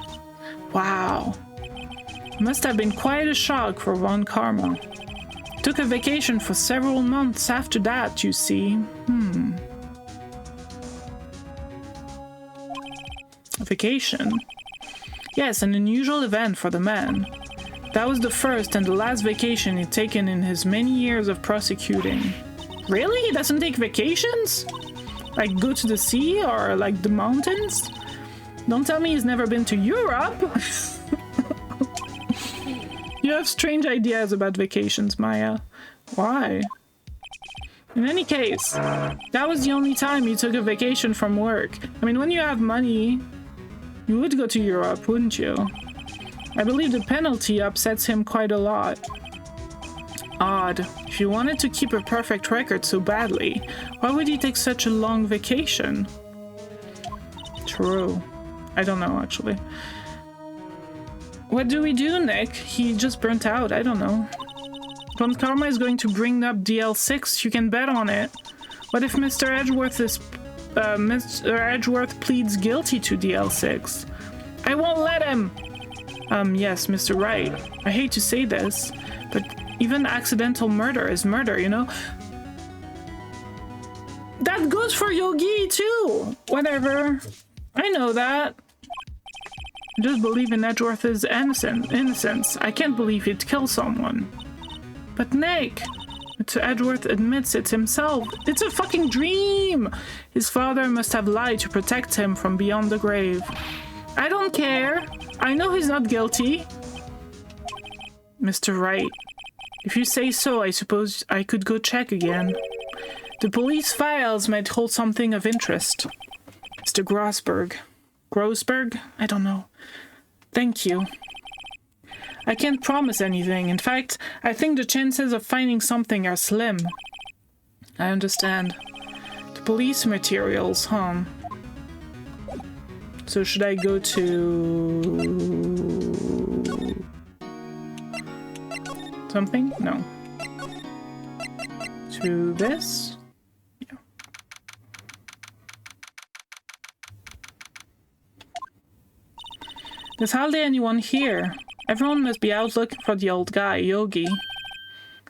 Wow. Must have been quite a shock for von Karma. Took a vacation for several months after that, you see. A vacation? Yes, an unusual event for the man. That was the first and the last vacation he'd taken in his many years of prosecuting. Really? He doesn't take vacations? Like go to the sea or like the mountains? Don't tell me he's never been to Europe! You have strange ideas about vacations, Maya. Why? In any case, that was the only time you took a vacation from work. I mean, when you have money, you would go to Europe, wouldn't you? I believe the penalty upsets him quite a lot. Odd. If you wanted to keep a perfect record so badly, why would he take such a long vacation? True. I don't know, actually. What do we do, Nick? He just burnt out. I don't know. Von Karma is going to bring up DL6. You can bet on it. What if Mr. Edgeworth pleads guilty to DL6? I won't let him! Yes, Mr. Wright. I hate to say this, but even accidental murder is murder, you know? That goes for Yogi, too! Whatever. I know that. I just believe in Edgeworth's innocence. I can't believe he'd kill someone. But Nick, Mr. Edgeworth admits it himself. It's a fucking dream! His father must have lied to protect him from beyond the grave. I don't care. I know he's not guilty. Mr. Wright, if you say so, I suppose I could go check again. The police files might hold something of interest. Mr. Grossberg? I don't know. Thank you. I can't promise anything. In fact, I think the chances of finding something are slim. I understand. The police materials, huh? So should I go to... something? No. To this? Yeah. There's hardly anyone here. Everyone must be out looking for the old guy, Yogi.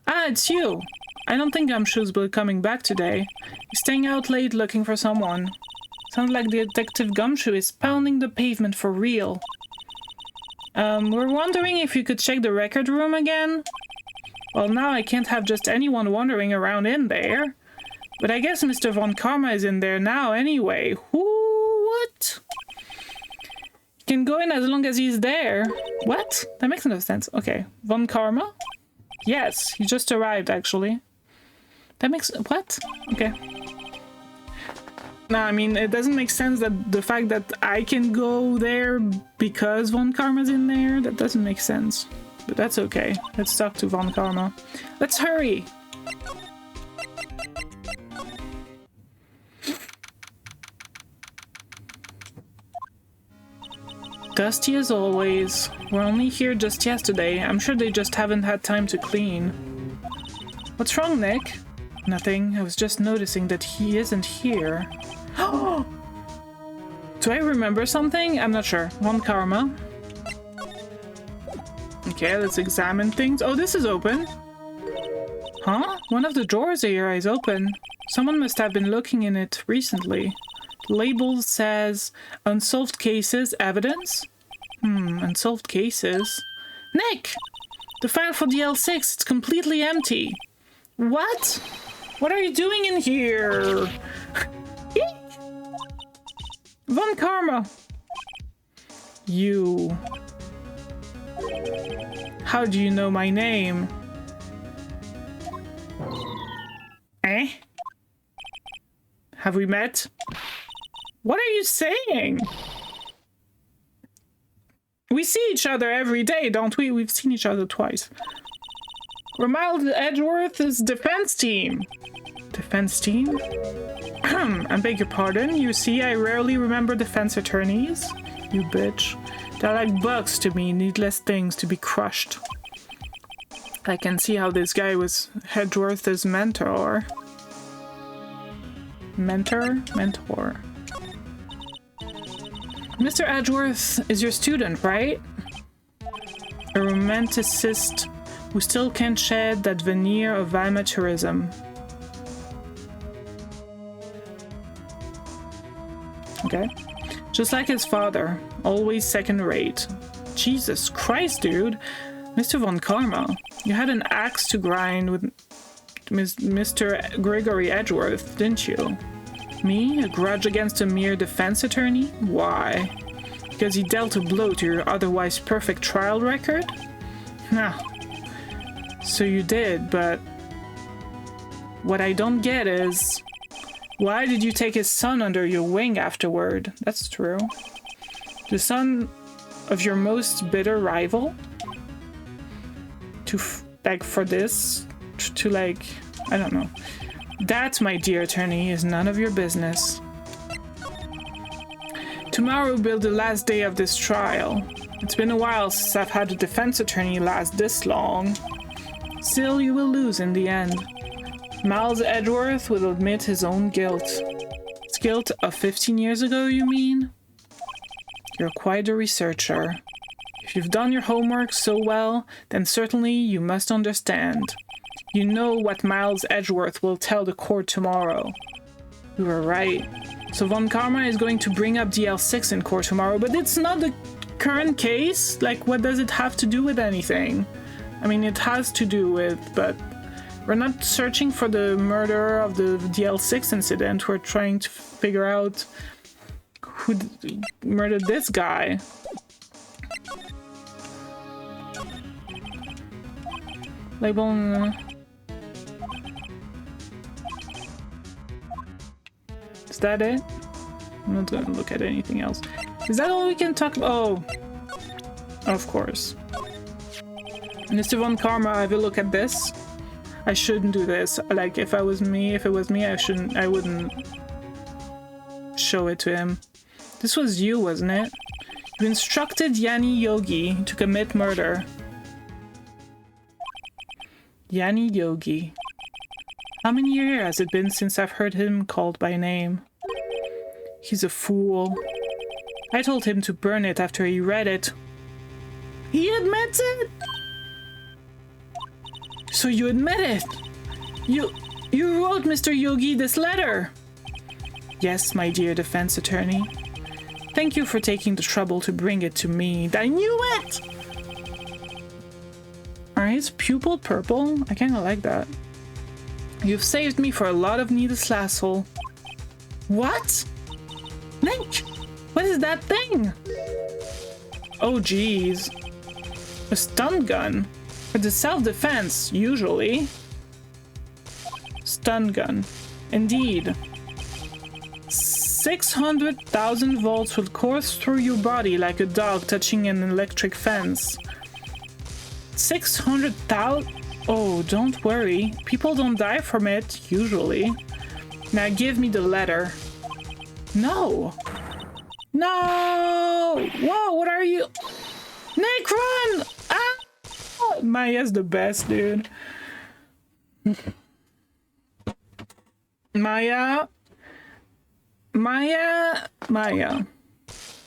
Ah, it's you! I don't think Gumshoe's will coming back today. He's staying out late looking for someone. Sounds like Detective Gumshoe is pounding the pavement for real. We're wondering if you could check the record room again? Well, now I can't have just anyone wandering around in there. But I guess Mr. Von Karma is in there now anyway. What? He can go in as long as he's there. What? That makes no sense. Okay. Von Karma? Yes, he just arrived, actually. That makes... what? Okay. No, I mean, it doesn't make sense that the fact that I can go there because Von Karma's in there, that doesn't make sense. But that's okay. Let's talk to Von Karma. Let's hurry! Dusty as always. We're only here just yesterday. I'm sure they just haven't had time to clean. What's wrong, Nick? Nothing. I was just noticing that he isn't here. Do I remember something? I'm not sure. Von Karma. Okay, let's examine things. Oh, this is open. Huh? One of the drawers here is open. Someone must have been looking in it recently. The label says unsolved cases, evidence? Unsolved cases. Nick! The file for DL6, it's completely empty. What? What are you doing in here? Von Karma! You... How do you know my name? Eh? Have we met? What are you saying? We see each other every day, don't we? We've seen each other twice. We're Miles Edgeworth's defense team. Defense team? I beg your pardon. You see, I rarely remember defense attorneys. You bitch. They're like bugs to me, needless things to be crushed. I can see how this guy was Edgeworth's mentor. Mentor? Mr. Edgeworth is your student, right? A romanticist who still can't shed that veneer of amateurism. Okay. Just like his father, always second-rate. Jesus Christ, dude. Mr. Von Karma, you had an axe to grind with Mr. Gregory Edgeworth, didn't you? Me? A grudge against a mere defense attorney? Why? Because he dealt a blow to your otherwise perfect trial record? Nah. So you did, but... what I don't get is... why did you take his son under your wing afterward? That's true. The son of your most bitter rival? To, like, for this? To, like... I don't know. That, my dear attorney, is none of your business. Tomorrow will be the last day of this trial. It's been a while since I've had a defense attorney last this long. Still, you will lose in the end. Miles Edgeworth will admit his own guilt. His guilt of 15 years ago, you mean? You're quite a researcher. If you've done your homework so well, then certainly you must understand. You know what Miles Edgeworth will tell the court tomorrow. You were right. So Von Karma is going to bring up DL6 in court tomorrow, but it's not the current case? Like, what does it have to do with anything? I mean, it has to do with, but we're not searching for the murder of the DL6 incident. We're trying to figure out who murdered this guy. Label. Is that it? I'm not gonna look at anything else. Is that all we can talk about? Oh, of course. Mr. Von Karma, have a look at this. I shouldn't do this. Like, if it was me, I wouldn't show it to him. This was you, wasn't it? You instructed Yanni Yogi to commit murder. Yanni Yogi. How many years has it been since I've heard him called by name? He's a fool. I told him to burn it after he read it. He admits it? So you admit it? You wrote Mr. Yogi this letter? Yes, my dear defense attorney. Thank you for taking the trouble to bring it to me. I knew it! Alright, pupil purple. I kinda like that. You've saved me for a lot of needless hassle. What? Link! What is that thing? Oh geez. A stun gun. For the self-defense, usually. Stun gun. Indeed. 600,000 volts will course through your body like a dog touching an electric fence. 600,000? Oh, don't worry. People don't die from it, usually. Now give me the letter. No! No! Whoa, what are you? Nick, run! Ah! Maya's the best, dude. Maya! Maya! Maya!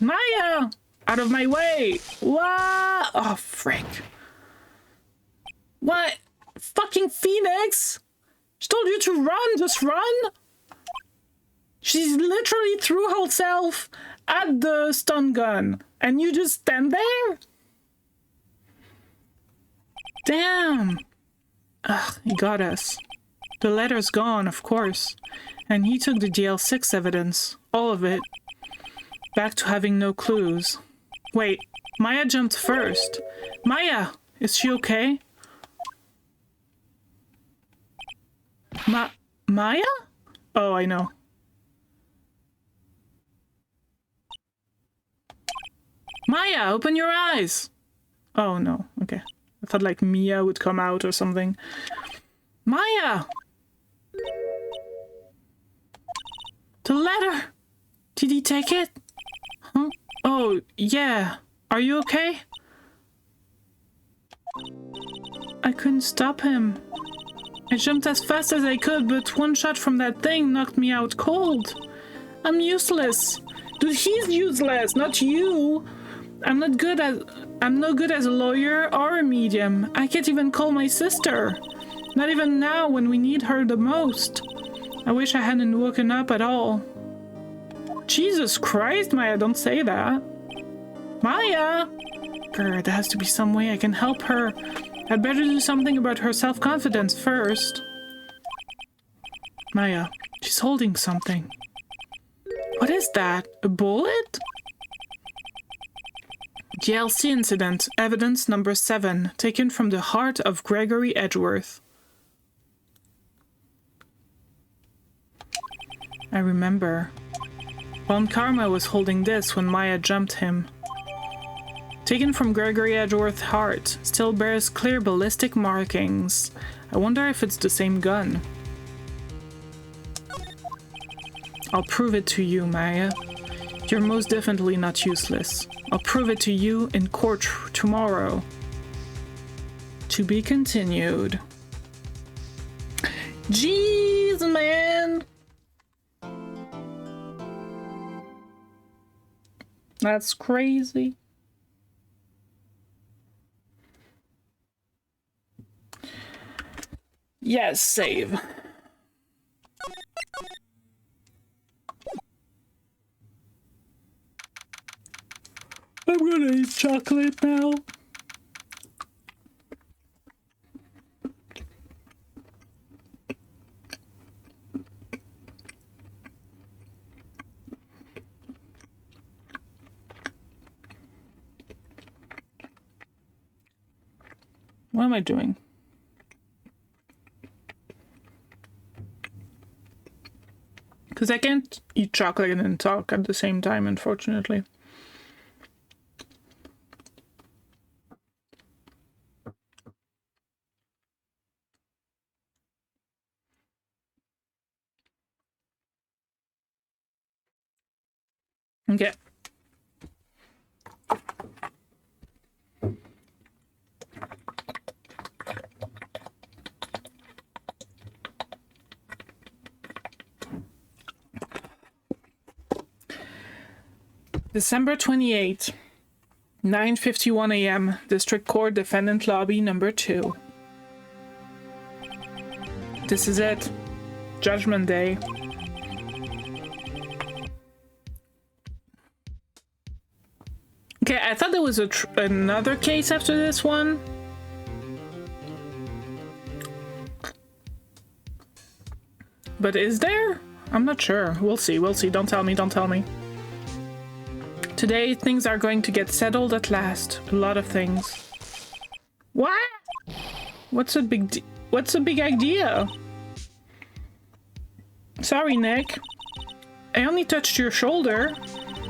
Maya! Out of my way! What? Oh, frick. What? Fucking Phoenix! She told you to run, just run! She's literally threw herself at the stun gun, and you just stand there? Damn! Ugh, he got us. The letter's gone, of course. And he took the DL6 evidence. All of it. Back to having no clues. Wait, Maya jumped first. Maya! Is she okay? Maya? Oh, I know. Maya, open your eyes! Oh, no. Okay. I thought like Mia would come out or something. Maya! The letter! Did he take it? Huh? Oh, yeah. Are you okay? I couldn't stop him. I jumped as fast as I could, but one shot from that thing knocked me out cold. I'm useless. Dude, he's useless, not you. I'm no good as a lawyer or a medium. I can't even call my sister. Not even now when we need her the most. I wish I hadn't woken up at all. Jesus Christ, Maya, don't say that. Maya! Grr, there has to be some way I can help her. I'd better do something about her self-confidence first. Maya, she's holding something. What is that? A bullet? GLC incident, evidence number 7, taken from the heart of Gregory Edgeworth. I remember. Von Karma was holding this when Maya jumped him. Taken from Gregory Edgeworth's heart, still bears clear ballistic markings. I wonder if it's the same gun. I'll prove it to you, Maya. You're most definitely not useless. I'll prove it to you in court tomorrow. To be continued. Jeez, man! That's crazy. Yes, save. I'm gonna eat chocolate now. What am I doing? Because I can't eat chocolate and talk at the same time, unfortunately. Okay. December 28th, 9:51 a.m. District Court Defendant Lobby number 2. This is it. Judgment Day. Okay, I thought there was another case after this one. But is there? I'm not sure. We'll see, we'll see. Don't tell me, don't tell me. Today, things are going to get settled at last. A lot of things. What? What's a big idea? Sorry, Nick. I only touched your shoulder.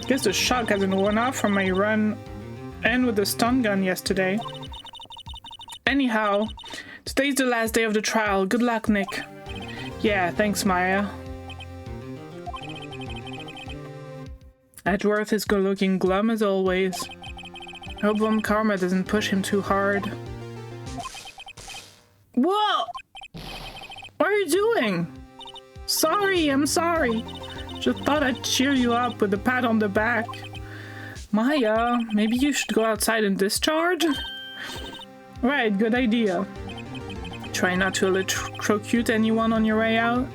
Guess the shock hasn't worn off from my run and with the stun gun yesterday. Anyhow, today's the last day of the trial. Good luck, Nick. Yeah, thanks, Maya. Edgeworth is looking glum as always. I hope Von Karma doesn't push him too hard. Whoa! What are you doing? Sorry, I'm sorry. Just thought I'd cheer you up with a pat on the back. Maya, maybe you should go outside and discharge? Right, good idea. Try not to electrocute anyone on your way out.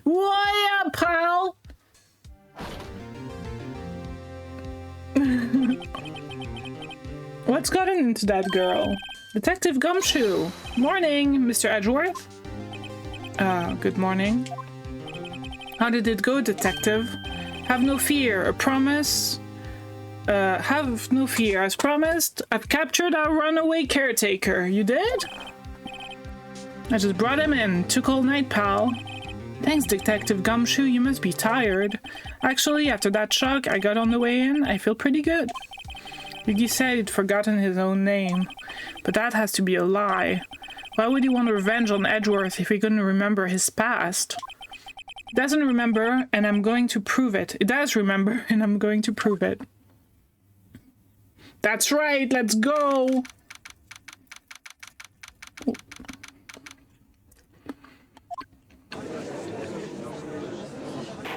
What up, pal? What's gotten into that girl? Detective Gumshoe. Morning, Mr. Edgeworth. Good morning. How did it go, detective? Have no fear, a promise. Have no fear, as promised. I've captured our runaway caretaker. You did? I just brought him in. Took all night, pal. Thanks, Detective Gumshoe. You must be tired. Actually, after that shock I got on the way in, I feel pretty good. Yugi said he'd forgotten his own name, but that has to be a lie. Why would he want revenge on Edgeworth if he couldn't remember his past? He doesn't remember, and I'm going to prove it. It does remember, and I'm going to prove it. That's right, let's go!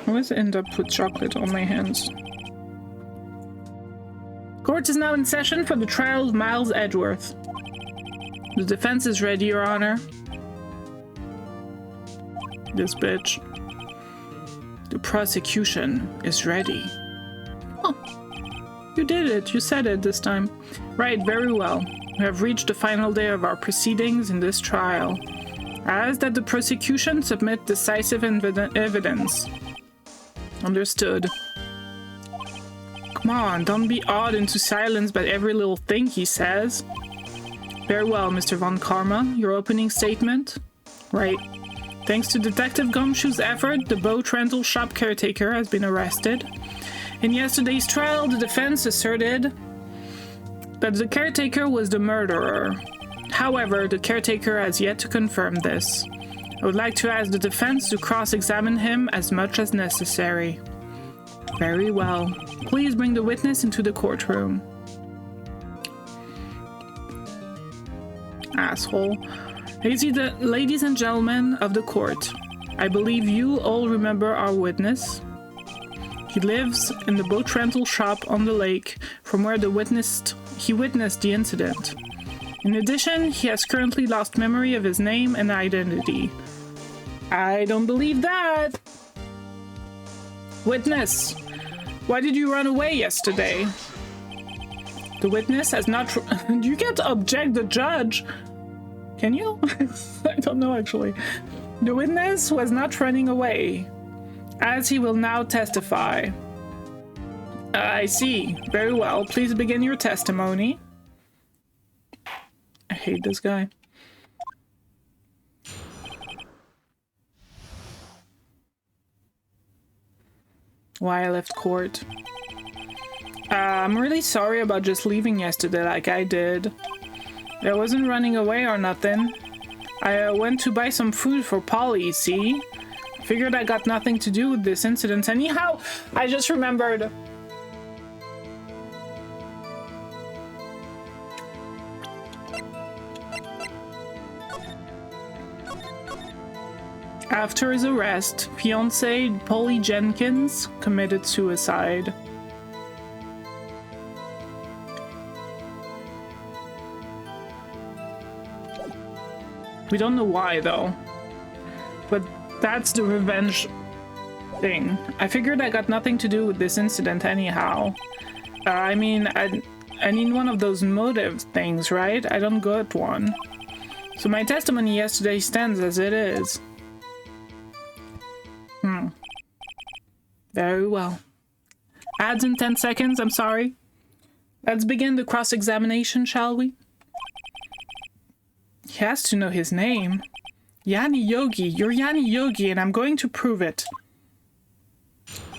I always end up with chocolate on my hands. Court is now in session for the trial of Miles Edgeworth. The defense is ready, Your Honor. This bitch. The prosecution is ready. Oh, you did it. You said it this time. Right, very well. We have reached the final day of our proceedings in this trial. I ask that the prosecution submit decisive evidence. Understood. Come on, don't be awed into silence by every little thing he says. Very well, Mr. Von Karma. Your opening statement? Right. Thanks to Detective Gumshoe's effort, the boat rental shop caretaker has been arrested. In yesterday's trial, the defense asserted that the caretaker was the murderer. However, the caretaker has yet to confirm this. I would like to ask the defense to cross-examine him as much as necessary. Very well. Please bring the witness into the courtroom. Asshole. Ladies and gentlemen of the court, I believe you all remember our witness. He lives in the boat rental shop on the lake from where he witnessed the incident. In addition, he has currently lost memory of his name and identity. I don't believe that. Witness, Why did you run away yesterday? The witness has not... You can't object the judge. Can you? I don't know, actually. The witness was not running away, as he will now testify. I see. Very well. Please begin your testimony. I hate this guy. Why I left court. I'm really sorry about just leaving yesterday like I did. I wasn't running away or nothing. I went to buy some food for Polly, see? Figured I got nothing to do with this incident anyhow. I just remembered. After his arrest, fiancée Polly Jenkins committed suicide. We don't know why, though. But that's the revenge thing. I figured I got nothing to do with this incident anyhow. I mean, I need one of those motive things, right? I don't got one. So my testimony yesterday stands as it is. Very well. Ads in 10 seconds, I'm sorry. Let's begin the cross-examination, shall we? He has to know his name. Yanni Yogi, you're Yanni Yogi, and I'm going to prove it.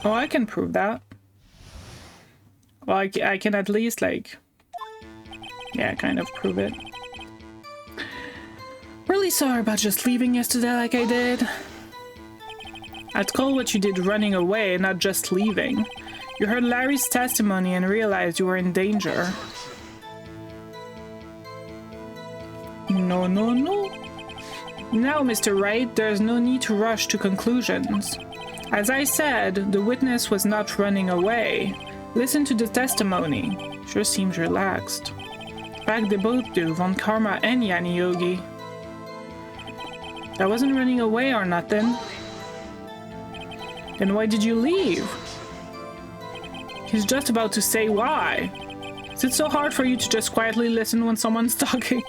Oh, I can prove that. Well, I can at least, like... Yeah, kind of prove it. Really sorry about just leaving yesterday like I did. I'd call what you did running away, not just leaving. You heard Larry's testimony and realized you were in danger. No, no, no. Now, Mr. Wright, there's no need to rush to conclusions. As I said, the witness was not running away. Listen to the testimony. Sure seems relaxed. Fact they both do, Von Karma and Yanni Yogi. I wasn't running away or nothing. Then why did you leave? He's just about to say why. Is it so hard for you to just quietly listen when someone's talking?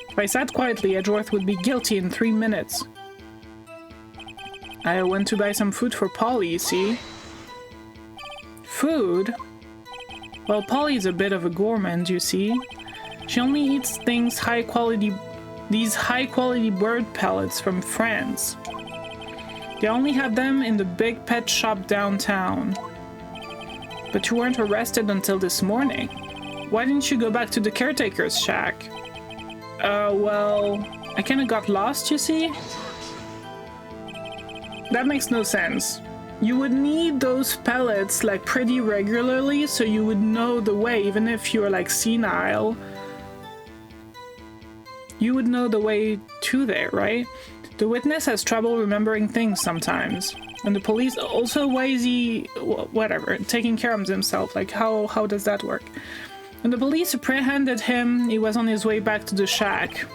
If I sat quietly, Edgeworth would be guilty in 3 minutes. I went to buy some food for Polly, you see. Food? Well, Polly's a bit of a gourmand, you see. She only eats things these high-quality bird pellets from France. They only have them in the big pet shop downtown. But you weren't arrested until this morning. Why didn't you go back to the caretaker's shack? Well, I kinda got lost, you see? That makes no sense. You would need those pellets, like, pretty regularly, so you would know the way, even if you're, like, senile. You would know the way to there, right? The witness has trouble remembering things sometimes. And the police also, why is he, whatever, taking care of himself? Like, how does that work? When the police apprehended him, he was on his way back to the shack.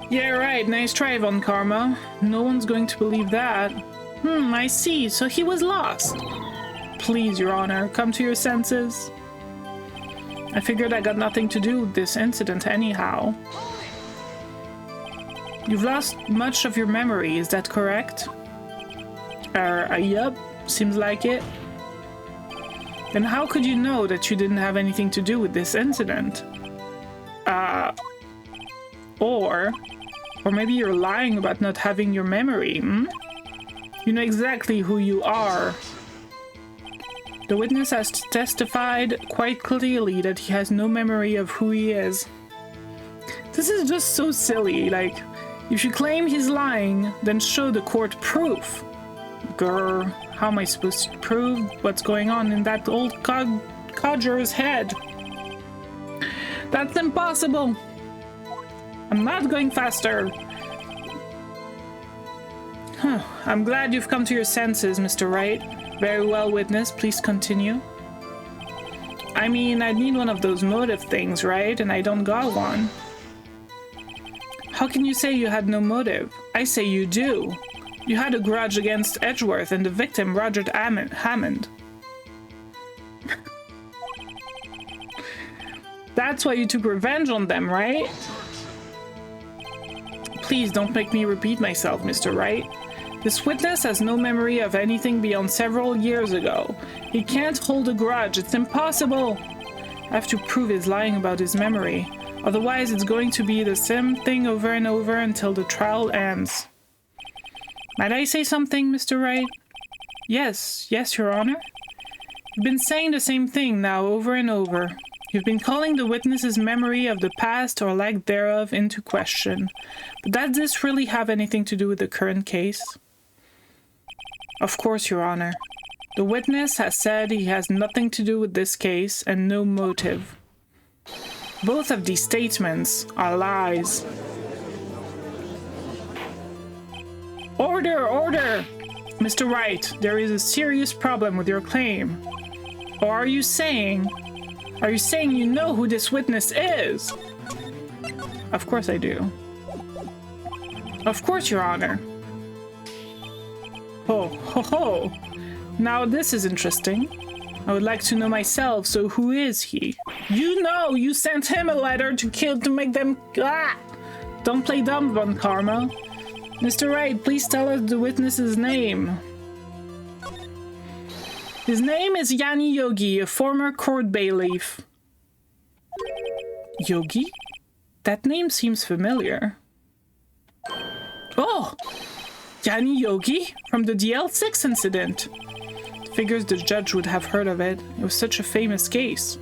Yeah, right, nice try, Von Karma. No one's going to believe that. I see, so he was lost. Please, Your Honor, come to your senses. I figured I got nothing to do with this incident anyhow. You've lost much of your memory, is that correct? Yup, seems like it. Then how could you know that you didn't have anything to do with this incident? Or maybe you're lying about not having your memory, You know exactly who you are. The witness has testified quite clearly that he has no memory of who he is. This is just so silly, like, if you claim he's lying, then show the court proof. Grr, how am I supposed to prove what's going on in that old codger's head? That's impossible! I'm not going faster! I'm glad you've come to your senses, Mr. Wright. Very well, witness. Please continue. I mean, I need one of those motive things, right? And I don't got one. How can you say you had no motive? I say you do. You had a grudge against Edgeworth and the victim, Roger Hammond. That's why you took revenge on them, right? Please don't make me repeat myself, Mr. Wright. This witness has no memory of anything beyond several years ago. He can't hold a grudge. It's impossible. I have to prove he's lying about his memory. Otherwise, it's going to be the same thing over and over until the trial ends. Might I say something, Mr. Wright? Yes, Your Honor. You've been saying the same thing now over and over. You've been calling the witness's memory of the past or lack thereof into question. But does this really have anything to do with the current case? Of course, Your Honor. The witness has said he has nothing to do with this case and no motive. Both of these statements are lies. Order! Order! Mr. Wright, there is a serious problem with your claim. Or are you saying you know who this witness is? Of course I do. Of course, Your Honor. Ho, ho, ho. Now this is interesting. I would like to know myself, so who is he? You know, you sent him a letter to make them... Ah! Don't play dumb, Von Karma. Mr. Wright, please tell us the witness's name. His name is Yanni Yogi, a former court bailiff. Yogi? That name seems familiar. Oh! Yanni Yogi? From the DL6 incident. Figures the judge would have heard of it. It was such a famous case.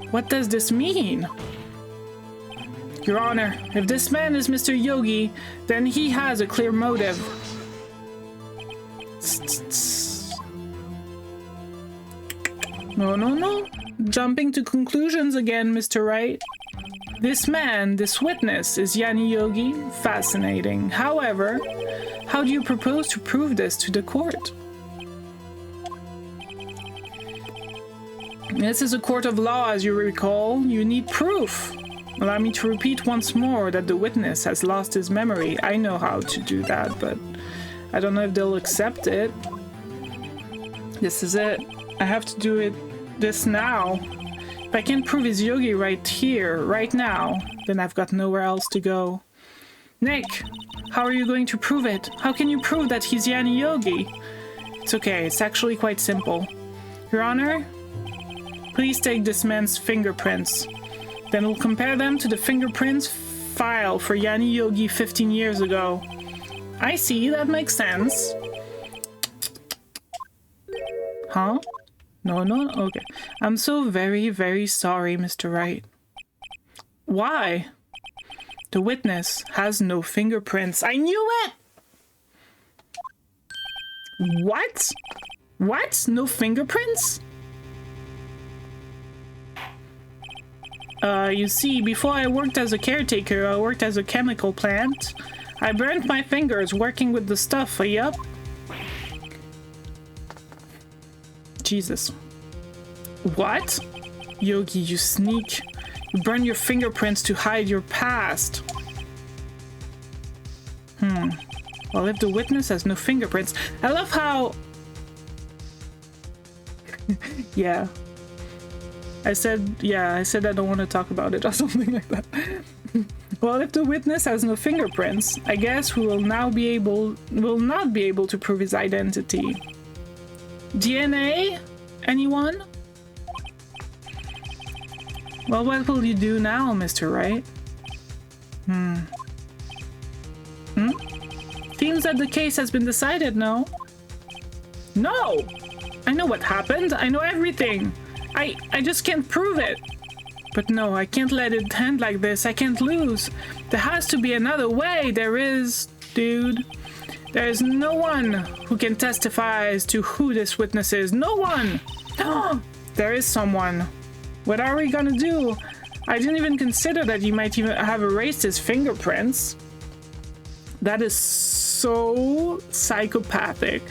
What does this mean? Your Honor, if this man is Mr. Yogi, then he has a clear motive. No. Jumping to conclusions again, Mr. Wright. This man, this witness, is Yanni Yogi. Fascinating. However, how do you propose to prove this to the court? This is a court of law, as you recall. You need proof. Allow me to repeat once more that the witness has lost his memory. I know how to do that, but I don't know if they'll accept it. This is it. I have to do this now. If I can't prove he's Yogi right here, right now, then I've got nowhere else to go. Nick, how are you going to prove it? How can you prove that he's Yanni Yogi? It's okay, it's actually quite simple. Your Honor, please take this man's fingerprints. Then we'll compare them to the fingerprints file for Yanni Yogi 15 years ago. I see, that makes sense. Huh? No, okay. I'm so very, very sorry, Mr. Wright. Why? The witness has no fingerprints. I knew it! What? What? No fingerprints? You see, before I worked as a caretaker, I worked as a chemical plant. I burnt my fingers working with the stuff, yup. Jesus. What? Yogi, you sneak. You burn your fingerprints to hide your past. Well, if the witness has no fingerprints... I love how... Yeah. I said I don't want to talk about it or something like that. Well, if the witness has no fingerprints, I guess we will not be able to prove his identity. DNA? Anyone? Well, what will you do now, Mr. Wright? Seems that the case has been decided, no? No! I know what happened. I know everything. I just can't prove it. But no, I can't let it end like this. I can't lose. There has to be another way. There is, dude. There is no one who can testify as to who this witness is. No one! There is someone. What are we gonna do? I didn't even consider that he might even have erased his fingerprints. That is so psychopathic.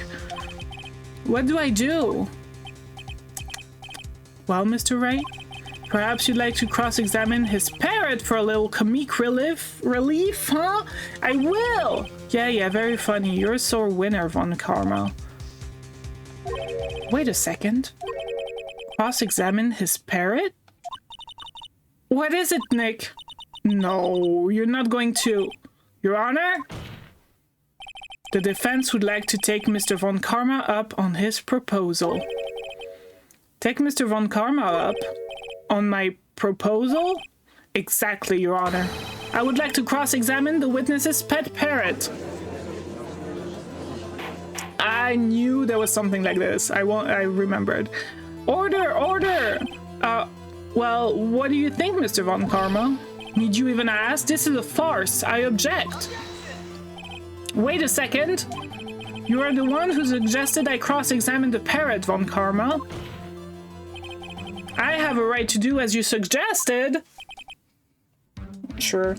What do I do? Well, Mr. Wright, Perhaps you'd like to cross-examine his parrot for a little comic relief, huh? I will! Yeah, very funny. You're a sore winner, Von Karma. Wait a second. Cross-examine his parrot? What is it, Nick? No, you're not going to. Your Honor? The defense would like to take Mr. Von Karma up on his proposal. Take Mr. Von Karma up on my proposal? Exactly, Your Honor. I would like to cross-examine the witness's pet parrot. I knew there was something like this. I remembered. Order! Well, what do you think, Mr. Von Karma? Need you even ask? This is a farce. I object. Wait a second. You are the one who suggested I cross-examine the parrot, Von Karma. I have a right to do as you suggested. Sure.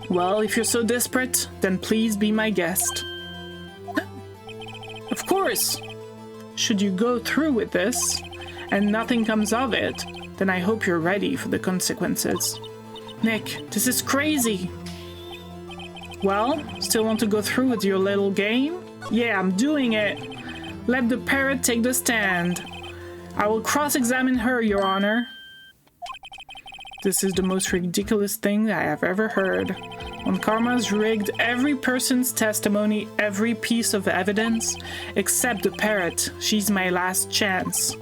Well, if you're so desperate, then please be my guest. Of course. Should you go through with this, and nothing comes of it, then I hope you're ready for the consequences. Nick, this is crazy. Well, still want to go through with your little game? Yeah, I'm doing it. Let the parrot take the stand. I will cross-examine her, Your Honor. This is the most ridiculous thing I have ever heard. When Karma's rigged every person's testimony, every piece of evidence, except the parrot. She's my last chance.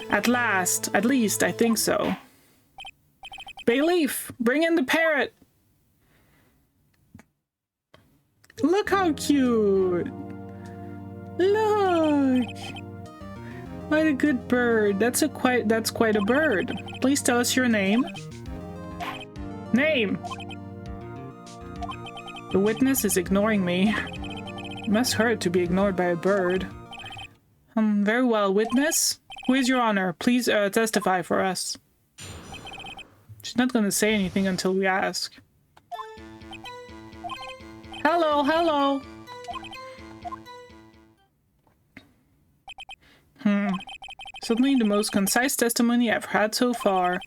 At least, I think so. Bayleaf, bring in the parrot! Look how cute! Look! What a good bird. That's quite a bird. Please tell us your name. Name! The witness is ignoring me. It must hurt to be ignored by a bird. Very well, witness. Who is Your Honor? Please testify for us. She's not going to say anything until we ask. Hello. Certainly the most concise testimony I've had so far.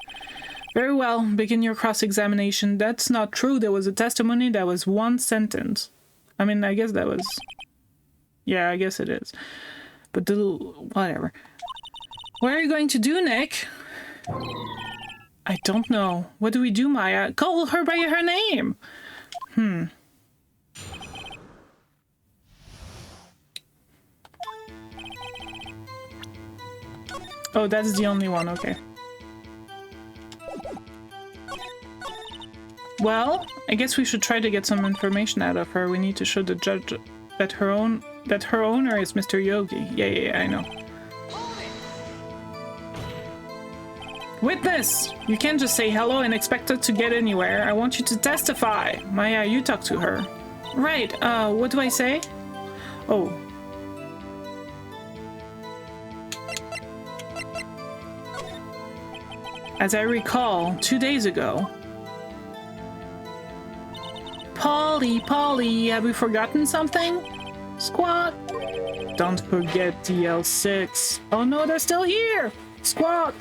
Very well, begin your cross-examination. That's not true. There was a testimony that was one sentence. I mean, I guess that was... Yeah, I guess it is. But whatever. What are you going to do, Nick? I don't know. What do we do, Maya? Call her by her name! Oh, that's the only one, okay. Well, I guess we should try to get some information out of her. We need to show the judge that her owner is Mr. Yogi. Yeah, I know. Witness! You can't just say hello and expect her to get anywhere. I want you to testify. Maya, you talk to her. Right, what do I say? Oh. As I recall, 2 days ago... Polly, have we forgotten something? Squawk! Don't forget DL6. Oh no, they're still here! Squawk!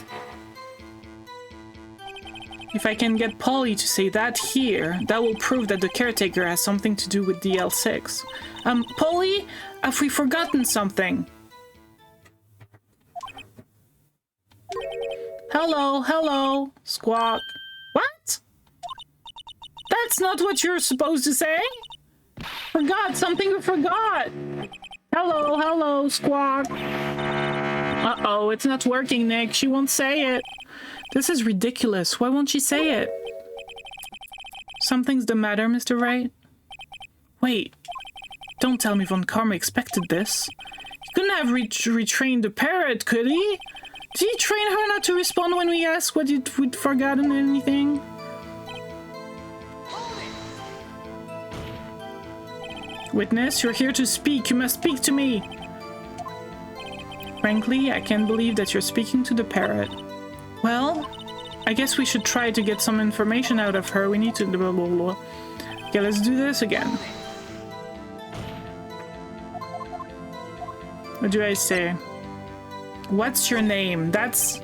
If I can get Polly to say that here, that will prove that the caretaker has something to do with DL6. Polly, have we forgotten something? Hello, Squawk. What? That's not what you're supposed to say? Forgot, something you forgot. Hello, Squawk. Uh-oh, it's not working, Nick. She won't say it. This is ridiculous. Why won't she say it? Something's the matter, Mr. Wright? Wait. Don't tell me Von Karma expected this. He couldn't have retrained the parrot, could he? Did he train her not to respond when we ask what we'd forgotten anything? Witness, you're here to speak. You must speak to me. Frankly, I can't believe that you're speaking to the parrot. Well, I guess we should try to get some information out of her. We need to... blah, blah, blah. Okay, let's do this again. What do I say? What's your name? That's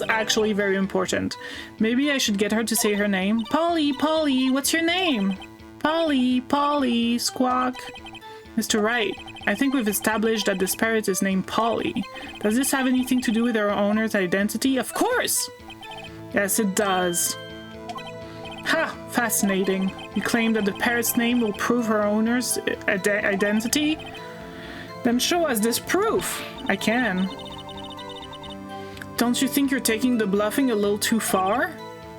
actually very important. Maybe I should get her to say her name. Polly, Polly, what's your name? Polly, Polly, squawk. Mr. Wright, I think we've established that this parrot is named Polly. Does this have anything to do with our owner's identity? Of course! Yes, it does. Ha! Fascinating. You claim that the parrot's name will prove her owner's identity? Then show us this proof. I can. Don't you think you're taking the bluffing a little too far?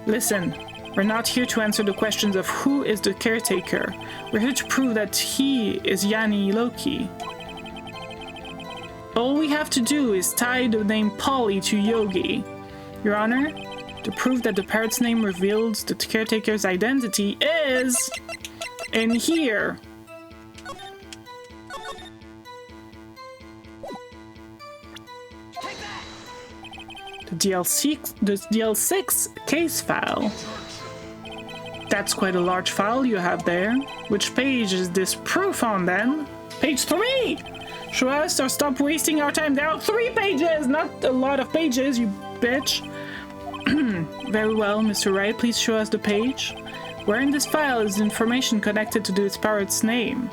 Listen, we're not here to answer the questions of who is the caretaker. We're here to prove that he is Yanni Loki. All we have to do is tie the name Polly to Yogi. Your Honor, the proof that the parrot's name reveals the caretaker's identity is in here. The DL6 case file. That's quite a large file you have there. Which page is this proof on then? Page 3! Show us or stop wasting our time. There are 3 pages, not a lot of pages, you bitch. Very well, Mr. Wright, please show us the page. Where in this file is information connected to this parrot's name?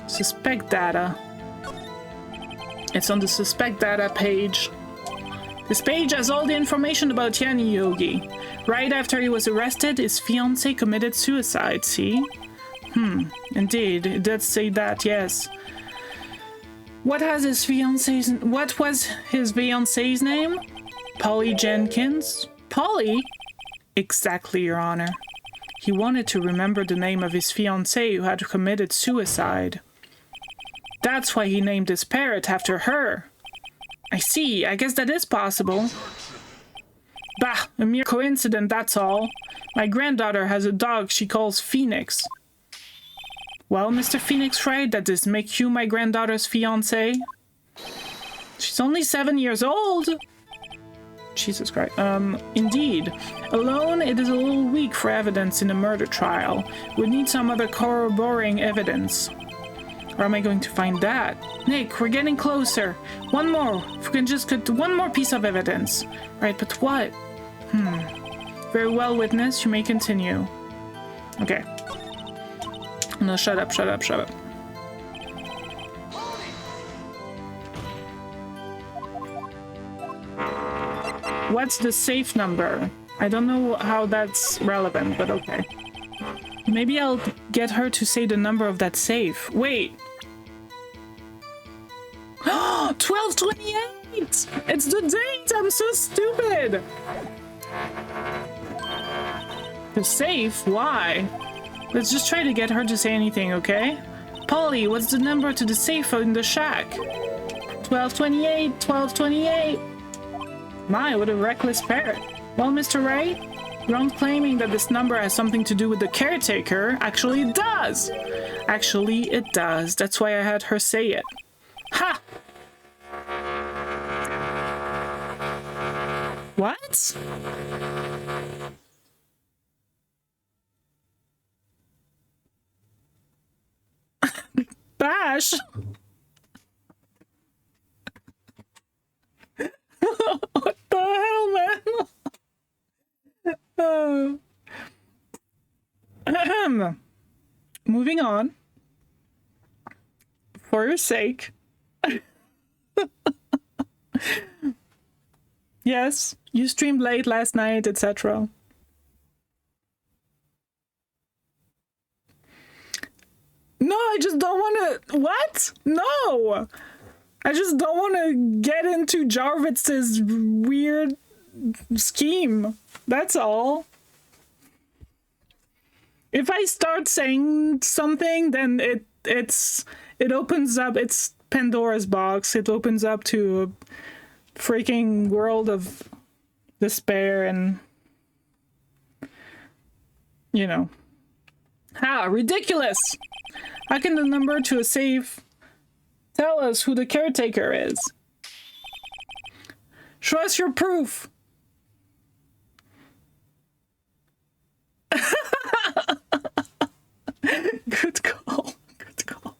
Suspect data. It's on the suspect data page. This page has all the information about Yanni Yogi. Right after he was arrested, his fiancée committed suicide, see? Indeed, it does say that, yes. What was his fiancée's name? Polly Jenkins? Polly? Exactly, Your Honor. He wanted to remember the name of his fiancée who had committed suicide. That's why he named his parrot after her. I see, I guess that is possible. Bah, a mere coincidence, that's all. My granddaughter has a dog she calls Phoenix. Well, Mr. Phoenix Wright, does this make you my granddaughter's fiancé? She's only 7 years old. Jesus Christ. Indeed. Alone, it is a little weak for evidence in a murder trial. We need some other corroborating evidence. Where am I going to find that? Nick, we're getting closer. One more. If we can just get one more piece of evidence. Right, but what? Very well, witness. You may continue. Okay. No, shut up, shut up, shut up. What's the safe number? I don't know how that's relevant, but okay. Maybe I'll get her to say the number of that safe. Wait. 12/28! It's the date! I'm so stupid! The safe? Why? Let's just try to get her to say anything, okay? Polly, what's the number to the safe in the shack? 12/28, 12/28. My, what a reckless parrot. Well, Mr. Wright, Ron claiming that this number has something to do with the caretaker. Actually, it does! Actually, it does. That's why I had her say it. Ha! What? Bash? What the hell, man? Moving on. For your sake. Yes, you streamed late last night, etc. No, I just don't want to... What? No! I just don't want to get into Jarvitz's weird scheme. That's all. If I start saying something, then it opens up... It's Pandora's box. It opens up to a freaking world of despair and... You know. Ha! Ridiculous! How can the number to a safe tell us who the caretaker is? Show us your proof! Good call. Good call.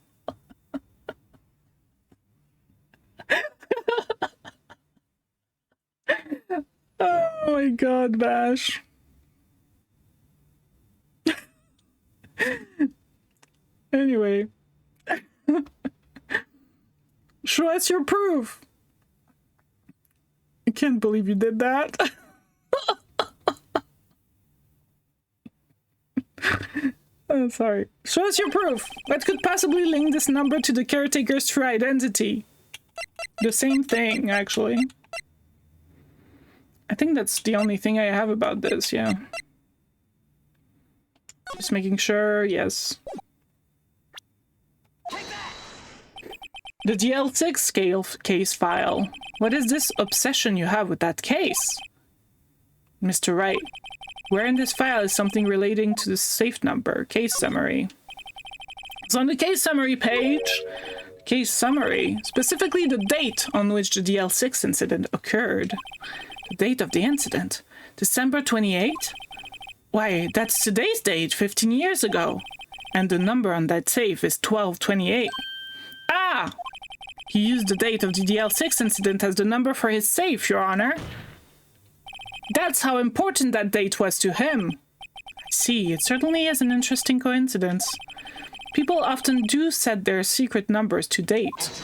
Bash. Anyway. Show us your proof. I can't believe you did that. Oh, sorry. Show us your proof. What could possibly link this number to the caretaker's true identity? The same thing, actually. I think that's the only thing I have about this, yeah. Just making sure, yes. The DL6 case file. What is this obsession you have with that case? Mr. Wright, where in this file is something relating to the safe number? Case summary. It's on the case summary page. Case summary. Specifically the date on which the DL6 incident occurred. The date of the incident. December 28? Why, that's today's date, 15 years ago. And the number on that safe is 1228. Ah! He used the date of the DL6 incident as the number for his safe, Your Honor. That's how important that date was to him. I see, it certainly is an interesting coincidence. People often do set their secret numbers to date.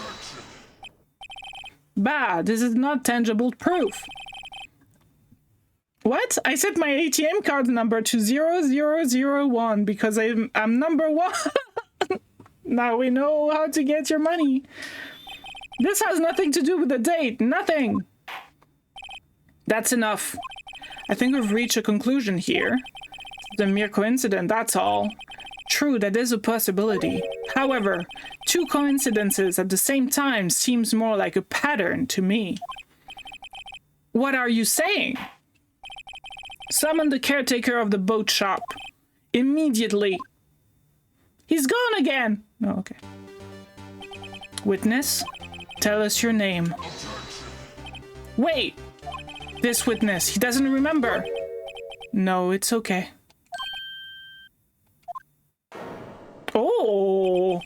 Bah, this is not tangible proof. What? I set my ATM card number to 0001 because I'm number 1. Now we know how to get your money. This has nothing to do with the date. Nothing. That's enough. I think we've reached a conclusion here. It's a mere coincidence, that's all. True, that is a possibility. However, two coincidences at the same time seems more like a pattern to me. What are you saying? Summon the caretaker of the boat shop. Immediately. He's gone again. Oh, okay. Witness, tell us your name. Wait! This witness, he doesn't remember. No, it's okay. Oh!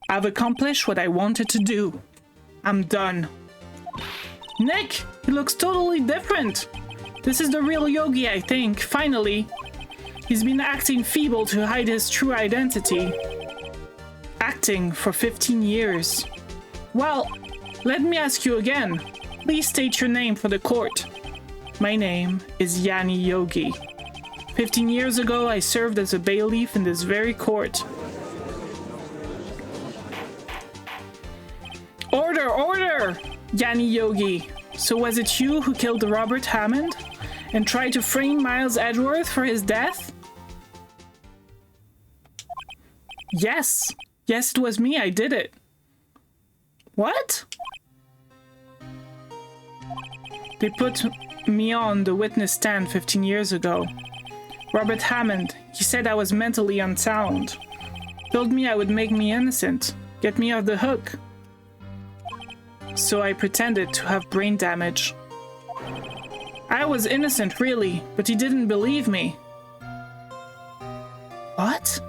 I've accomplished what I wanted to do. I'm done. Nick, he looks totally different. This is the real Yogi, I think, finally. He's been acting feeble to hide his true identity. Acting for 15 years. Well, let me ask you again. Please state your name for the court. My name is Yanni Yogi. 15 years ago, I served as a bailiff in this very court. Order, order! Yanni Yogi. So was it you who killed Robert Hammond and tried to frame Miles Edgeworth for his death? Yes. Yes, it was me. I did it. What? They put me on the witness stand 15 years ago. Robert Hammond, he said I was mentally unsound. Told me I would make me innocent, get me off the hook. So I pretended to have brain damage. I was innocent, really, but he didn't believe me. What?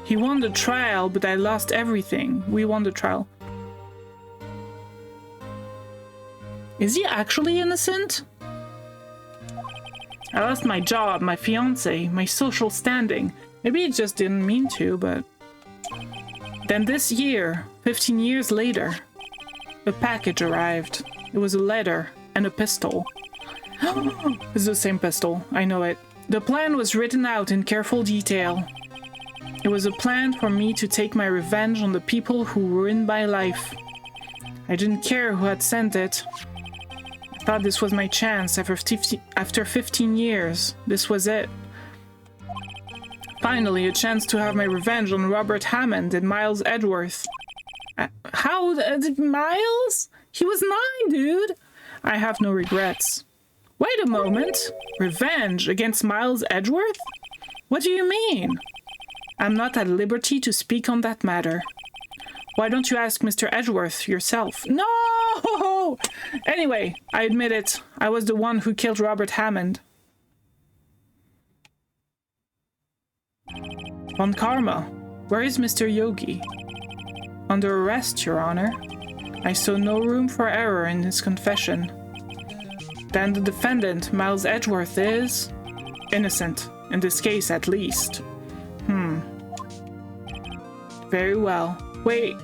He won the trial, but I lost everything. We won the trial. Is he actually innocent? I lost my job, my fiancé, my social standing. Maybe he just didn't mean to, but... Then this year, 15 years later, a package arrived. It was a letter and a pistol. It's the same pistol, I know it. The plan was written out in careful detail. It was a plan for me to take my revenge on the people who ruined my life. I didn't care who had sent it. I thought this was my chance after 15 years. This was it. Finally, a chance to have my revenge on Robert Hammond and Miles Edgeworth. How? Miles? He was 9, dude! I have no regrets. Wait a moment. Revenge against Miles Edgeworth? What do you mean? I'm not at liberty to speak on that matter. Why don't you ask Mr. Edgeworth yourself? No! Anyway, I admit it. I was the one who killed Robert Hammond. Von Karma, where is Mr. Yogi? Under arrest, Your Honor. I saw no room for error in his confession. Then the defendant, Miles Edgeworth, is innocent. In this case, at least. Very well. Wait.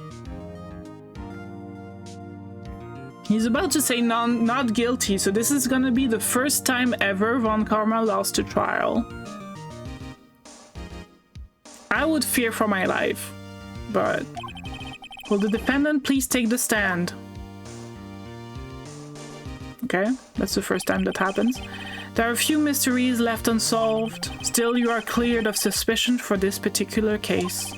He's about to say not guilty, so this is gonna be the first time ever Von Karma lost a trial. I would fear for my life, but will the defendant please take the stand? Okay, that's the first time that happens. There are a few mysteries left unsolved. Still, you are cleared of suspicion for this particular case.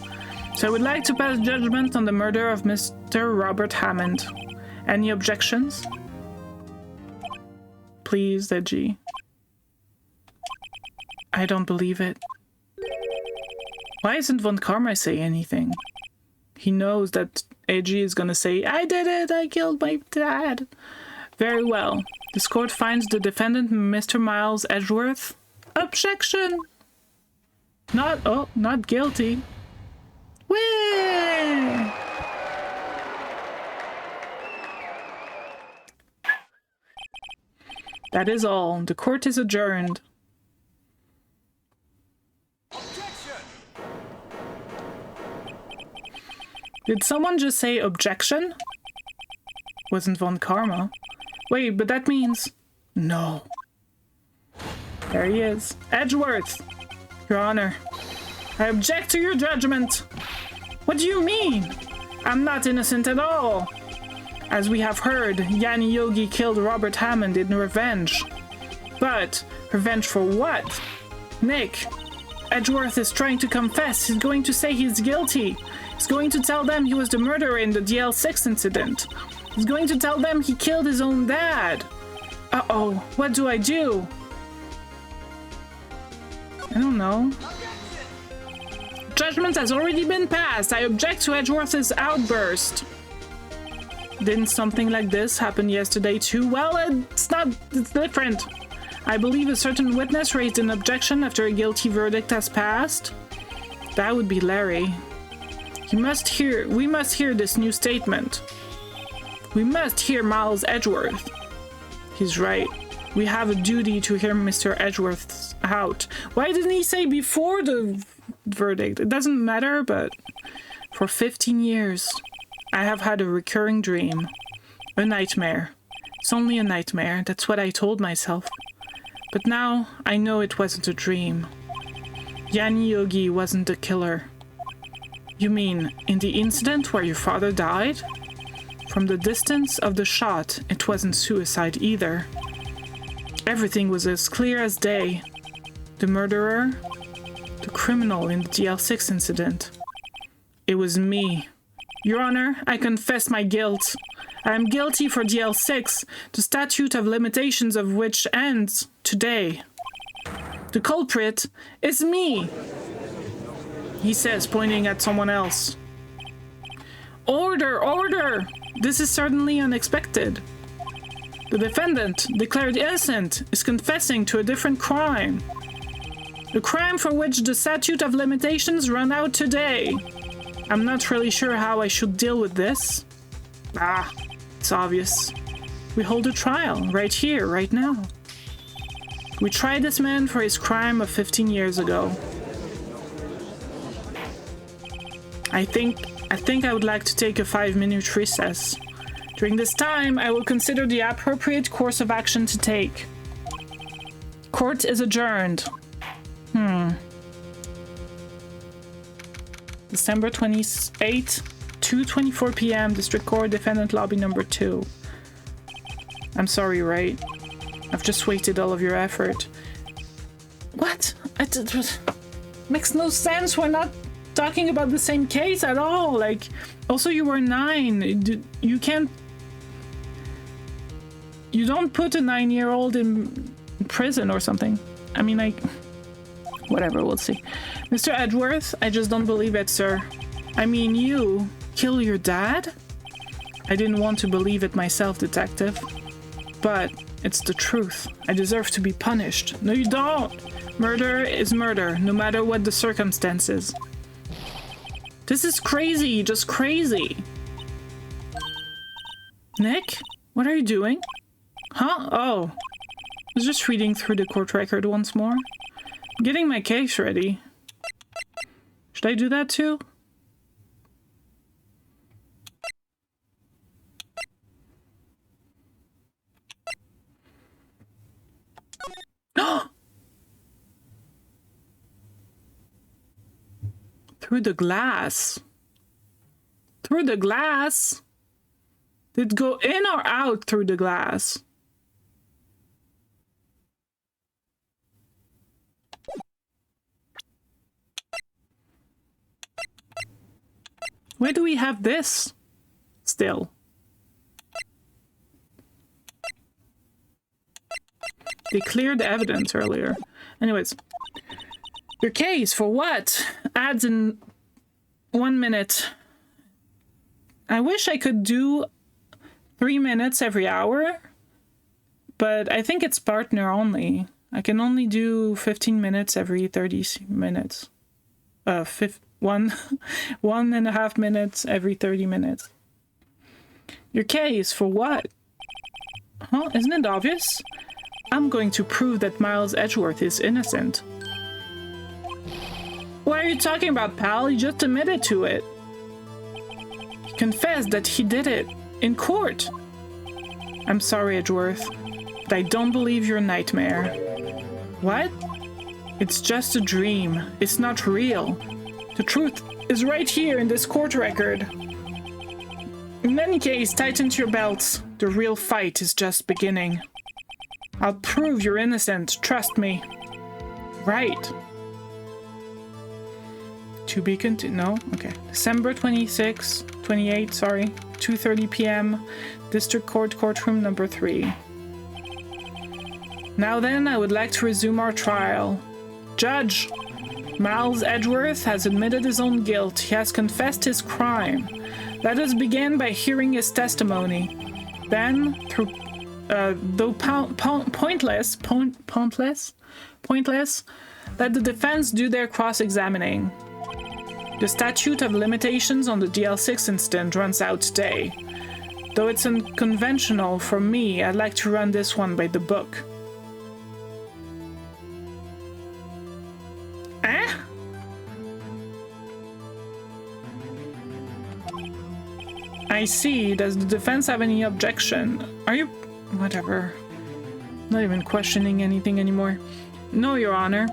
So I would like to pass judgment on the murder of Mr. Robert Hammond. Any objections? Please, Edgy. I don't believe it. Why isn't Von Karma saying anything? He knows that Edgy is gonna say, I did it, I killed my dad. Very well. This court finds the defendant, Mr. Miles Edgeworth. Objection! Not guilty. Whee! That is all. The court is adjourned. Objection! Did someone just say objection? Wasn't Von Karma. Wait, but that means... No. There he is. Edgeworth! Your Honor. I object to your judgment. What do you mean? I'm not innocent at all. As we have heard, Yanni Yogi killed Robert Hammond in revenge. But, revenge for what? Nick, Edgeworth is trying to confess. He's going to say he's guilty. He's going to tell them he was the murderer in the DL6 incident. He's going to tell them he killed his own dad. Uh-oh, what do I do? I don't know. Judgment has already been passed. I object to Edgeworth's outburst. Didn't something like this happen yesterday too? Well, it's different. I believe a certain witness raised an objection after a guilty verdict has passed. That would be Larry. We must hear this new statement. We must hear Miles Edgeworth. He's right. We have a duty to hear Mr. Edgeworth out. Why didn't he say before the verdict? It doesn't matter, but for 15 years, I have had a recurring dream. A nightmare. It's only a nightmare, that's what I told myself. But now, I know it wasn't a dream. Yanni Yogi wasn't the killer. You mean, in the incident where your father died? From the distance of the shot, it wasn't suicide either. Everything was as clear as day. The murderer, the criminal in the DL6 incident. It was me. Your Honor, I confess my guilt. I am guilty for DL6, the statute of limitations of which ends today. The culprit is me, he says, pointing at someone else. Order, order! This is certainly unexpected. The defendant, declared innocent, is confessing to a different crime. The crime for which the statute of limitations run out today. I'm not really sure how I should deal with this. It's obvious. We hold a trial, right here, right now. We tried this man for his crime of 15 years ago. I think I would like to take a 5-minute recess. During this time, I will consider the appropriate course of action to take. Court is adjourned. December 28th, 2:24 p.m. District Court, Defendant Lobby number 2. I'm sorry, Wright. I've just wasted all of your effort. What? It makes no sense. We're not talking about the same case at all. Like, also you were 9. You can't... You don't put a 9-year-old in prison or something. I mean, like... Whatever, we'll see. Mr. Edgeworth, I just don't believe it, sir. I mean, you kill your dad? I didn't want to believe it myself, detective. But it's the truth. I deserve to be punished. No, you don't! Murder is murder, no matter what the circumstances. This is crazy, just crazy. Nick? What are you doing? Huh? Oh, was just reading through the court record once more. Getting my case ready. Should I do that too? Through the glass. Through the glass? Did it go in or out through the glass? Where do we have this still? They cleared the evidence earlier. Anyways. Your case for what? Ads in 1 minute. I wish I could do 3 minutes every hour, but I think it's partner only. I can only do 15 minutes every 30 minutes. 1.5 minutes every 30 minutes. Your case for what? Huh? Isn't it obvious? I'm going to prove that Miles Edgeworth is innocent. What are you talking about, pal? He just admitted to it. He confessed that he did it. In court. I'm sorry, Edgeworth, but I don't believe your nightmare. What? It's just a dream. It's not real. The truth is right here in this court record. In any case, tighten to your belts. The real fight is just beginning. I'll prove you're innocent. Trust me. Right. To be continued. No? Okay. December 28, sorry. 2:30 p.m. District Court, courtroom number 3. Now then, I would like to resume our trial. Judge, Miles Edgeworth has admitted his own guilt. He has confessed his crime. Let us begin by hearing his testimony. Then, though pointless, let the defense do their cross-examining. The statute of limitations on the DL6 incident runs out today. Though it's unconventional for me, I'd like to run this one by the book. Eh? I see. Does the defense have any objection? Are you... Whatever. Not even questioning anything anymore. No, Your Honor.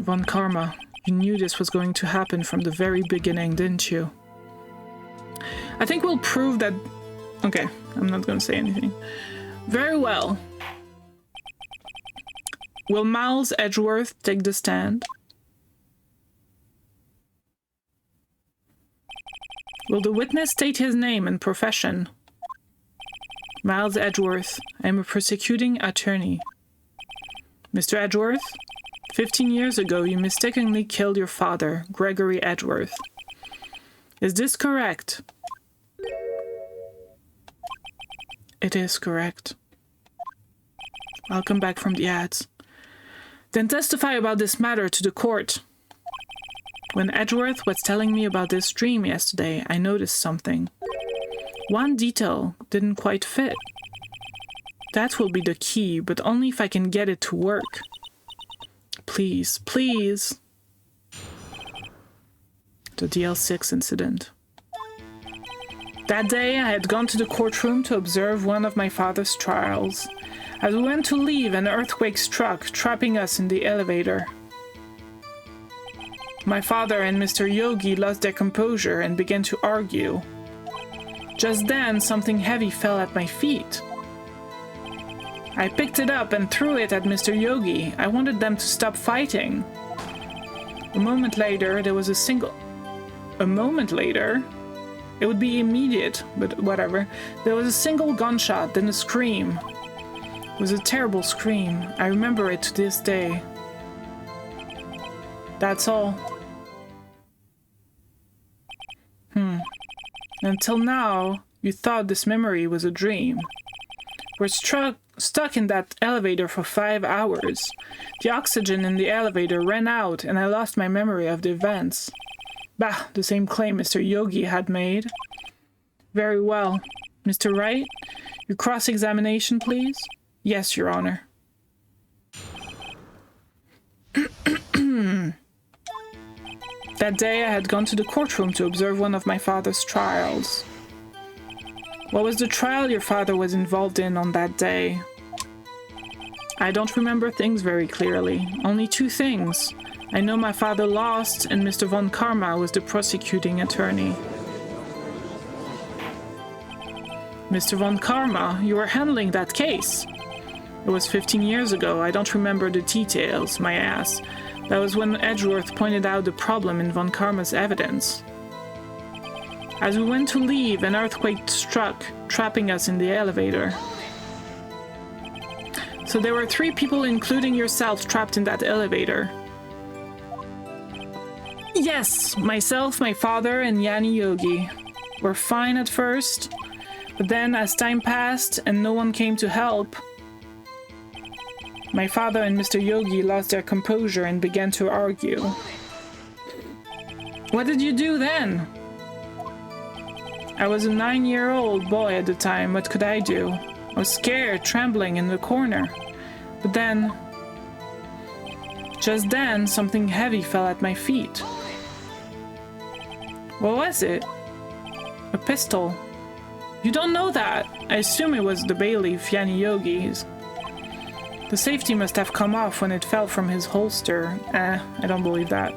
Von Karma. You knew this was going to happen from the very beginning, didn't you? I think we'll prove that... Okay, I'm not going to say anything. Very well. Will Miles Edgeworth take the stand? Will the witness state his name and profession? Miles Edgeworth. I am a prosecuting attorney. Mr. Edgeworth? 15 years ago, you mistakenly killed your father, Gregory Edgeworth. Is this correct? It is correct. I'll come back from the ads. Then testify about this matter to the court. When Edgeworth was telling me about this dream yesterday, I noticed something. One detail didn't quite fit. That will be the key, but only if I can get it to work. Please, please. The DL6 incident. That day, I had gone to the courtroom to observe one of my father's trials. As we went to leave, an earthquake struck, trapping us in the elevator. My father and Mr. Yogi lost their composure and began to argue. Just then, something heavy fell at my feet. I picked it up and threw it at Mr. Yogi. I wanted them to stop fighting. A moment later, it would be immediate, but whatever. There was a single gunshot, then a scream. It was a terrible scream. I remember it to this day. That's all. Until now, you thought this memory was a dream. We're stuck in that elevator for 5 hours. The oxygen in the elevator ran out and I lost my memory of the events. Bah, the same claim Mr. Yogi had made. Very well. Mr. Wright, your cross-examination, please? Yes, Your Honor. That day I had gone to the courtroom to observe one of my father's trials. What was the trial your father was involved in on that day? I don't remember things very clearly. Only two things. I know my father lost and Mr. von Karma was the prosecuting attorney. Mr. von Karma, you were handling that case. It was 15 years ago. I don't remember the details, my ass. That was when Edgeworth pointed out the problem in von Karma's evidence. As we went to leave, an earthquake struck, trapping us in the elevator. So there were 3 people, including yourself, trapped in that elevator. Yes, myself, my father, and Yanni Yogi. We're fine at first, but then as time passed and no one came to help, my father and Mr. Yogi lost their composure and began to argue. What did you do then? I was a 9-year-old boy at the time. What could I do? I was scared, trembling in the corner. But then, just then, something heavy fell at my feet. What was it? A pistol. You don't know that. I assume it was the bailiff, Yanni Yogi's. The safety must have come off when it fell from his holster. I don't believe that.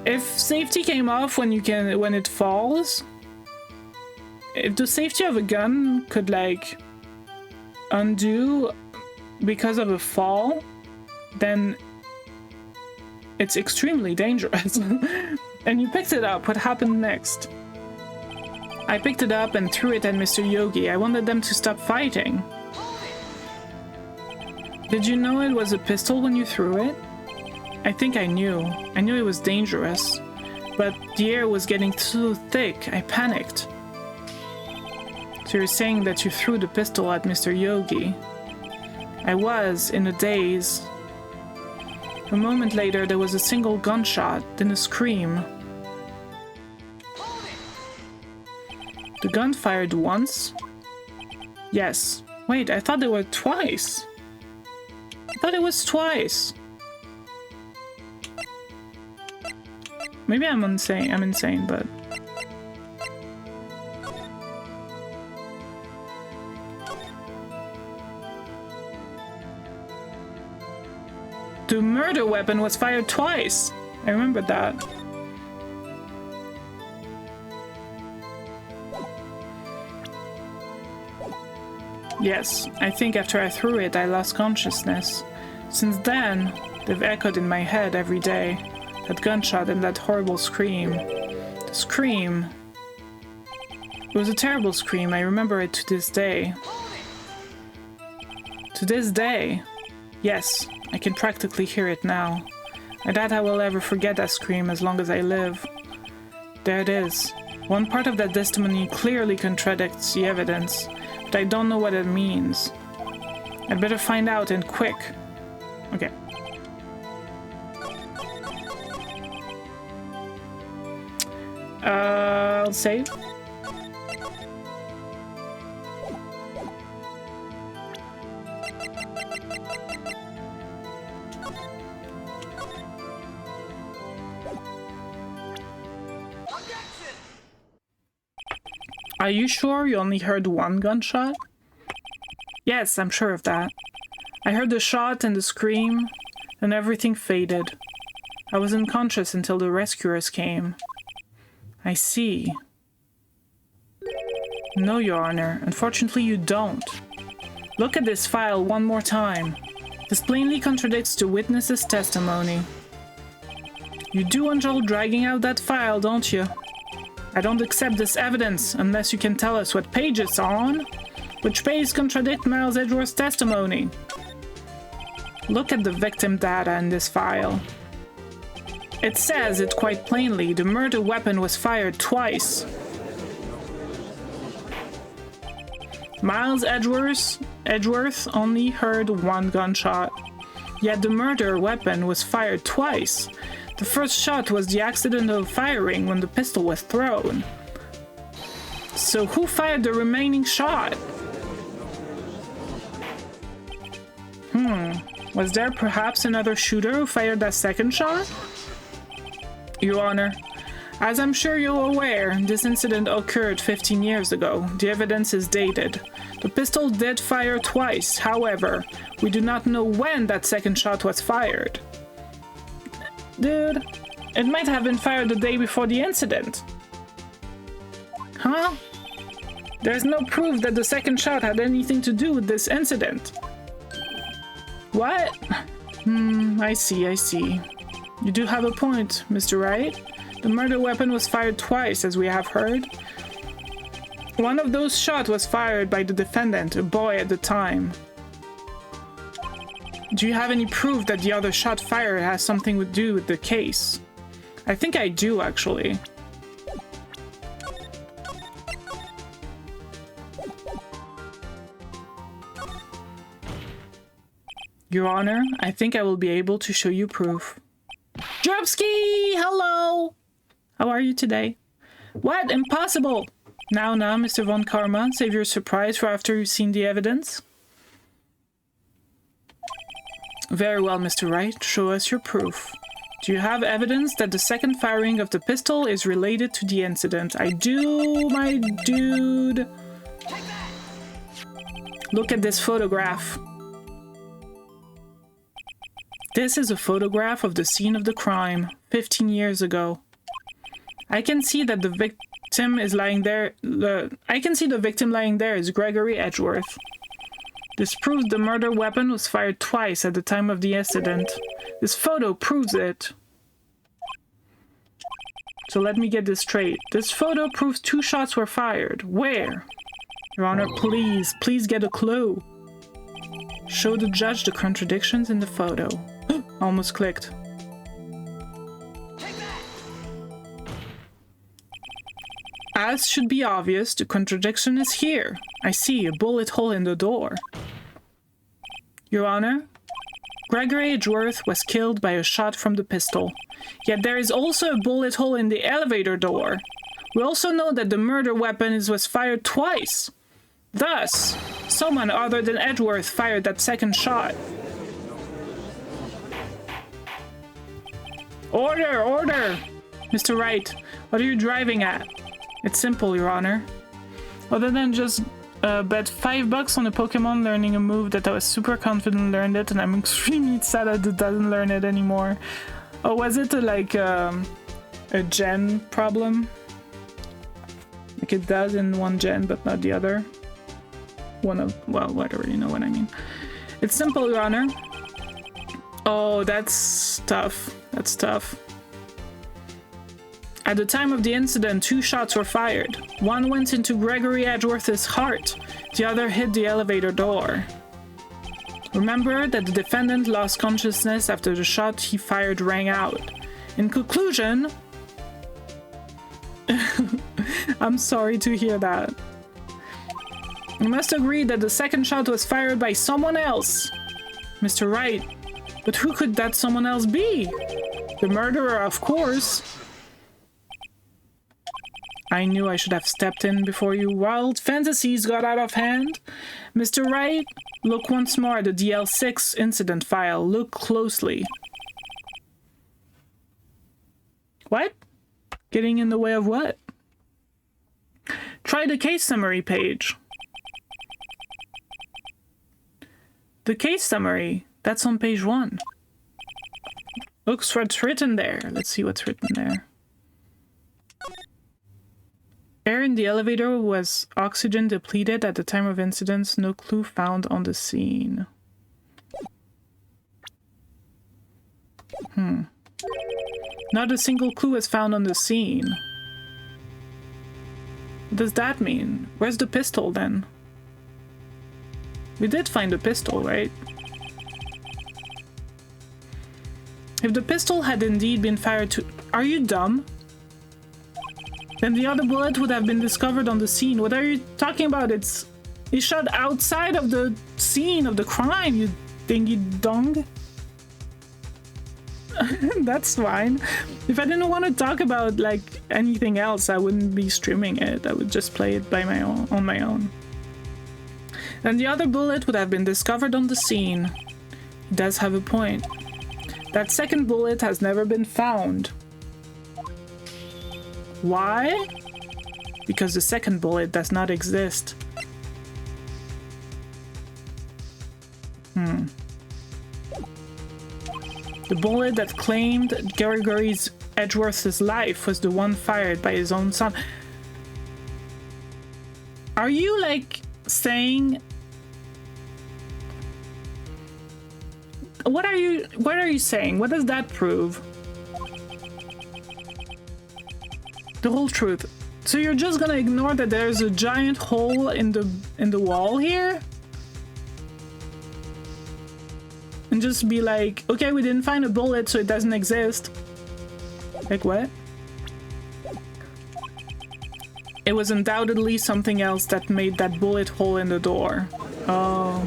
If safety came off when it falls, if the safety of a gun could like undo because of a fall, then it's extremely dangerous. And you picked it up. What happened next? I picked it up and threw it at Mr. Yogi. I wanted them to stop fighting. Did you know it was a pistol when you threw it? I think I knew. I knew it was dangerous. But the air was getting so thick, I panicked. So you're saying that you threw the pistol at Mr. Yogi? I was, in a daze. A moment later, there was a single gunshot, then a scream. The gun fired once? Yes. Wait, I thought there were twice. I thought it was twice. Maybe I'm insane, but... The murder weapon was fired twice. I remember that. Yes, I think after I threw it, I lost consciousness. Since then, they've echoed in my head every day. That gunshot and that horrible scream. The scream. It was a terrible scream. I remember it to this day. To this day. Yes, I can practically hear it now. I doubt I will ever forget that scream as long as I live. There it is. One part of that testimony clearly contradicts the evidence, but I don't know what it means. I'd better find out and quick. Okay. I'll save. Are you sure you only heard one gunshot? Yes, I'm sure of that. I heard the shot and the scream, and everything faded. I was unconscious until the rescuers came. I see. No, Your Honor. Unfortunately, you don't. Look at this file one more time. This plainly contradicts the witness's testimony. You do enjoy dragging out that file, don't you? I don't accept this evidence unless you can tell us what page it's on. Which page contradict Miles Edgeworth's testimony? Look at the victim data in this file. It says it quite plainly. The murder weapon was fired twice. Miles Edgeworth only heard one gunshot. Yet the murder weapon was fired twice. The first shot was the accidental firing when the pistol was thrown. So who fired the remaining shot? Was there perhaps another shooter who fired that second shot? Your Honor, as I'm sure you're aware, this incident occurred 15 years ago. The evidence is dated. The pistol did fire twice, however, we do not know when that second shot was fired. Dude, it might have been fired the day before the incident. Huh? There's no proof that the second shot had anything to do with this incident. What? I see. You do have a point, Mr. Wright. The murder weapon was fired twice, as we have heard. One of those shots was fired by the defendant, a boy at the time. Do you have any proof that the other shot fired has something to do with the case? I think I do, actually. Your Honor, I think I will be able to show you proof. Drupski! Hello! How are you today? What? Impossible! Now, Mr. Von Karma, save your surprise for after you've seen the evidence. Very well, Mr. Wright. Show us your proof. Do you have evidence that the second firing of the pistol is related to the incident? I do, my dude. Look at this photograph. This is a photograph of the scene of the crime, 15 years ago. I can see that the victim is lying there. I can see the victim lying there is Gregory Edgeworth. This proves the murder weapon was fired twice at the time of the incident. This photo proves it. So let me get this straight. This photo proves 2 shots were fired. Where? Your Honor, please get a clue. Show the judge the contradictions in the photo. Almost clicked. As should be obvious, the contradiction is here. I see a bullet hole in the door. Your Honor, Gregory Edgeworth was killed by a shot from the pistol. Yet there is also a bullet hole in the elevator door. We also know that the murder weapon was fired twice. Thus, someone other than Edgeworth fired that second shot. Order! Mr. Wright, what are you driving at? It's simple, Your Honor. Other than just bet $5 on a Pokemon learning a move that I was super confident learned it, and I'm extremely sad that it doesn't learn it anymore. Oh, was it a gen problem? Like it does in one gen, but not the other? Well, whatever, you know what I mean. It's simple, Your Honor. Oh, that's tough. That's tough. At the time of the incident, 2 shots were fired. One went into Gregory Edgeworth's heart. The other hit the elevator door. Remember that the defendant lost consciousness after the shot he fired rang out. In conclusion... I'm sorry to hear that. You must agree that the second shot was fired by someone else. Mr. Wright, but who could that someone else be? The murderer, of course. I knew I should have stepped in before your wild fantasies got out of hand. Mr. Wright, look once more at the DL6 incident file. Look closely. What? Getting in the way of what? Try the case summary page. The case summary, that's on page 1. Looks what's written there. Let's see what's written there. Air in the elevator was oxygen depleted at the time of incidents. No clue found on the scene. Not a single clue was found on the scene. What does that mean? Where's the pistol then? We did find a pistol, right? If the pistol had indeed been fired to... Are you dumb? Then the other bullet would have been discovered on the scene. What are you talking about? It's shot outside of the scene of the crime, you dingy dong. That's fine. If I didn't want to talk about like anything else, I wouldn't be streaming it. I would just play it by on my own. Then the other bullet would have been discovered on the scene. He does have a point. That second bullet has never been found. Why? Because the second bullet does not exist. The bullet that claimed Gregory Edgeworth's life was the one fired by his own son. Are you, like, saying... What are you saying? What does that prove? The whole truth. So you're just gonna ignore that there's a giant hole in the wall here? And just be like, okay, we didn't find a bullet, so it doesn't exist. Like what? It was undoubtedly something else that made that bullet hole in the door. Oh.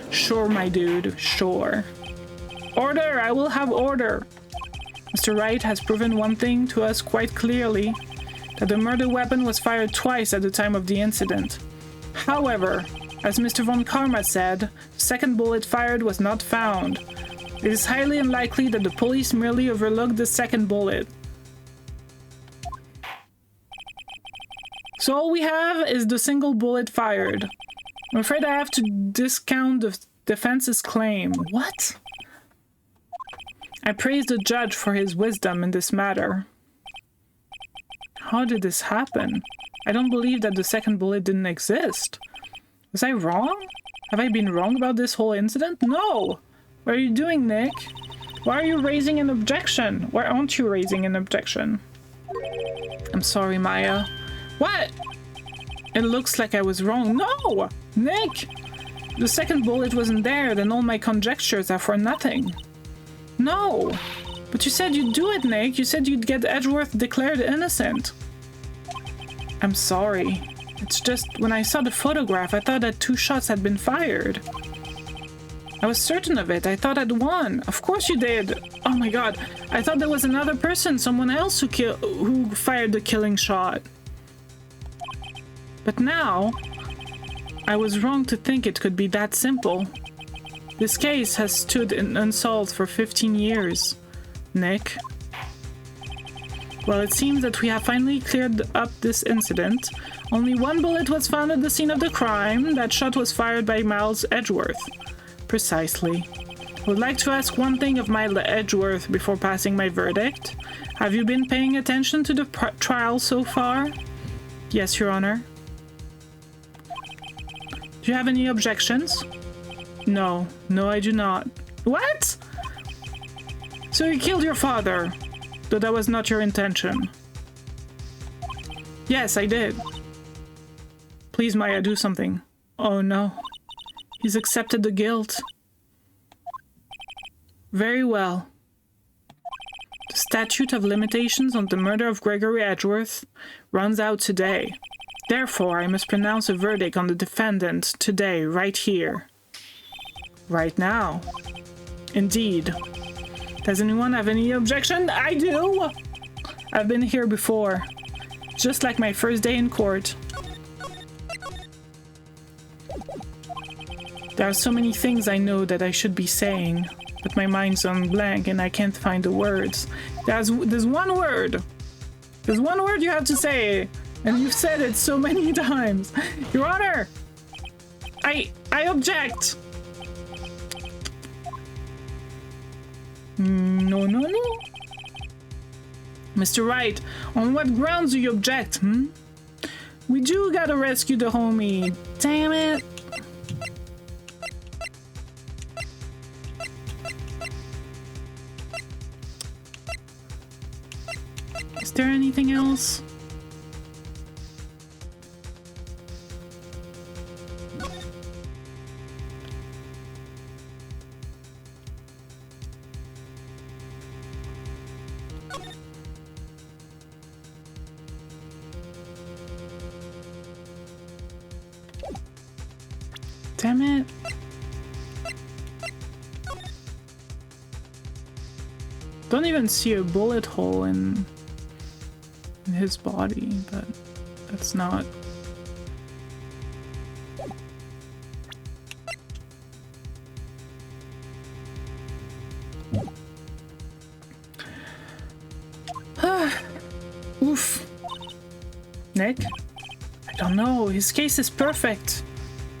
Sure, my dude, sure. Order! I will have order! Mr. Wright has proven one thing to us quite clearly, that the murder weapon was fired twice at the time of the incident. However, as Mr. Von Karma said, the second bullet fired was not found. It is highly unlikely that the police merely overlooked the second bullet. So all we have is the single bullet fired. I'm afraid I have to discount the defense's claim. What? I praise the judge for his wisdom in this matter. How did this happen? I don't believe that the second bullet didn't exist. Was I wrong? Have I been wrong about this whole incident? No! What are you doing, Nick? Why are you raising an objection? Why aren't you raising an objection? I'm sorry, Maya. What? It looks like I was wrong. No! Nick! The second bullet wasn't there, then all my conjectures are for nothing. No! But you said you'd do it, Nick. You said you'd get Edgeworth declared innocent. I'm sorry. It's just, when I saw the photograph, I thought that 2 shots had been fired. I was certain of it. I thought I'd won. Of course you did. Oh my god. I thought there was another person, someone else who fired the killing shot. But now, I was wrong to think it could be that simple. This case has stood unsolved for 15 years, Nick. Well, it seems that we have finally cleared up this incident. Only 1 bullet was found at the scene of the crime. That shot was fired by Miles Edgeworth. Precisely. I would like to ask one thing of Miles Edgeworth before passing my verdict. Have you been paying attention to the trial so far? Yes, Your Honor. Do you have any objections? No. No, I do not. What? So you killed your father, though that was not your intention. Yes, I did. Please, Maya, do something. Oh no. He's accepted the guilt. Very well. The statute of limitations on the murder of Gregory Edgeworth runs out today. Therefore, I must pronounce a verdict on the defendant today, right here. Right now. Indeed. Does anyone have any objection? I do! I've been here before. Just like my first day in court. There are so many things I know that I should be saying, but my mind's on blank and I can't find the words. There's one word. There's one word you have to say, and you've said it so many times. Your Honor! I object! No, no, no. Mr. Wright, on what grounds do you object, We do gotta rescue the homie. Damn it. Is there anything else? Damn it. Don't even see a bullet hole in his body, but that's not. Oof. Nick? I don't know. His case is perfect.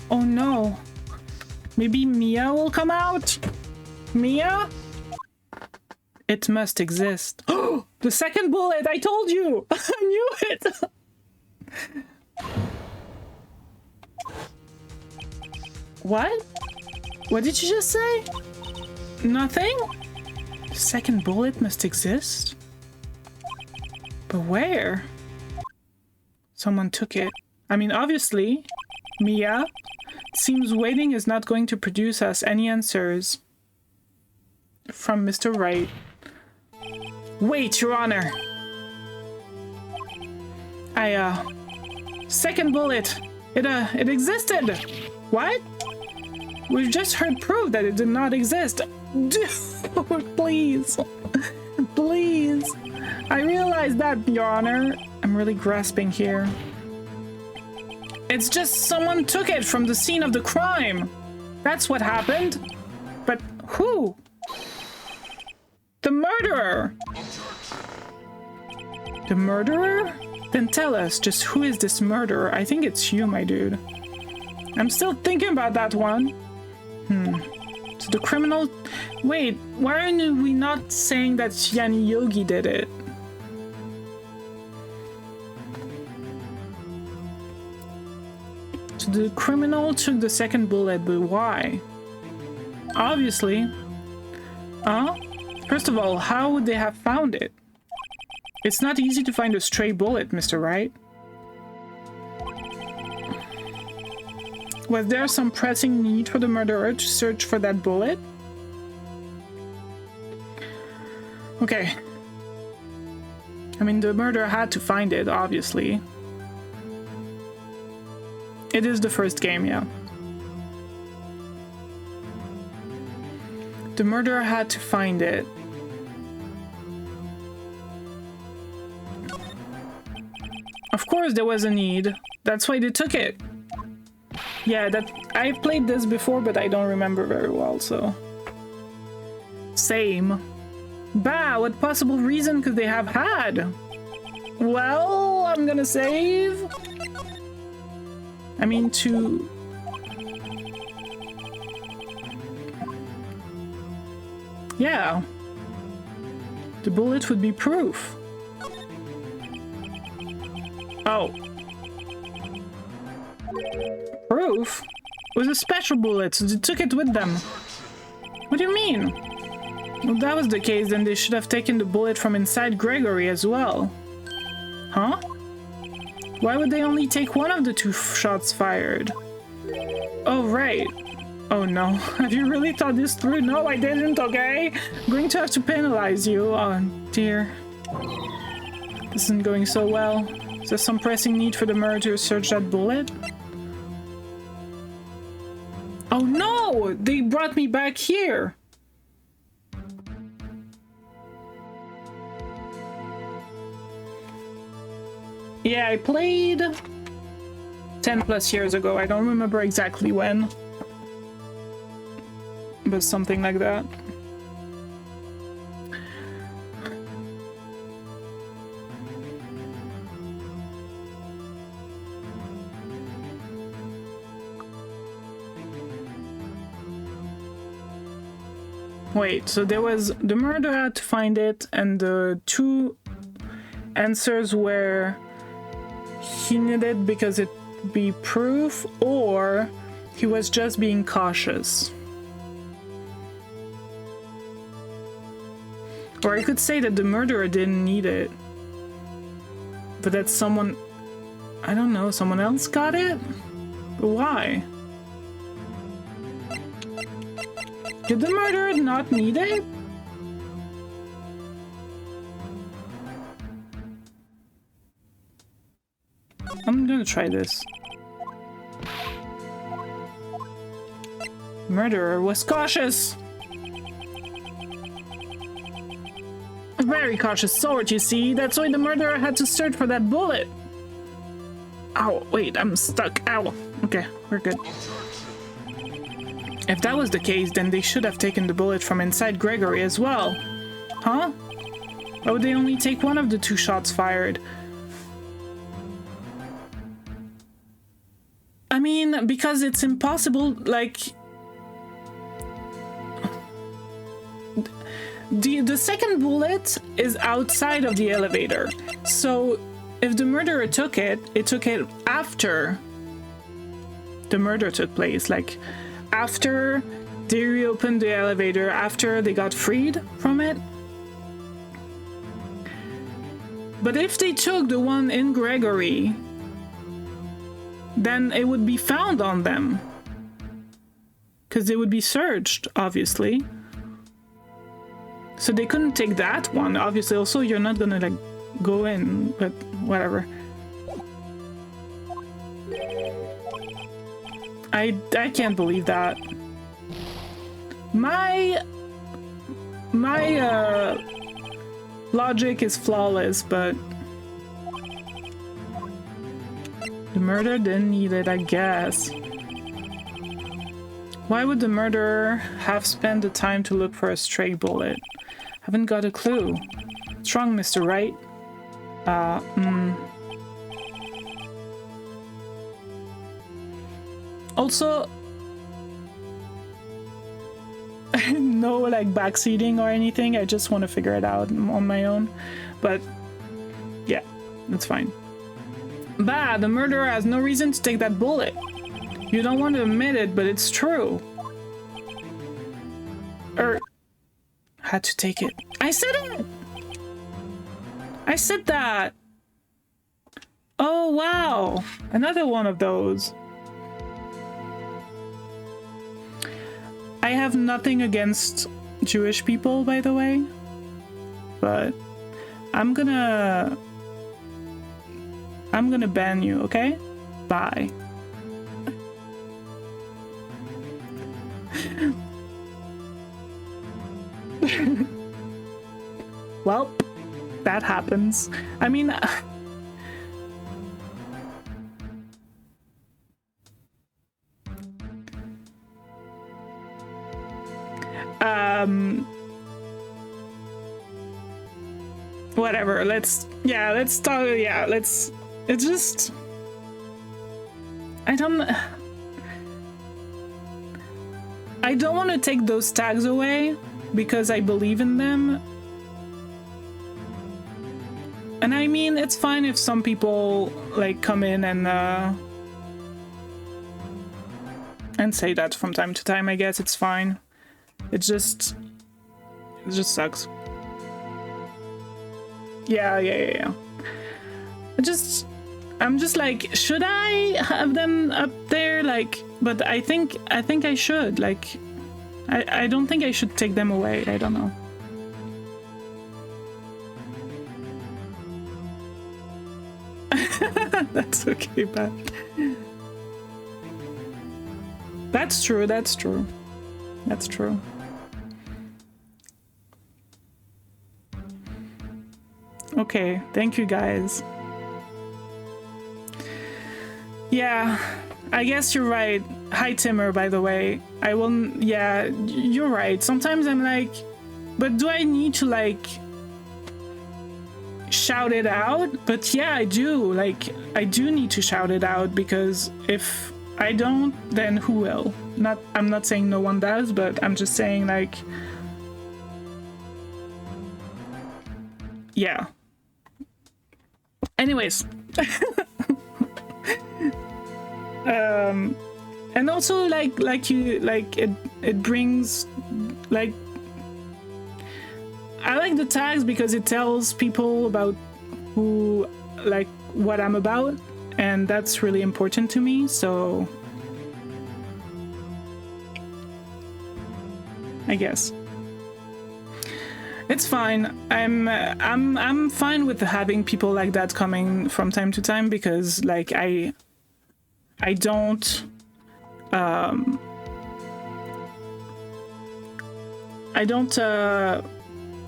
Oh no. Maybe Mia will come out? Mia? It must exist. Oh, the second bullet! I told you! I knew it! What? What did you just say? Nothing? The second bullet must exist? But where? Someone took it. I mean, obviously, Mia. It seems waiting is not going to produce us any answers. From Mr. Wright. Wait, Your Honor. Second bullet. It existed. What? We've just heard proof that it did not exist. Please. Please. I realize that, Your Honor. I'm really grasping here. It's just someone took it from the scene of the crime. That's what happened. But who? The murderer. The murderer? Then tell us, just who is this murderer? I think it's you, my dude. I'm still thinking about that one. So the criminal... Wait, why are we not saying that Yani Yogi did it? So the criminal took the second bullet, but why? Obviously. First of all, how would they have found it? It's not easy to find a stray bullet, Mr. Wright. Was there some pressing need for the murderer to search for that bullet? Okay. I mean, the murderer had to find it, obviously. It is the first game, yeah. The murderer had to find it. Of course there was a need. That's why they took it. Yeah, I've played this before, but I don't remember very well, so... Same. Bah, what possible reason could they have had? Well, I'm gonna save... I mean, to... Yeah. The bullet would be proof. Oh. Proof? It was a special bullet, so they took it with them. What do you mean? If that was the case, then they should have taken the bullet from inside Gregory as well. Huh? Why would they only take one of the two shots fired? Oh, right. Oh no, have you really thought this through? No, I didn't, okay? I'm going to have to penalize you. Oh dear. This isn't going so well. Is there some pressing need for the murderer to search that bullet? Oh no! They brought me back here! Yeah, I played 10 plus years ago. I don't remember exactly when. But something like that. Wait, so there was the murderer had to find it, and the two answers were he needed because it be proof, or he was just being cautious. Or I could say that the murderer didn't need it, but that someone, I don't know, someone else got it? But why? Did the murderer not need it? I'm gonna try this. Murderer was cautious! A very cautious sort, you see. That's why the murderer had to search for that bullet. Ow, wait, I'm stuck. Ow. Okay, we're good. If that was the case, then they should have taken the bullet from inside Gregory as well. Huh? Why would they only take one of the two shots fired? I mean, because it's impossible, like... The second bullet is outside of the elevator. So if the murderer took it after the murder took place. Like, after they reopened the elevator, after they got freed from it. But if they took the one in Gregory, then it would be found on them. Because they would be searched, obviously. So they couldn't take that one, obviously. Also, you're not gonna, like, go in, but whatever. I can't believe that. My logic is flawless, but the murderer didn't need it, I guess. Why would the murderer have spent the time to look for a stray bullet? Haven't got a clue. What's wrong, Mr. Wright? Also, no, like, backseating or anything. I just want to figure it out on my own. But, yeah, that's fine. Bah, the murderer has no reason to take that bullet. You don't want to admit it, but it's true. Had to take it. I said it! I said that! Oh, wow! Another one of those. I have nothing against Jewish people, by the way. But I'm gonna ban you, okay? Bye. Well, that happens. I mean... whatever, let's talk, it's just... I don't want to take those tags away because I believe in them. And I mean, it's fine if some people, like, come in and say that from time to time. I guess it's fine. It just sucks. Yeah. I'm just like, should I have them up there? Like, but I think I should. Like, I don't think I should take them away. I don't know. That's okay, Pat. That's true. Okay, thank you guys. Yeah, I guess you're right. Hi, Timmer, by the way. Yeah, you're right. Sometimes I'm like, but do I need to, like, shout it out? But yeah, I do. Like, I do need to shout it out, because if I don't, then who will? I'm not saying no one does, but I'm just saying, like, yeah. Anyways. And also, it brings, like, I like the tags because it tells people about who, like, what I'm about, and that's really important to me, so I guess it's fine. I'm fine with having people like that coming from time to time, because, like, I don't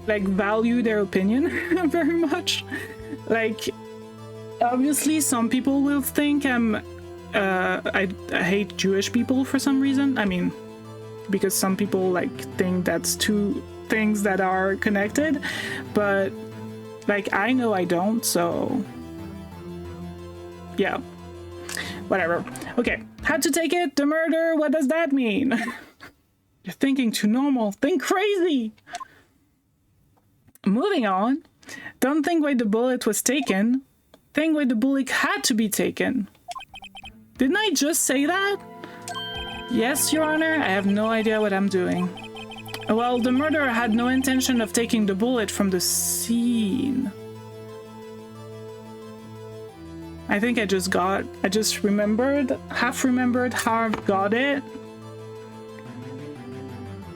like, value their opinion very much. Like, obviously some people will think I hate Jewish people for some reason. I mean, because some people, like, think that's two things that are connected, but, like, I know I don't, so yeah. Whatever. Okay, had to take it. The murder, what does that mean? You're thinking too normal. Think crazy. Moving on. Don't think why the bullet was taken. Think why the bullet had to be taken. Didn't I just say that? Yes, Your Honor, I have no idea what I'm doing. Well, the murderer had no intention of taking the bullet from the scene. I think I just remembered, half remembered how I got it.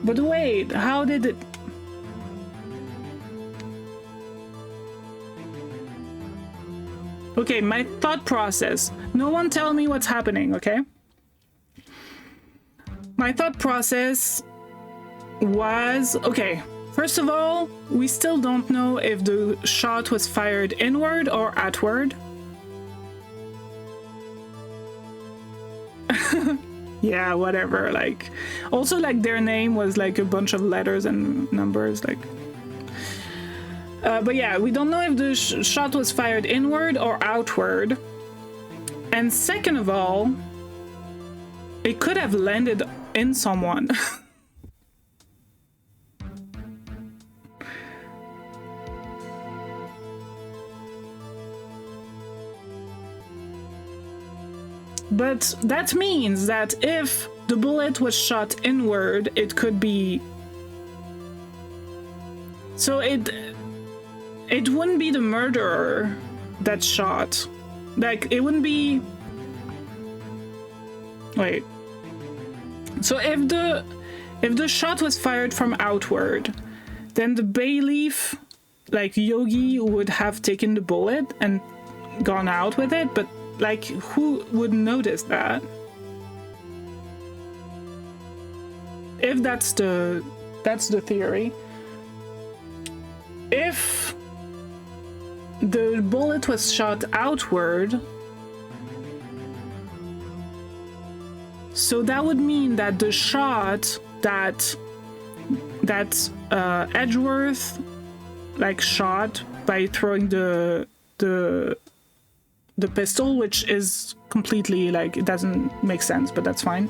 But wait, how did it... Okay, my thought process. No one tell me what's happening, okay? My thought process was... Okay, first of all, we still don't know if the shot was fired inward or outward. Yeah, whatever, like... Also, like, their name was, like, a bunch of letters and numbers, like... But yeah, we don't know if the shot was fired inward or outward. And second of all, it could have landed in someone. But that means that if the bullet was shot inward, it could be... So it wouldn't be the murderer that shot. Like, it wouldn't be... Wait. So if the shot was fired from outward, then the bailiff, like Yogi, would have taken the bullet and gone out with it, but like, who would notice that? If that's the theory. If the bullet was shot outward, so that would mean that the shot that Edgeworth like shot by throwing the pistol, which is completely like, it doesn't make sense, but that's fine.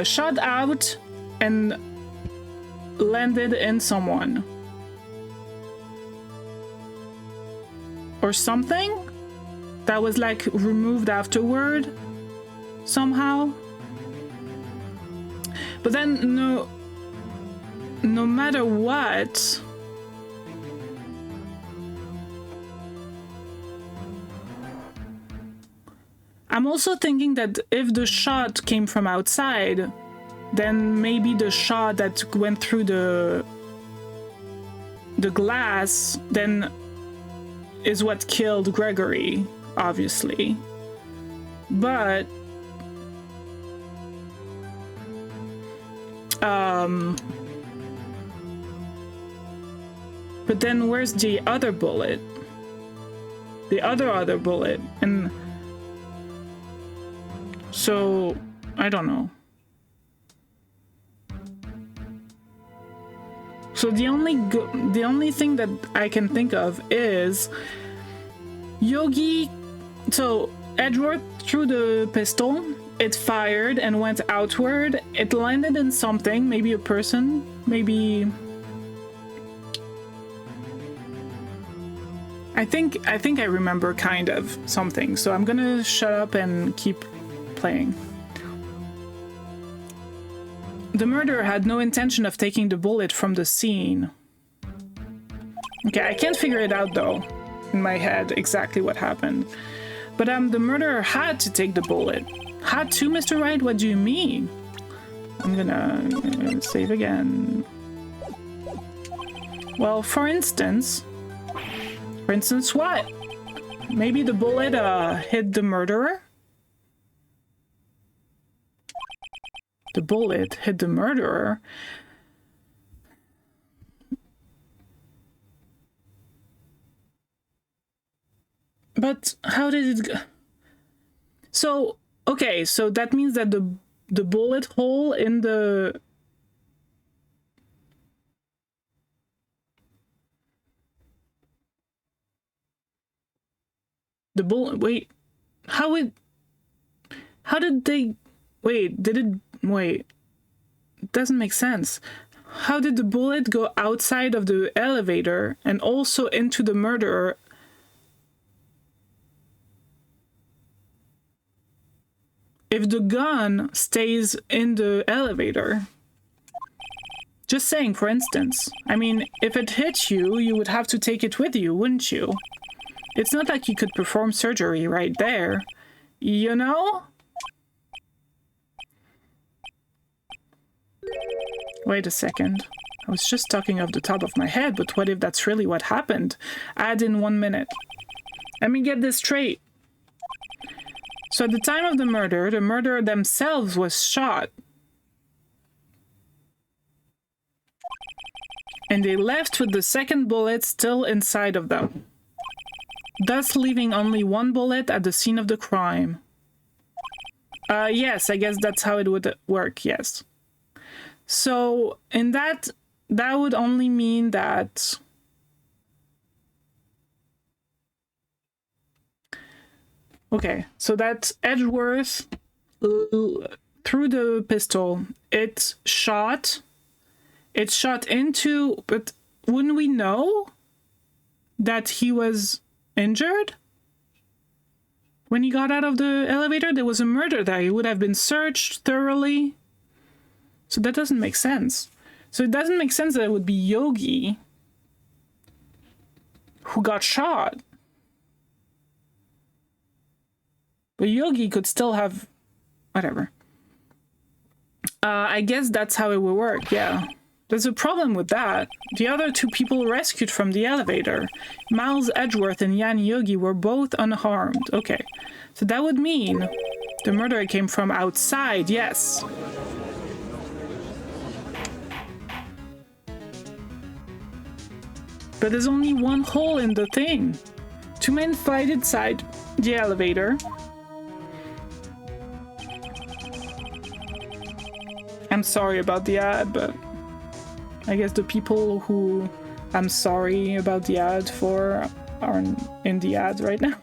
Shot out and landed in someone. Or something that was like removed afterward somehow. But then no matter what, I'm also thinking that if the shot came from outside, then maybe the shot that went through the glass then is what killed Gregory, obviously. But then where's the other bullet? The other bullet. And so I don't know. So the only thing that I can think of is Yogi. So Edward threw the pistol, it fired and went outward. It landed in something, maybe a person, maybe. I think I remember kind of something. So I'm gonna shut up and keep playing. The murderer had no intention of taking the bullet from the scene. Okay, I can't figure it out though, in my head, exactly what happened. But the murderer had to take the bullet. Had to, Mr. Wright? What do you mean? I'm gonna save again. Well, for instance what? Maybe the bullet hit the murderer? The bullet hit the murderer. But how did it go? So, okay, so that means that the bullet hole in the... The bullet... Wait, how would... How did they... Wait, did it... Wait. It doesn't make sense. How did the bullet go outside of the elevator and also into the murderer? If the gun stays in the elevator. Just saying, for instance. I mean, if it hits you, you would have to take it with you, wouldn't you? It's not like you could perform surgery right there. You know? Wait a second. I was just talking off the top of my head, but what if that's really what happened? Add in 1 minute. Let me get this straight. So at the time of the murderer themselves was shot. And they left with the second bullet still inside of them, thus leaving only 1 bullet at the scene of the crime. Yes, I guess that's how it would work, yes. So, in that would only mean that... Okay, so that Edgeworth, through the pistol, it shot into... But wouldn't we know that he was injured? When he got out of the elevator, there was a murder there. He would have been searched thoroughly. So that doesn't make sense. So it doesn't make sense that it would be Yogi who got shot. But Yogi could still have... Whatever. I guess that's how it would work, yeah. There's a problem with that. The other 2 people rescued from the elevator, Miles Edgeworth and Yan Yogi, were both unharmed. Okay. So that would mean the murderer came from outside, yes. But there's only 1 hole in the thing. 2 men fight inside the elevator. I'm sorry about the ad, but I guess the people who I'm sorry about the ad for are in the ad right now.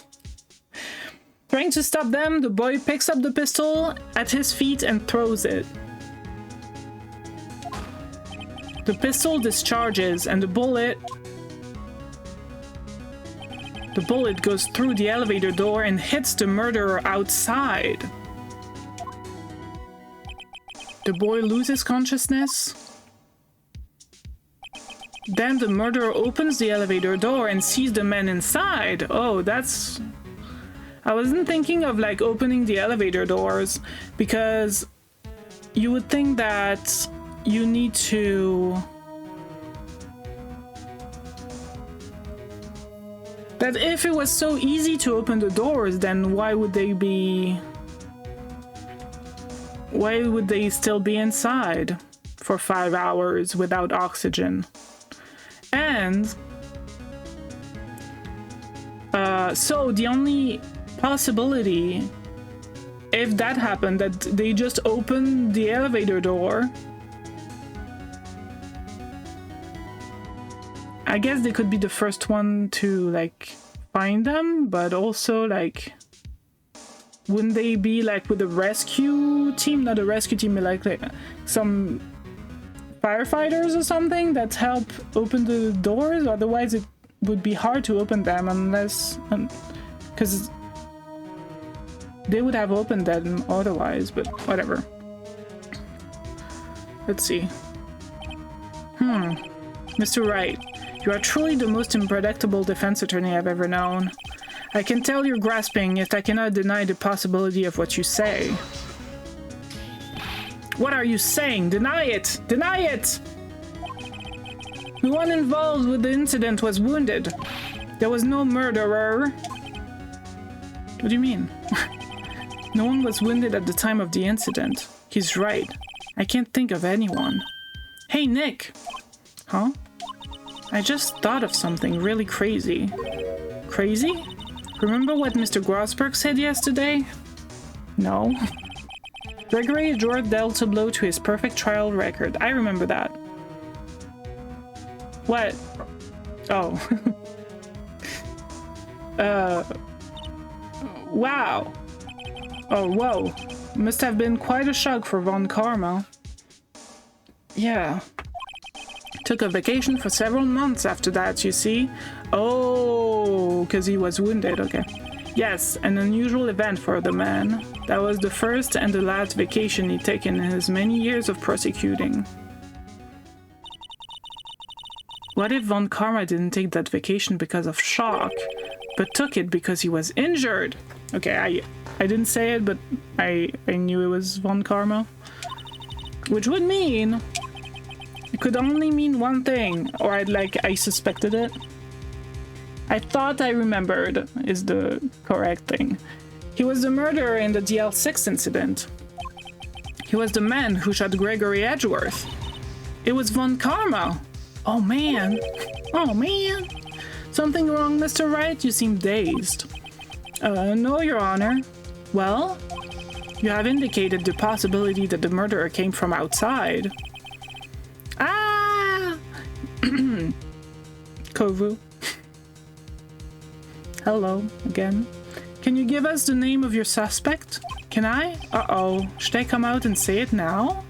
Trying to stop them, the boy picks up the pistol at his feet and throws it. The pistol discharges and the bullet goes through the elevator door and hits the murderer outside. The boy loses consciousness. Then the murderer opens the elevator door and sees the man inside. Oh, that's... I wasn't thinking of like opening the elevator doors because you would think that you need to... That if it was so easy to open the doors, then why would they be... Why would they still be inside for 5 hours without oxygen? And so the only possibility, if that happened, that they just opened the elevator door, I guess they could be the first one to like find them, but also like, wouldn't they be like with a rescue team? Not a rescue team, but like some firefighters or something that help open the doors? Otherwise it would be hard to open them unless... because they would have opened them otherwise, but whatever. Let's see. Mr. Wright, you are truly the most unpredictable defense attorney I've ever known. I can tell you're grasping, yet I cannot deny the possibility of what you say. What are you saying? Deny it! Deny it! The one involved with the incident was wounded. There was no murderer. What do you mean? No one was wounded at the time of the incident. He's right. I can't think of anyone. Hey, Nick! Huh? I just thought of something really crazy. Crazy? Remember what Mr. Grossberg said yesterday? No. Gregory George dealt a blow to his perfect trial record. I remember that. What? Oh. Wow. Oh, whoa. Must have been quite a shock for Von Karma. Yeah. Took a vacation for several months after that, you see? Oh, because he was wounded, okay. Yes, an unusual event for the man. That was the first and the last vacation he'd taken in his many years of prosecuting. What if Von Karma didn't take that vacation because of shock, but took it because he was injured? Okay, I didn't say it, but I knew it was Von Karma. Which would mean... It could only mean one thing, or I suspected it. I thought I remembered is the correct thing. He was the murderer in the DL6 incident. He was the man who shot Gregory Edgeworth. It was Von Karma. Oh man. Oh man. Something wrong, Mr. Wright? You seem dazed. No, Your Honor. Well, you have indicated the possibility that the murderer came from outside. Ah! Kovu. Hello, again. Can you give us the name of your suspect? Can I? Uh-oh. Should I come out and say it now?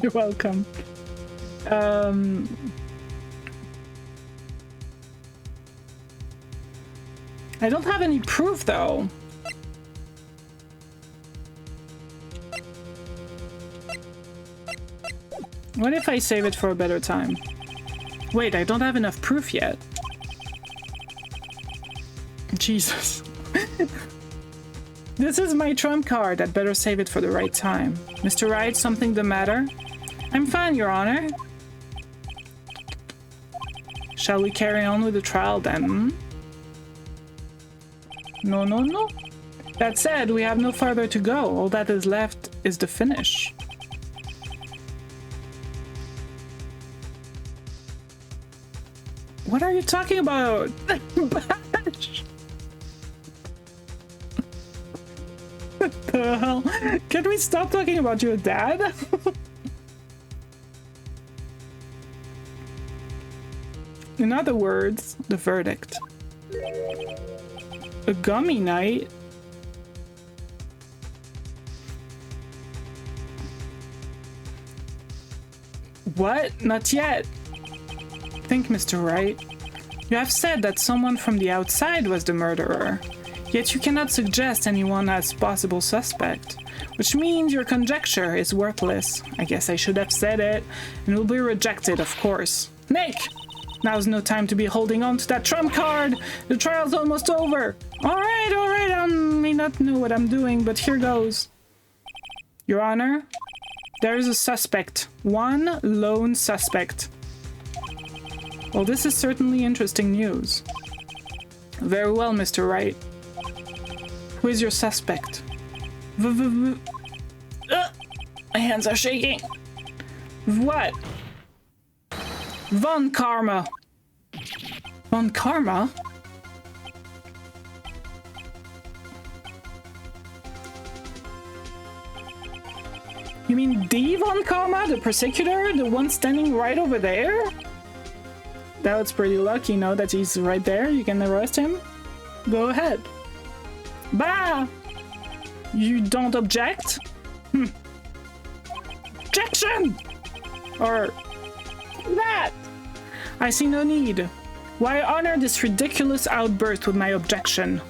You're welcome. I don't have any proof, though. What if I save it for a better time? Wait, I don't have enough proof yet. Jesus. This is my trump card. I'd better save it for the right time. Mr. Wright, something the matter? I'm fine, Your Honor. Shall we carry on with the trial then? No, no, no. That said, we have no further to go. All that is left is the finish. What are you talking about? Bash! What the hell? Can we stop talking about your dad? In other words, the verdict. A gummy night? What? Not yet. Think, Mr. Wright. You have said that someone from the outside was the murderer, yet you cannot suggest anyone as possible suspect, which means your conjecture is worthless. I guess I should have said it, and will be rejected, of course. Nick! Now's no time to be holding on to that trump card! The trial's almost over! Alright, I may not know what I'm doing, but here goes. Your Honor, there is a suspect. One lone suspect. Well, this is certainly interesting news. Very well, Mr. Wright. Who is your suspect? My hands are shaking. What? Von Karma. Von Karma? You mean the Von Karma, the prosecutor, the one standing right over there? That's pretty lucky, no, that he's right there. You can arrest him. Go ahead. Bah! You don't object? Objection! Or that! I see no need. Why honor this ridiculous outburst with my objection?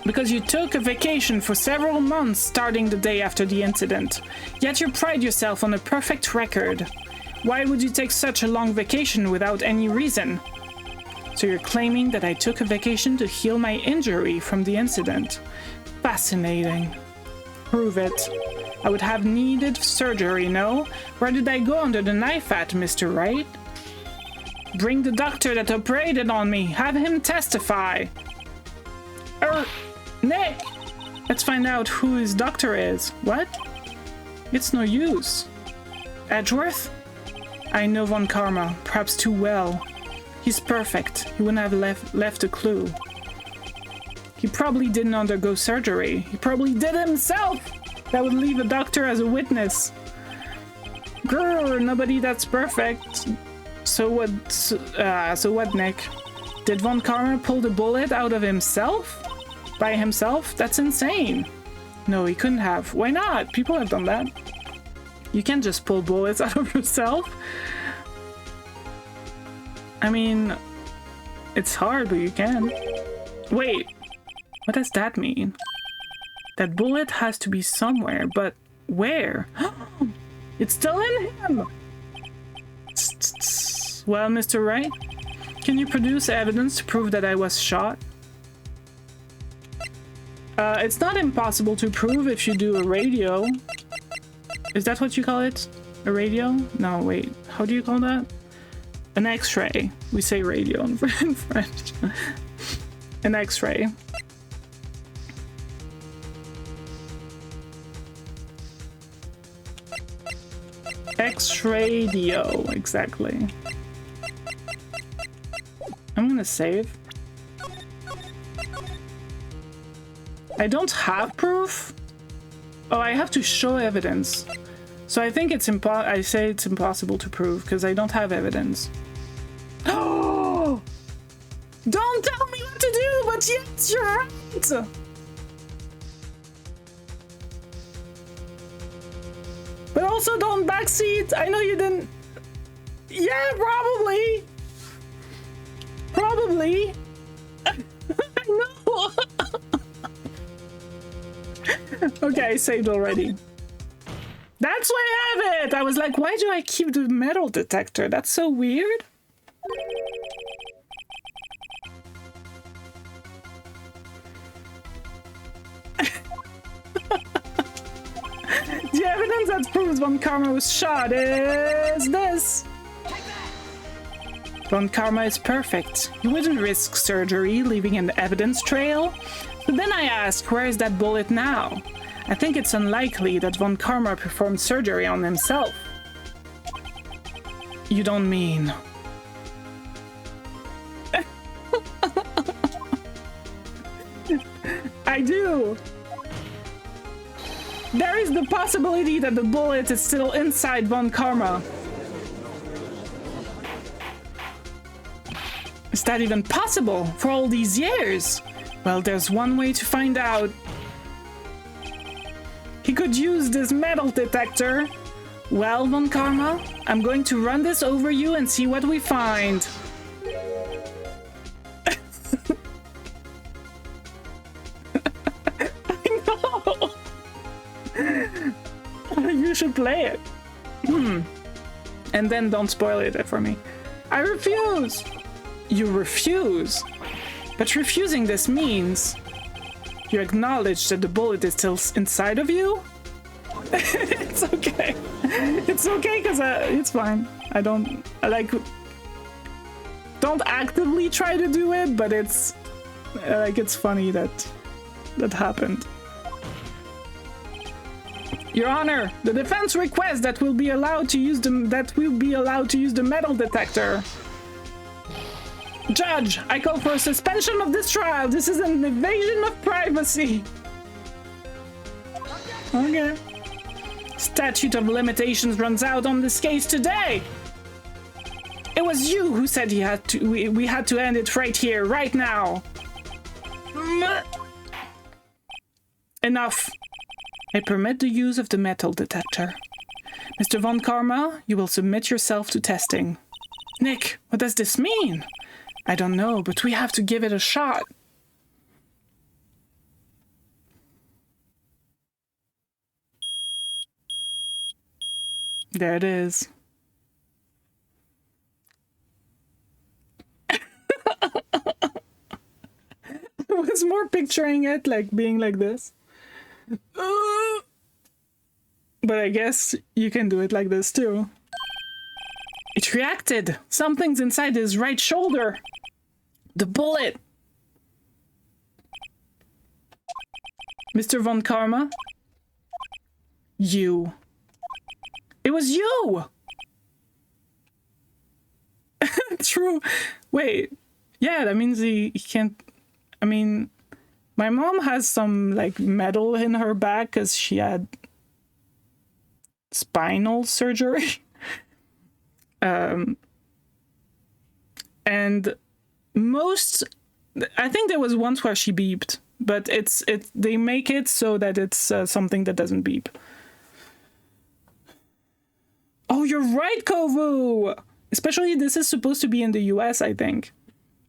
Because you took a vacation for several months starting the day after the incident. Yet you pride yourself on a perfect record. Why would you take such a long vacation without any reason? So you're claiming that I took a vacation to heal my injury from the incident. Fascinating. Prove it. I would have needed surgery, no? Where did I go under the knife at, Mr. Wright? Bring the doctor that operated on me. Have him testify. Nick! Let's find out who his doctor is. What? It's no use. Edgeworth? I know Von Karma, perhaps too well. He's perfect. He wouldn't have left a clue. He probably didn't undergo surgery. He probably did it himself! That would leave a doctor as a witness. Grrr, nobody that's perfect. So what, Nick? Did Von Karma pull the bullet out of himself? By himself? That's insane. No, he couldn't have. Why not? People have done that. You can't just pull bullets out of yourself. I mean, it's hard, but you can. Wait, what does that mean? That bullet has to be somewhere, but where? It's still in him! Well, Mr. Wright, can you produce evidence to prove that I was shot? It's not impossible to prove if you do a radio. Is that what you call it? A radio? No, wait. How do you call that? An X-ray. We say radio in French. An X-ray. X-radio, exactly. I'm gonna save. I don't have proof. Oh, I have to show evidence. So I think it's I say it's impossible to prove because I don't have evidence. Oh! Don't tell me what to do, but yes, you're right. But also don't backseat. I know you didn't. Yeah, probably. Probably. I know. Okay, I saved already. That's why I have it! I was like, why do I keep the metal detector? That's so weird. The evidence that proves Von Karma was shot is this. Von Karma is perfect. He wouldn't risk surgery, leaving an evidence trail. But then I ask, where is that bullet now? I think it's unlikely that Von Karma performed surgery on himself. You don't mean... I do! There is the possibility that the bullet is still inside Von Karma. Is that even possible for all these years? Well, there's one way to find out. He could use this metal detector. Well, Von Karma, I'm going to run this over you and see what we find. I know. You should play it. And then don't spoil it for me. I refuse. You refuse. But refusing this means you acknowledge that the bullet is still inside of you? It's okay. It's okay because it's fine. I don't actively try to do it, but it's it's funny that happened. Your Honor, the defense requests that we'll be allowed to use the metal detector. Judge, I call for a suspension of this trial. This is an invasion of privacy. Okay. Statute of limitations runs out on this case today. It was you who said we had to end it right here, right now. Enough. I permit the use of the metal detector. Mr. Von Karma, you will submit yourself to testing. Nick, what does this mean? I don't know, but we have to give it a shot. There it is. I was more picturing it like being like this. But I guess you can do it like this too. It reacted. Something's inside his right shoulder. The bullet. Mr. Von Karma? You. It was you! True. Wait. Yeah, that means he can't... I mean, my mom has some, like, metal in her back because she had spinal surgery. And I think there was once where she beeped, but they make it so that it's something that doesn't beep. Oh, you're right, Kovu! Especially this is supposed to be in the US, I think.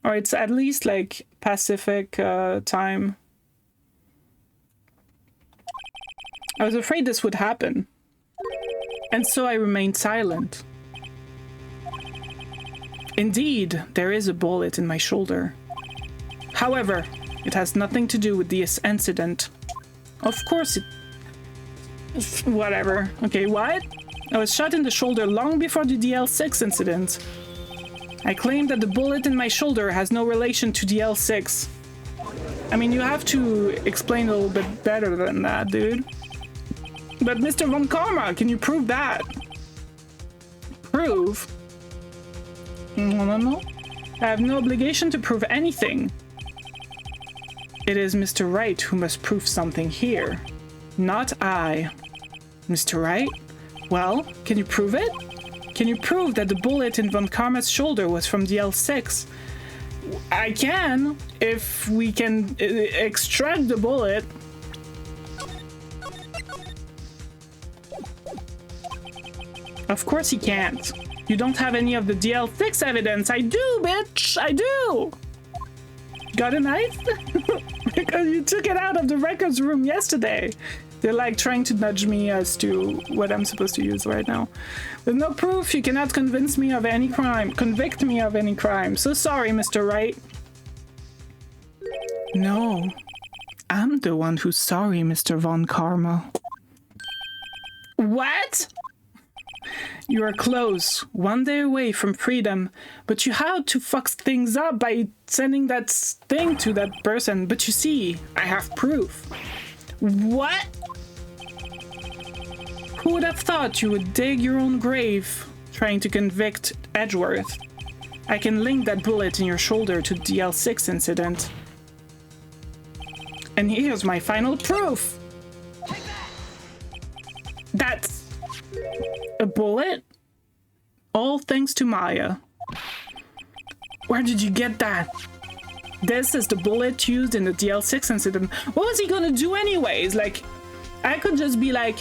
Or it's at least like Pacific time. I was afraid this would happen. And so I remained silent. Indeed, there is a bullet in my shoulder. However, it has nothing to do with this incident. Of course it... Whatever. Okay, what? I was shot in the shoulder long before the DL6 incident. I claim that the bullet in my shoulder has no relation to DL6. I mean, you have to explain a little bit better than that, dude. But Mr. Von Karma, can you prove that? Prove? No. I have no obligation to prove anything. It is Mr. Wright who must prove something here, not I. Mr. Wright? Well, can you prove it? Can you prove that the bullet in Von Karma's shoulder was from DL6? I can, if we can extract the bullet. Of course he can't. You don't have any of the DL6 evidence. I do, bitch! I do! Got a knife? Because you took it out of the records room yesterday. They're like trying to nudge me as to what I'm supposed to use right now. With no proof, you cannot convince me of any crime. Convict me of any crime. So sorry, Mr. Wright. No. I'm the one who's sorry, Mr. Von Karma. What? You are close, one day away from freedom, but you had to fuck things up by sending that thing to that person. But you see, I have proof. What? Who would have thought you would dig your own grave trying to convict Edgeworth? I can link that bullet in your shoulder to the DL6 incident. And here's my final proof. That's a bullet? All thanks to Maya. Where did you get that? This is the bullet used in the DL6 incident. What was he gonna do anyways? Like, I could just be like,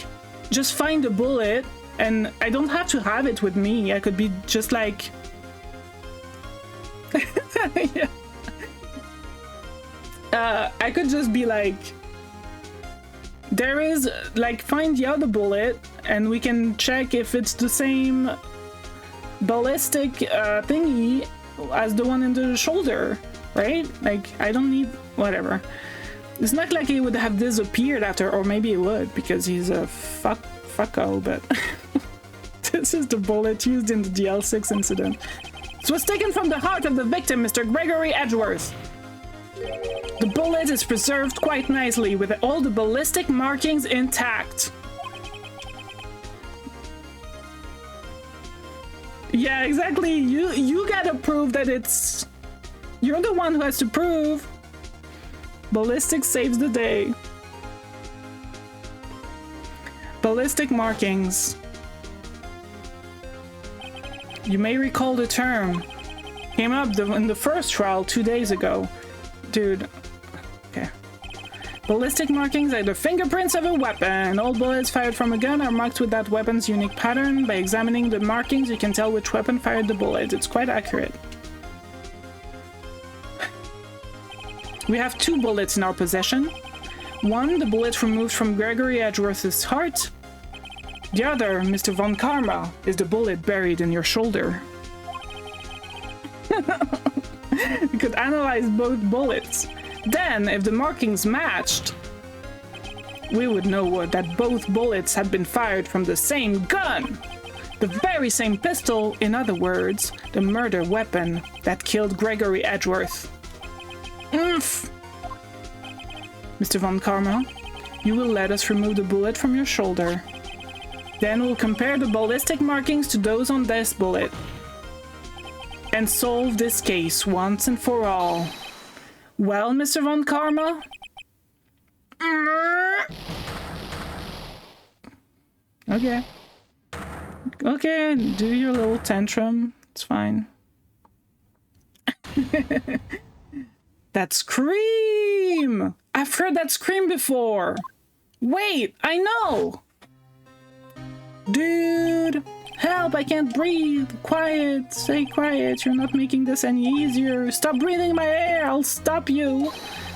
just find the bullet, and I don't have to have it with me. I could be just like... yeah. I could just be like, there is, like, find the other bullet, and we can check if it's the same ballistic thingy as the one in the shoulder, right? Like, I don't need, whatever. It's not like he would have disappeared after, or maybe it would, because he's a fucko, but this is the bullet used in the DL6 incident. It was taken from the heart of the victim, Mr. Gregory Edgeworth. The bullet is preserved quite nicely with all the ballistic markings intact. Yeah, exactly. You gotta prove that it's... You're the one who has to prove. Ballistic saves the day. Ballistic markings. You may recall the term. Came up in the first trial 2 days ago. Dude. Okay. Ballistic markings are the fingerprints of a weapon. All bullets fired from a gun are marked with that weapon's unique pattern. By examining the markings, you can tell which weapon fired the bullet. It's quite accurate. We have 2 bullets in our possession. One, the bullet removed from Gregory Edgeworth's heart. The other, Mr. Von Karma, is the bullet buried in your shoulder. We could analyze both bullets. Then, if the markings matched, we would know that both bullets had been fired from the same gun. The very same pistol, in other words, the murder weapon that killed Gregory Edgeworth. Mr. Von Karma, you will let us remove the bullet from your shoulder. Then we'll compare the ballistic markings to those on this bullet. And solve this case once and for all. Well, Mr. Von Karma? Okay. Okay, do your little tantrum. It's fine. That scream! I've heard that scream before. Wait, I know! Dude, help, I can't breathe. Quiet, stay quiet. You're not making this any easier. Stop breathing my air, I'll stop you.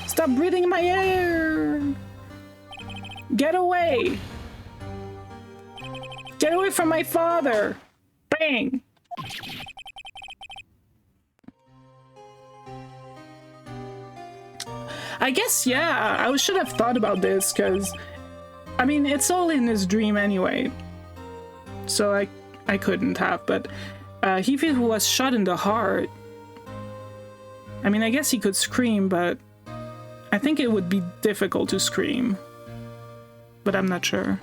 Stop breathing my air. Get away. Get away from my father. Bang. I guess, yeah, I should have thought about this, because, I mean, it's all in his dream anyway. So I couldn't have, but if he was shot in the heart, I mean, I guess he could scream, but I think it would be difficult to scream. But I'm not sure.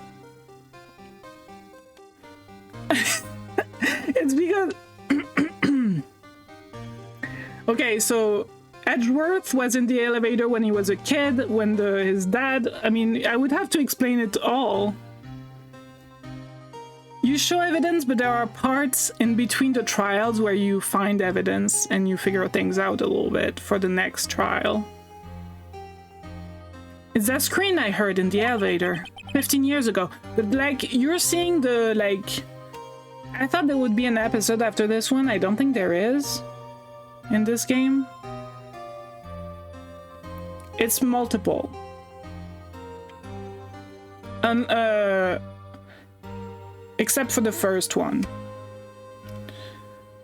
It's because... Okay, so Edgeworth was in the elevator when he was a kid, when his dad... I mean, I would have to explain it all. You show evidence, but there are parts in between the trials where you find evidence and you figure things out a little bit for the next trial. It's that scream I heard in the elevator 15 years ago. But, like, you're seeing the, like... I thought there would be an episode after this one. I don't think there is in this game. It's multiple. Except for the first one.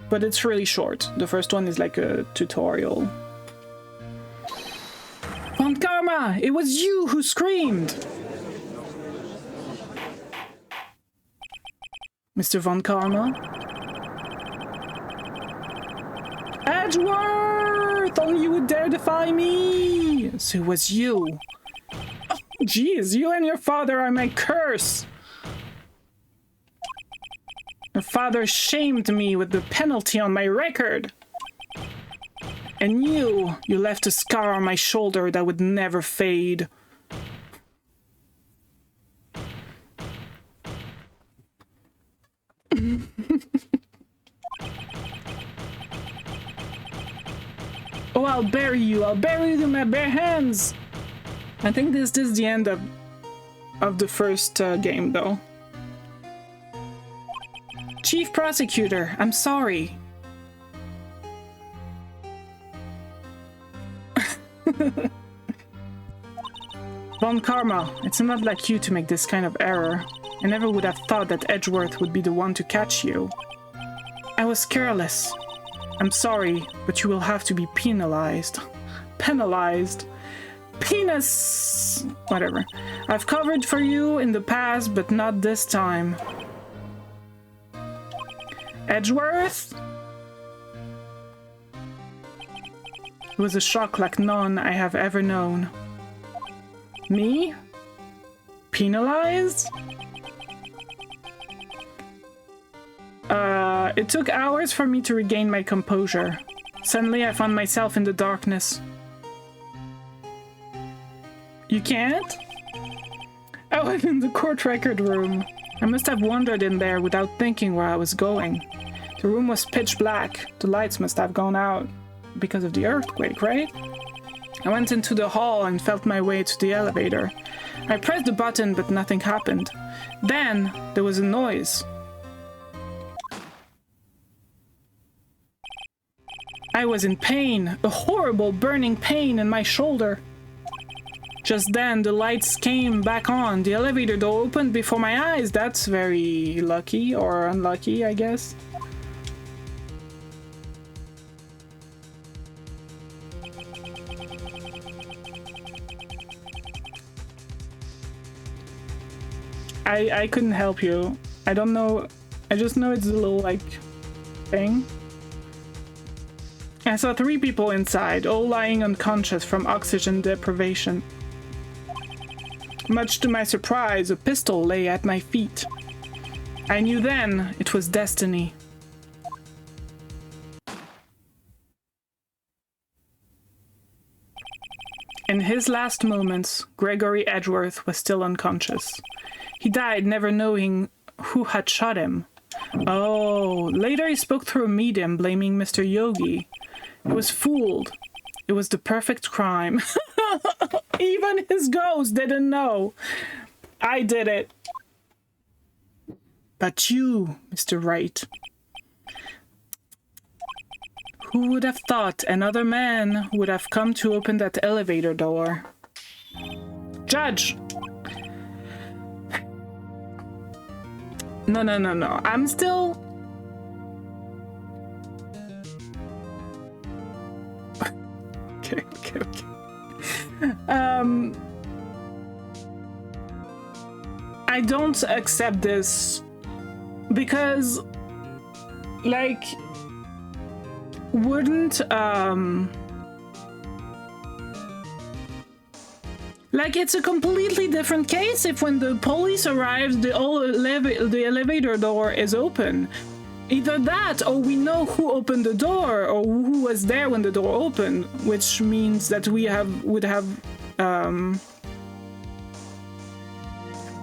But it's really short. The first one is like a tutorial. Von Karma! It was you who screamed! Mr. Von Karma? Edgeworth! Only you would dare defy me! So it was you. Oh, jeez, you and your father are my curse! Your father shamed me with the penalty on my record. And you left a scar on my shoulder that would never fade. Oh, I'll bury you. I'll bury you with my bare hands. I think this is the end of the first game, though. Chief Prosecutor, I'm sorry. Von Karma, it's not like you to make this kind of error. I never would have thought that Edgeworth would be the one to catch you. I was careless. I'm sorry, but you will have to be penalized. Penalized? Penis! Whatever. I've covered for you in the past, but not this time. Edgeworth? It was a shock like none I have ever known. Me? Penalized? It took hours for me to regain my composure. Suddenly I found myself in the darkness. You can't? I was in the court record room. I must have wandered in there without thinking where I was going. The room was pitch black. The lights must have gone out because of the earthquake, right? I went into the hall and felt my way to the elevator. I pressed the button, but nothing happened. Then there was a noise. I was in pain, a horrible burning pain in my shoulder. Just then, the lights came back on. The elevator door opened before my eyes. That's very lucky, or unlucky, I guess. I couldn't help you. I don't know. I just know it's a little, like, thing. I saw 3 people inside, all lying unconscious from oxygen deprivation. Much to my surprise, a pistol lay at my feet. I knew then it was destiny. In his last moments, Gregory Edgeworth was still unconscious. He died never knowing who had shot him. Oh, later he spoke through a medium blaming Mr. Yogi. It was fooled. It was the perfect crime. Even his ghost didn't know. I did it. But you, Mr. Wright. Who would have thought another man would have come to open that elevator door? Judge! No. I'm still... Okay. I don't accept this because, like, wouldn't like, it's a completely different case if when the police arrives the elevator door is open. Either that or we know who opened the door or who was there when the door opened, which means that we would have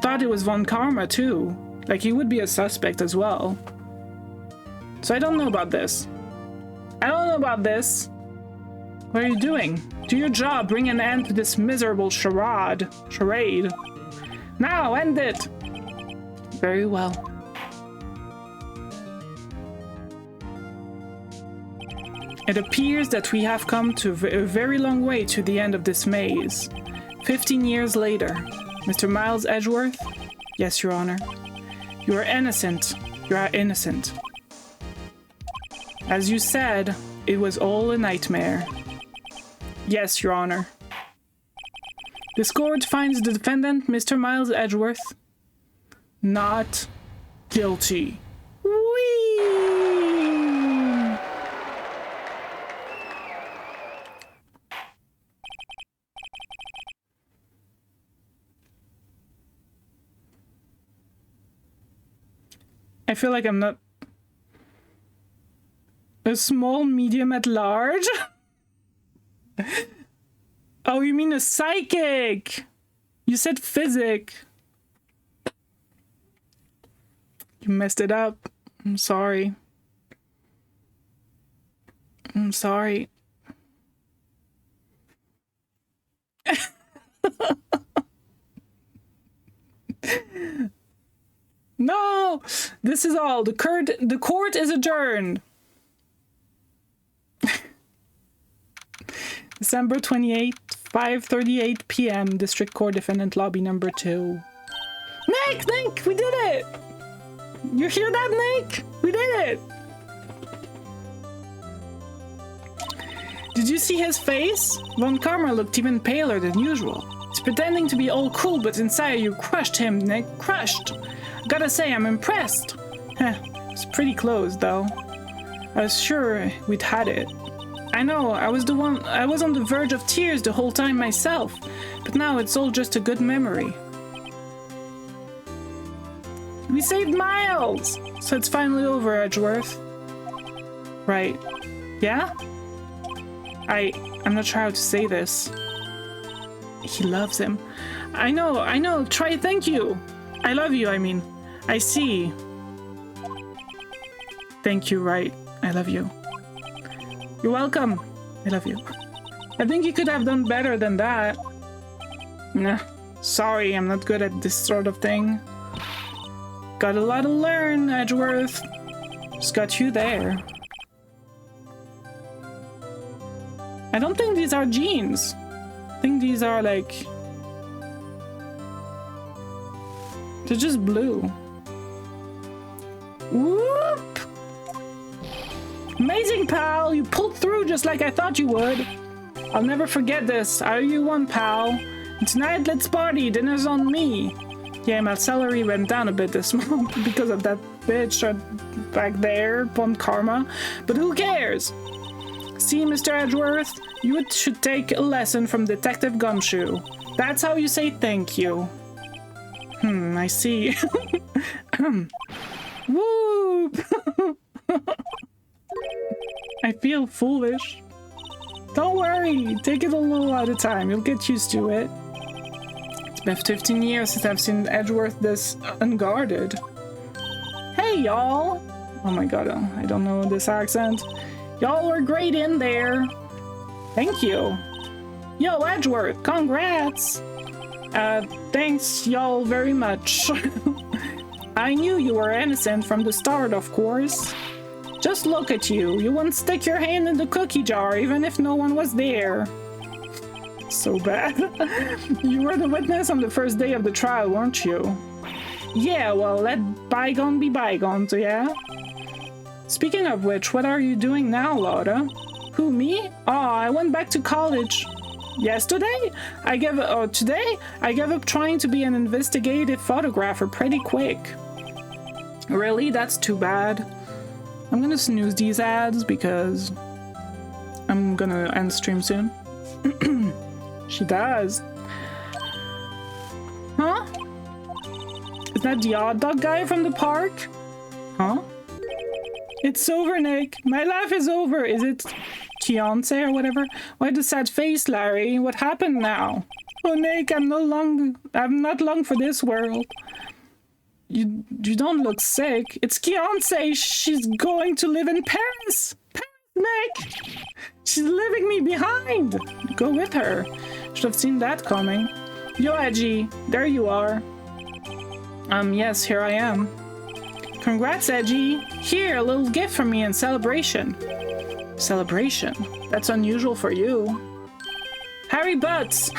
thought it was Von Karma too. Like, he would be a suspect as well. So I don't know about this. What are you doing? Do your job. Bring an end to this miserable charade. Now, end it. Very well. It appears that we have come to a very long way to the end of this maze. 15 years later. Mr. Miles Edgeworth? Yes, Your Honor. You are innocent. You are innocent. As you said, it was all a nightmare. Yes, Your Honor. This court finds the defendant, Mr. Miles Edgeworth, not guilty. Whee! I feel like I'm not a small, medium at large. Oh, you mean a psychic? You said physic. You messed it up. I'm sorry. I'm sorry. No! This is all. The court is adjourned. December 28th, 5:38 p.m. District Court Defendant Lobby number 2. Nick! We did it! You hear that, Nick? We did it! Did you see his face? Von Karma looked even paler than usual. He's pretending to be all cool, but inside you crushed him, Nick. Crushed! Gotta say, I'm impressed. It's pretty close, though. I was sure we'd had it. I know, I was on the verge of tears the whole time myself, but now it's all just a good memory. We saved Miles! So it's finally over, Edgeworth. Right. Yeah? I'm not sure how to say this. He loves him. I know, try thank you! I love you, I mean. I see. Thank you, Wright. I love you. You're welcome. I love you. I think you could have done better than that. Nah. Sorry, I'm not good at this sort of thing. Got a lot to learn, Edgeworth. Just got you there. I don't think these are jeans. I think these are like... they're just blue. Whoop! Amazing, pal! You pulled through just like I thought you would. I'll never forget this. Are you one, pal? And tonight, let's party. Dinner's on me. Yeah, my salary went down a bit this month because of that bitch back there, Von Karma. But who cares? See, Mr. Edgeworth, you should take a lesson from Detective Gumshoe. That's how you say thank you. I see. Whoop! I feel foolish. Don't worry, take it a little at a time. You'll get used to it. It's been 15 years since I've seen Edgeworth this unguarded. Hey, y'all! Oh my god, I don't know this accent. Y'all were great in there. Thank you. Yo, Edgeworth, congrats. Thanks y'all very much. I knew you were innocent from the start, of course. Just look at you. You wouldn't stick your hand in the cookie jar even if no one was there. So bad. You were the witness on the first day of the trial, weren't you? Yeah, well, let bygone be bygones, yeah? Speaking of which, what are you doing now, Lotta? Who, me? Oh, I went back to college. Yesterday? Today? I gave up trying to be an investigative photographer pretty quick. Really? That's too bad. I'm gonna snooze these ads because I'm gonna end stream soon. She does. Huh? Is that the hot dog guy from the park? Huh? It's over, Nick. My life is over. Is it Fiance or whatever? Why the sad face, Larry? What happened now? Oh, Nick, I'm not long for this world. You don't look sick. It's Fiance. She's going to live in Paris. Nick! She's leaving me behind! Go with her. Should have seen that coming. Yo, Edgy, there you are. Yes, here I am. Congrats, Edgy. Here, a little gift from me in celebration. Celebration? That's unusual for you. Harry Butts!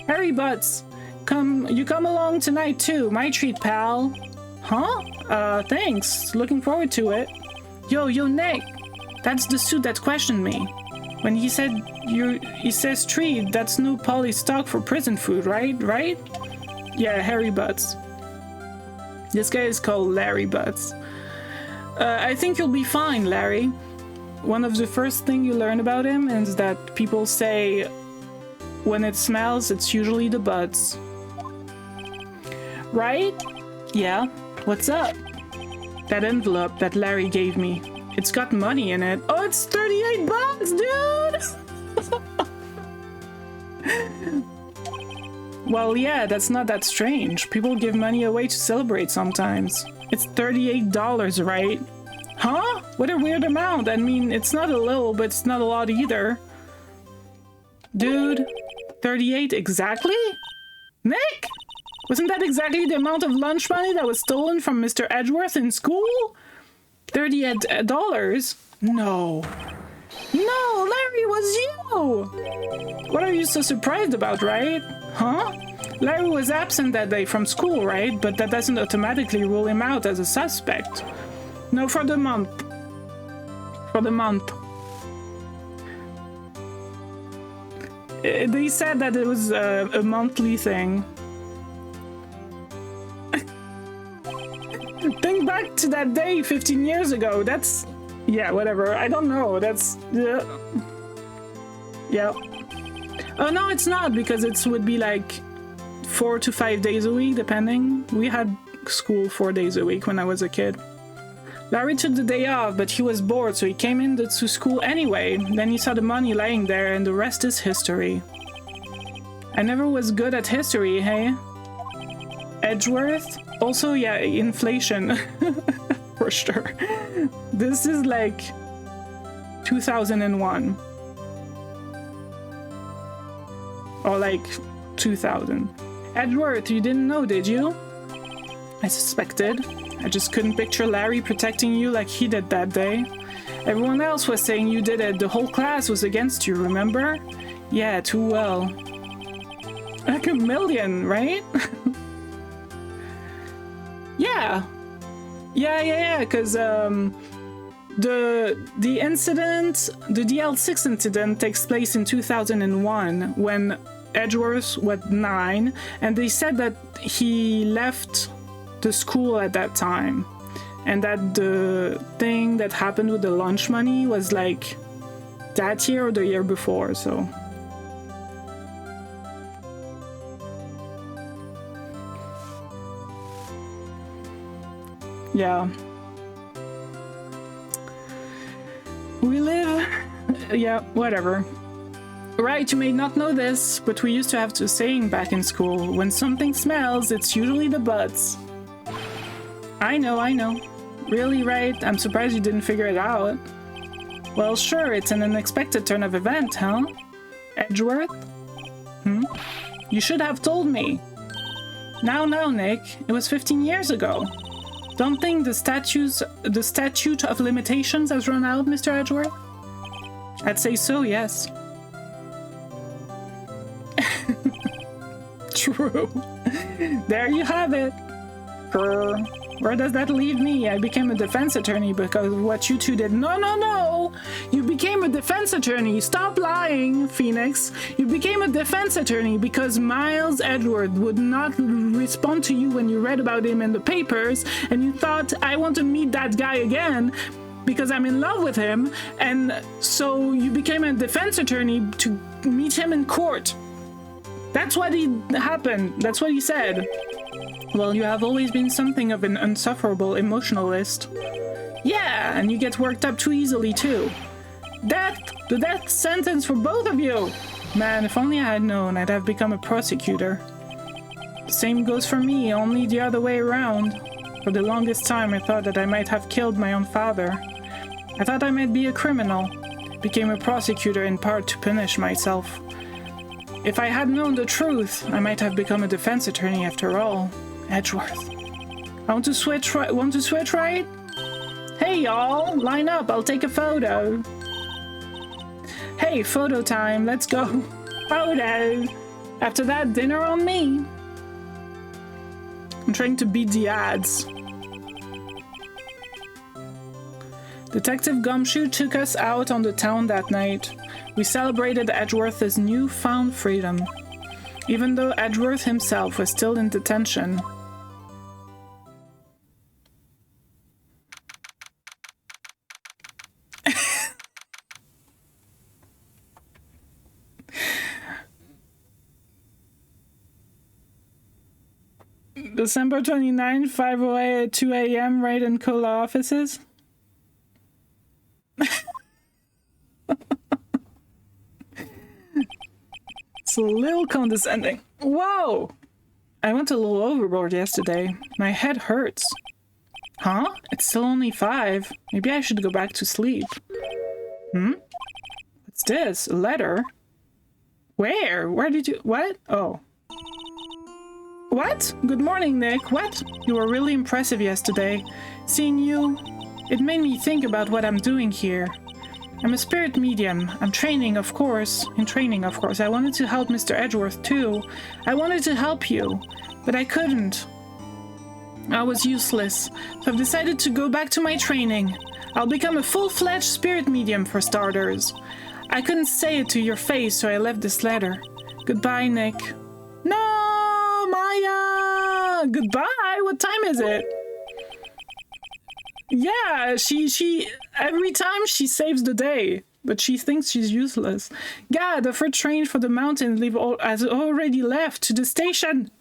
Harry Butts! You come along tonight too. My treat, pal. Huh? Thanks. Looking forward to it. Yo, Nick! That's the suit that questioned me. When he says treat, that's no poly stock for prison food, right? Right? Yeah, Harry Butts. This guy is called Larry Butts. I think you'll be fine, Larry. One of the first things you learn about him is that people say when it smells, it's usually the butts. Right? Yeah. What's up? That envelope that Larry gave me. It's got money in it. Oh, it's 38 bucks, dude! Well, yeah, that's not that strange. People give money away to celebrate sometimes. It's $38, right? Huh? What a weird amount. I mean, it's not a little, but it's not a lot either. Dude, 38 exactly? Nick? Wasn't that exactly the amount of lunch money that was stolen from Mr. Edgeworth in school? $38? No. No, Larry, was you! What are you so surprised about, right? Huh? Larry was absent that day from school, right? But that doesn't automatically rule him out as a suspect. No, for the month. For the month. They said that it was a monthly thing. Think back to that day 15 years ago. That's... yeah, whatever. I don't know. That's... yeah. Yeah. Oh, no, it's not, because it would be like 4 to 5 days a week, depending. We had school 4 days a week when I was a kid. Larry took the day off, but he was bored, so he came into school anyway. Then he saw the money lying there, and the rest is history. I never was good at history, hey? Edgeworth? Also, yeah, inflation. For sure. This is like 2001. Or like 2000. Edgeworth, you didn't know, did you? I suspected. I just couldn't picture Larry protecting you like he did that day. Everyone else was saying you did it. The whole class was against you, remember? Yeah, too well. Like a million, right? Yeah. Yeah, because the incident, the DL6 incident takes place in 2001 when Edgeworth was 9, and they said that he left the school at that time, and that the thing that happened with the lunch money was like that year or the year before, so... yeah. We live... yeah, whatever. Right, you may not know this, but we used to have a saying back in school. When something smells, it's usually the butts. I know. Really, right? I'm surprised you didn't figure it out. Well, sure, it's an unexpected turn of event, huh? Edgeworth? You should have told me. Now, Nick. It was 15 years ago. Don't think the statute of limitations has run out, Mr. Edgeworth? I'd say so, yes. True. There you have it. Where does that leave me? I became a defense attorney because of what you two did. No! You became a defense attorney. Stop lying, Phoenix. You became a defense attorney because Miles Edgeworth would not respond to you when you read about him in the papers, and you thought, I want to meet that guy again because I'm in love with him, and so you became a defense attorney to meet him in court. That's what happened. That's what he said. Well, you have always been something of an insufferable emotionalist. Yeah, and you get worked up too easily, too. Death! The death sentence for both of you! Man, if only I had known, I'd have become a prosecutor. Same goes for me, only the other way around. For the longest time, I thought that I might have killed my own father. I thought I might be a criminal. Became a prosecutor in part to punish myself. If I had known the truth, I might have become a defense attorney after all. Edgeworth. Want to switch, right? Hey, y'all! Line up, I'll take a photo. Hey, photo time, let's go. Photo! After that, dinner on me. I'm trying to beat the ads. Detective Gumshoe took us out on the town that night. We celebrated Edgeworth's newfound freedom, even though Edgeworth himself was still in detention. December 29, 5:08 2 a.m. Wright and Cola offices. It's a little condescending. Whoa! I went a little overboard yesterday. My head hurts. Huh? It's still only 5. Maybe I should go back to sleep. What's this? A letter? Where? Where did you... What? Oh. What? Good morning, Nick. What? You were really impressive yesterday. Seeing you, it made me think about what I'm doing here. I'm a spirit medium. I'm training, of course. I wanted to help Mr. Edgeworth, too. I wanted to help you, but I couldn't. I was useless, so I've decided to go back to my training. I'll become a full-fledged spirit medium, for starters. I couldn't say it to your face, so I left this letter. Goodbye, Nick. No, Maya! Goodbye! What time is it? Yeah, she every time she saves the day, but she thinks she's useless. God, the first train for the mountain has already left to the station.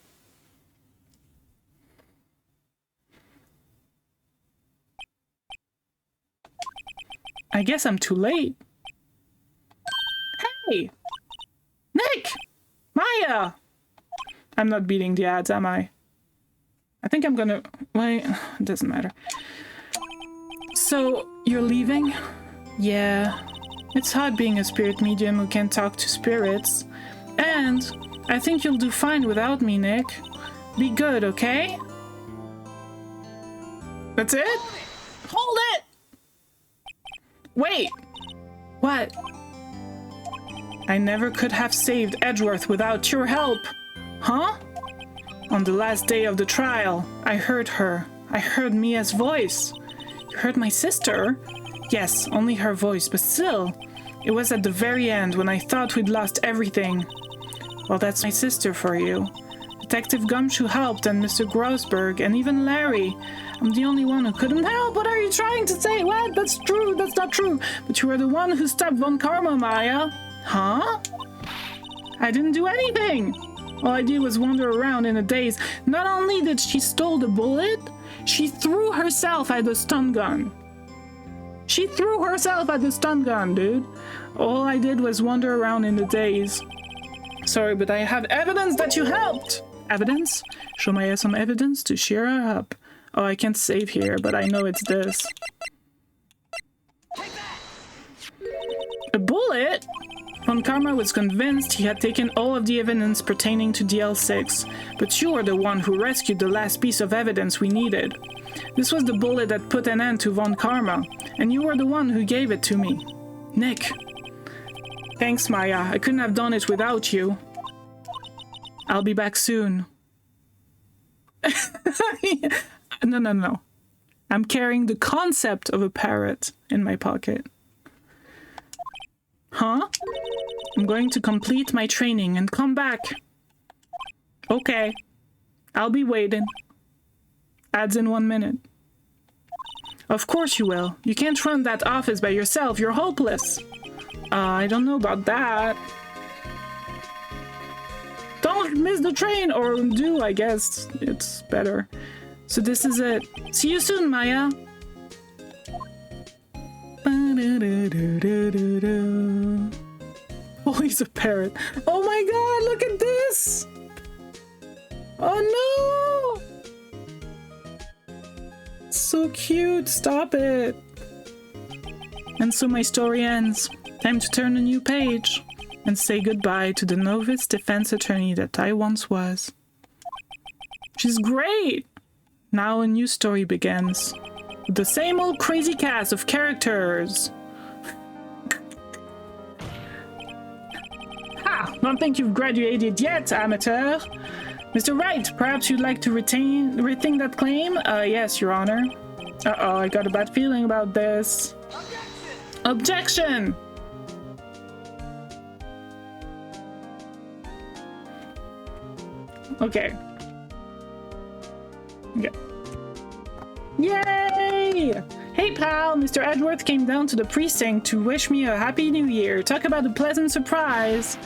I guess I'm too late. Hey! Nick! Maya! I'm not beating the ads, am I? I think I'm gonna... Wait, it doesn't matter. So, you're leaving? Yeah. It's hard being a spirit medium who can talk to spirits. And I think you'll do fine without me, Nick. Be good, okay? That's it? Hold it! Wait! What? I never could have saved Edgeworth without your help. Huh? On the last day of the trial, I heard her. I heard Mia's voice. You heard my sister? Yes, only her voice, but still. It was at the very end when I thought we'd lost everything. Well, that's my sister for you. Detective Gumshoe helped, and Mr. Grossberg, and even Larry. I'm the only one who couldn't help. What are you trying to say? What? That's true. That's not true. But you were the one who stopped Von Karma, Maya. Huh? I didn't do anything. All I did was wander around in a daze. Not only did she stole the bullet, she threw herself at the stun gun. She threw herself at the stun gun, dude. All I did was wander around in a daze. Sorry, but I have evidence that you helped. Evidence? Show Maya some evidence to cheer her up. Oh, I can't save here, but I know it's this. A bullet? Von Karma was convinced he had taken all of the evidence pertaining to DL6, but you were the one who rescued the last piece of evidence we needed. This was the bullet that put an end to Von Karma, and you were the one who gave it to me. Nick. Thanks, Maya. I couldn't have done it without you. I'll be back soon. No. I'm carrying the concept of a parrot in my pocket. Huh? I'm going to complete my training and come back. Okay. I'll be waiting. Adds in 1 minute. Of course you will. You can't run that office by yourself. You're hopeless. I don't know about that. Don't miss the train, or do, I guess. It's better. So this is it. See you soon, Maya. Oh, he's a parrot. Oh my god, look at this! Oh no! So cute, stop it. And so my story ends. Time to turn a new page and say goodbye to the novice defense attorney that I once was. She's great! Now a new story begins. With the same old crazy cast of characters. Ha! Don't think you've graduated yet, amateur. Mr. Wright, perhaps you'd like to rethink that claim? Yes, Your Honor. Uh-oh, I got a bad feeling about this. Objection! Okay. Yay! Hey pal, Mr. Edgeworth came down to the precinct to wish me a happy new year. Talk about a pleasant surprise.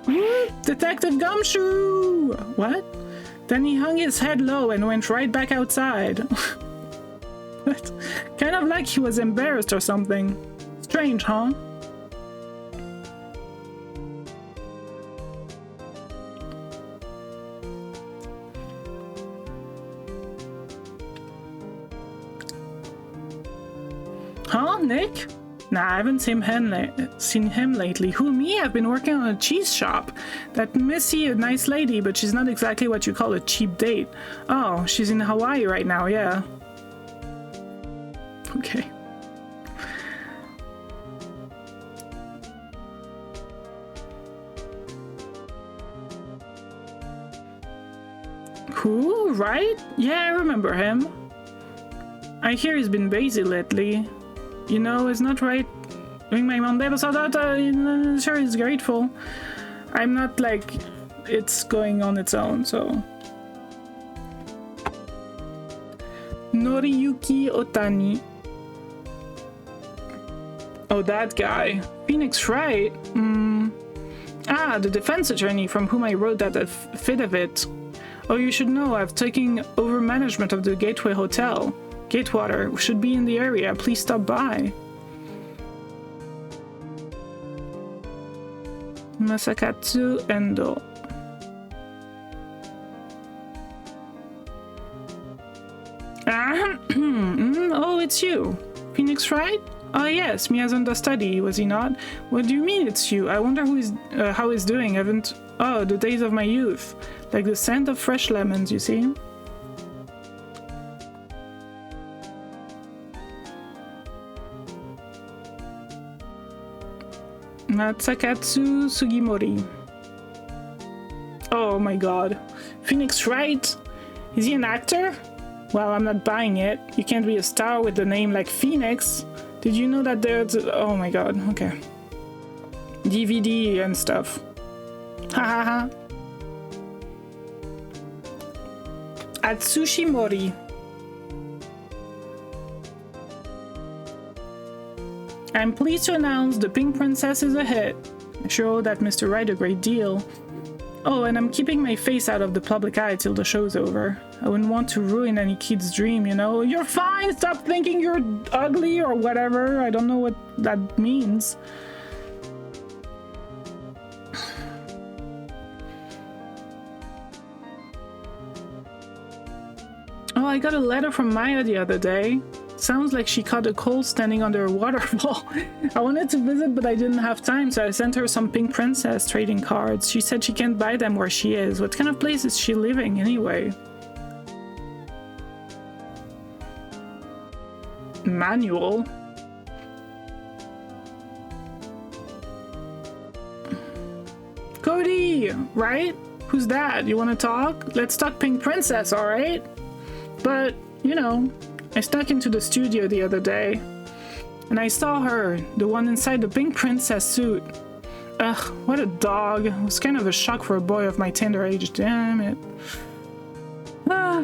Woo! Detective Gumshoe! What? Then he hung his head low and went right back outside. What? Kind of like he was embarrassed or something. Strange, huh? Huh, Nick? Nah, I haven't seen him lately. Who, me? I've been working on a cheese shop. That Missy, a nice lady, but she's not exactly what you call a cheap date. Oh, she's in Hawaii right now, yeah. Okay. Who? Wright? Yeah, I remember him. I hear he's been busy lately. You know, it's not right doing my mom baby, so that sure is grateful. I'm not like it's going on its own, so. Noriyuki Otani. Oh, that guy. Phoenix Wright? Ah, the defense attorney from whom I wrote that affidavit. Oh, you should know, I've taken over management of the Gateway Hotel. Gatewater should be in the area. Please stop by. Masakatsu Endo. Oh, it's you. Phoenix Wright? Oh yes, Miyazono study, was he not? What do you mean it's you? I wonder how he's doing. Oh, the days of my youth. Like the scent of fresh lemons, you see? Natsakatsu Sugimori. Oh my god. Phoenix Wright? Is he an actor? Well, I'm not buying it. You can't be a star with a name like Phoenix. Did you know that there's... Oh my god, okay. DVD and stuff. Ha ha ha. Atsushimori. I'm pleased to announce the Pink Princess is a hit. I sure owe that Mr. Wright a great deal. Oh, and I'm keeping my face out of the public eye till the show's over. I wouldn't want to ruin any kid's dream, you know? You're fine! Stop thinking you're ugly or whatever. I don't know what that means. Oh, I got a letter from Maya the other day. Sounds like she caught a cold standing under a waterfall. I wanted to visit, but I didn't have time, so I sent her some pink princess trading cards. She said she can't buy them where she is. What kind of place is she living anyway? Manual? Cody! Right? Who's that? You want to talk? Let's talk pink princess, alright? But, you know, I snuck into the studio the other day, and I saw her, the one inside the pink princess suit. Ugh, what a dog. It was kind of a shock for a boy of my tender age, damn it. Ah.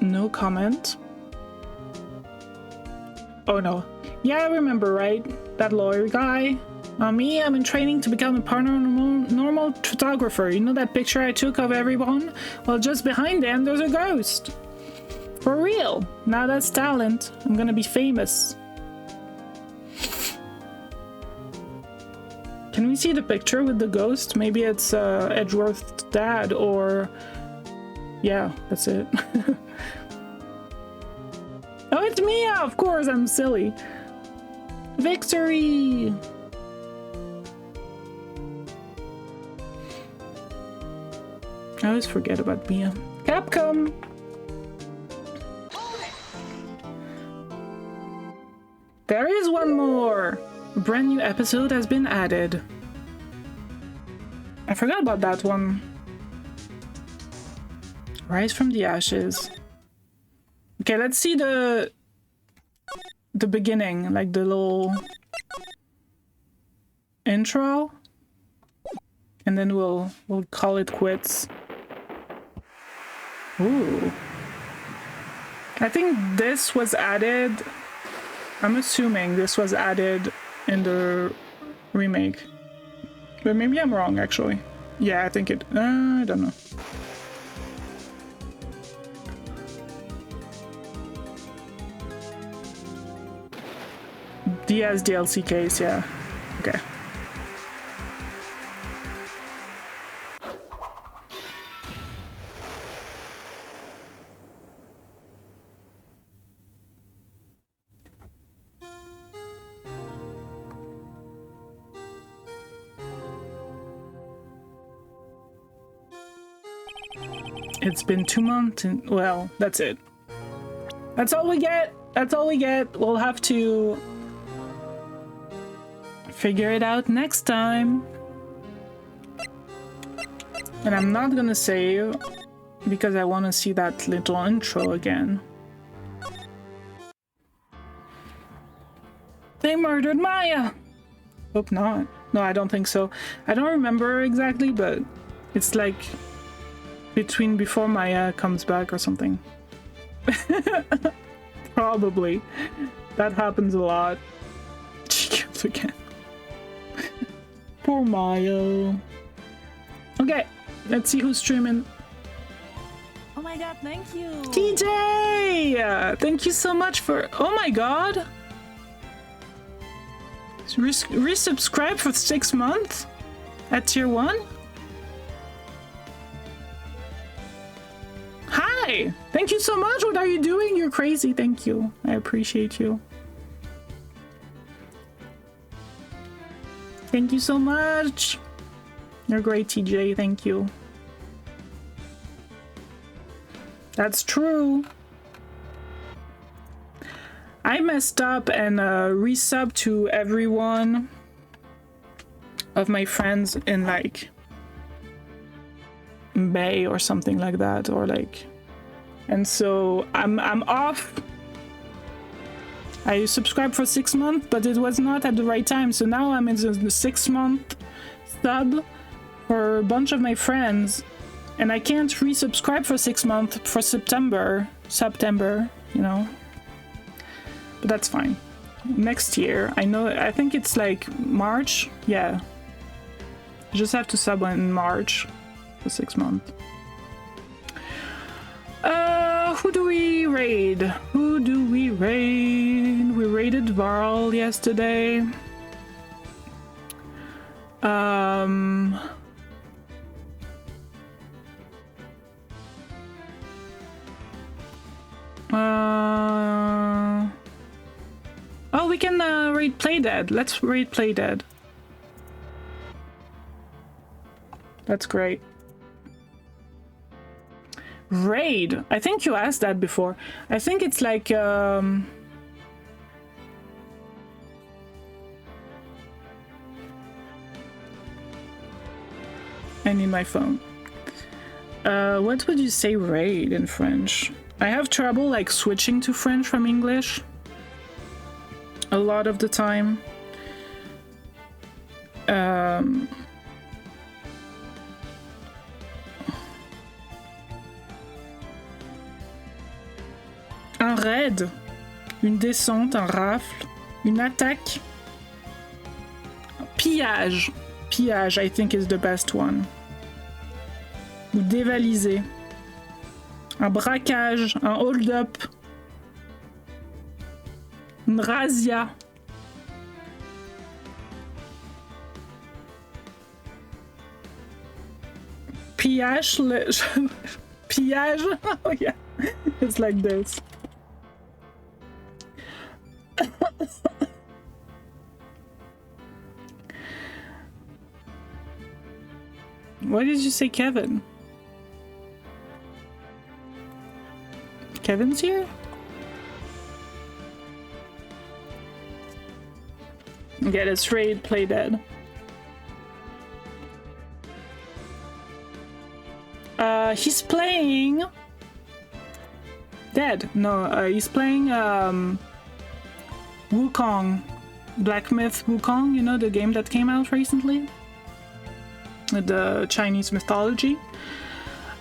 No comment. Oh no. Yeah, I remember, right? That lawyer guy. Me, I'm in training to become a paranormal photographer. You know that picture I took of everyone? Well, just behind them, there's a ghost. For real. Now that's talent. I'm gonna be famous. Can we see the picture with the ghost? Maybe it's Edgeworth's dad or... Yeah, that's it. Oh, it's Mia! Of course, I'm silly. Victory! I always forget about Mia. Capcom! There is one more! A brand new episode has been added. I forgot about that one. Rise from the ashes. Okay, let's see the beginning, like the little intro. And then we'll call it quits. Ooh. I think this was added. I'm assuming this was added in the remake. But maybe I'm wrong, actually. Yeah, I think it... I don't know. Diaz DLC case, yeah. Okay. It's been 2 months and, well, that's it. That's all we get. That's all we get. We'll have to figure it out next time. And I'm not gonna save because I want to see that little intro again. They murdered Maya! Hope not. No, I don't think so. I don't remember exactly, but it's like between before Maya comes back or something. Probably. That happens a lot. She kills again. Poor Maya. Okay, let's see who's streaming. Oh my god, thank you! TJ! Thank you so much for... Oh my god! Resubscribe for 6 months? At tier 1? Hi! Thank you so much! What are you doing? You're crazy. Thank you. I appreciate you. Thank you so much! You're great, TJ. Thank you. That's true. I messed up and resub to everyone of my friends in like May or something like that, or like, and so I'm off. I subscribed for 6 months, but it was not at the right time, so now I'm in the 6-month sub for a bunch of my friends, and I can't resubscribe for 6 months for September, you know. But that's fine. Next year, I think it's like March. Yeah. You just have to sub in March for 6 months. Who do we raid? Who do we raid? We raided Varl yesterday. we can raid Playdead. Let's raid Playdead. That's great. Raid. I think you asked that before. I think it's like I need my phone. What would you say raid in French? I have trouble like switching to French from English a lot of the time. Un raid, une descente, un rafle, une attaque. Pillage. Pillage, I think, is the best one. Ou dévaliser. Un braquage, un hold-up. Une razzia. Pillage. Pillage. Oh yeah, it's like this. What did you say, Kevin? Kevin's here? Okay, let's raid Playdead. He's playing... Dead. No, he's playing Wukong. Black Myth Wukong, you know, the game that came out recently? The Chinese mythology.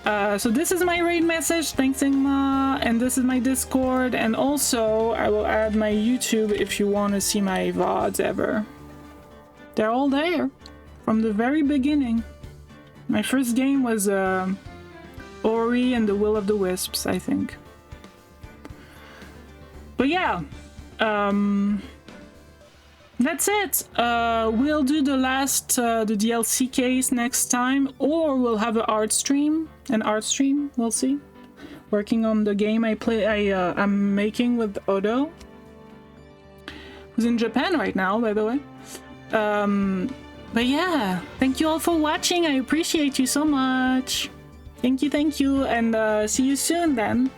So this is my raid message, thanks Ingma, and this is my Discord, and also I will add my YouTube if you want to see my VODs ever. They're all there, from the very beginning. My first game was Ori and the Will of the Wisps, I think. But yeah, that's it. We'll do the last the DLC case next time, or we'll have an art stream. We'll see. Working on the game I'm making with Odo, who's in Japan right now, by the way. But yeah, thank you all for watching. I appreciate you so much. Thank you, and see you soon then.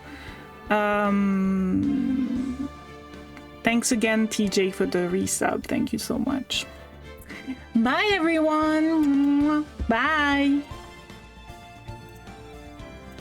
Thanks again, TJ, for the resub. Thank you so much. Bye, everyone. Bye.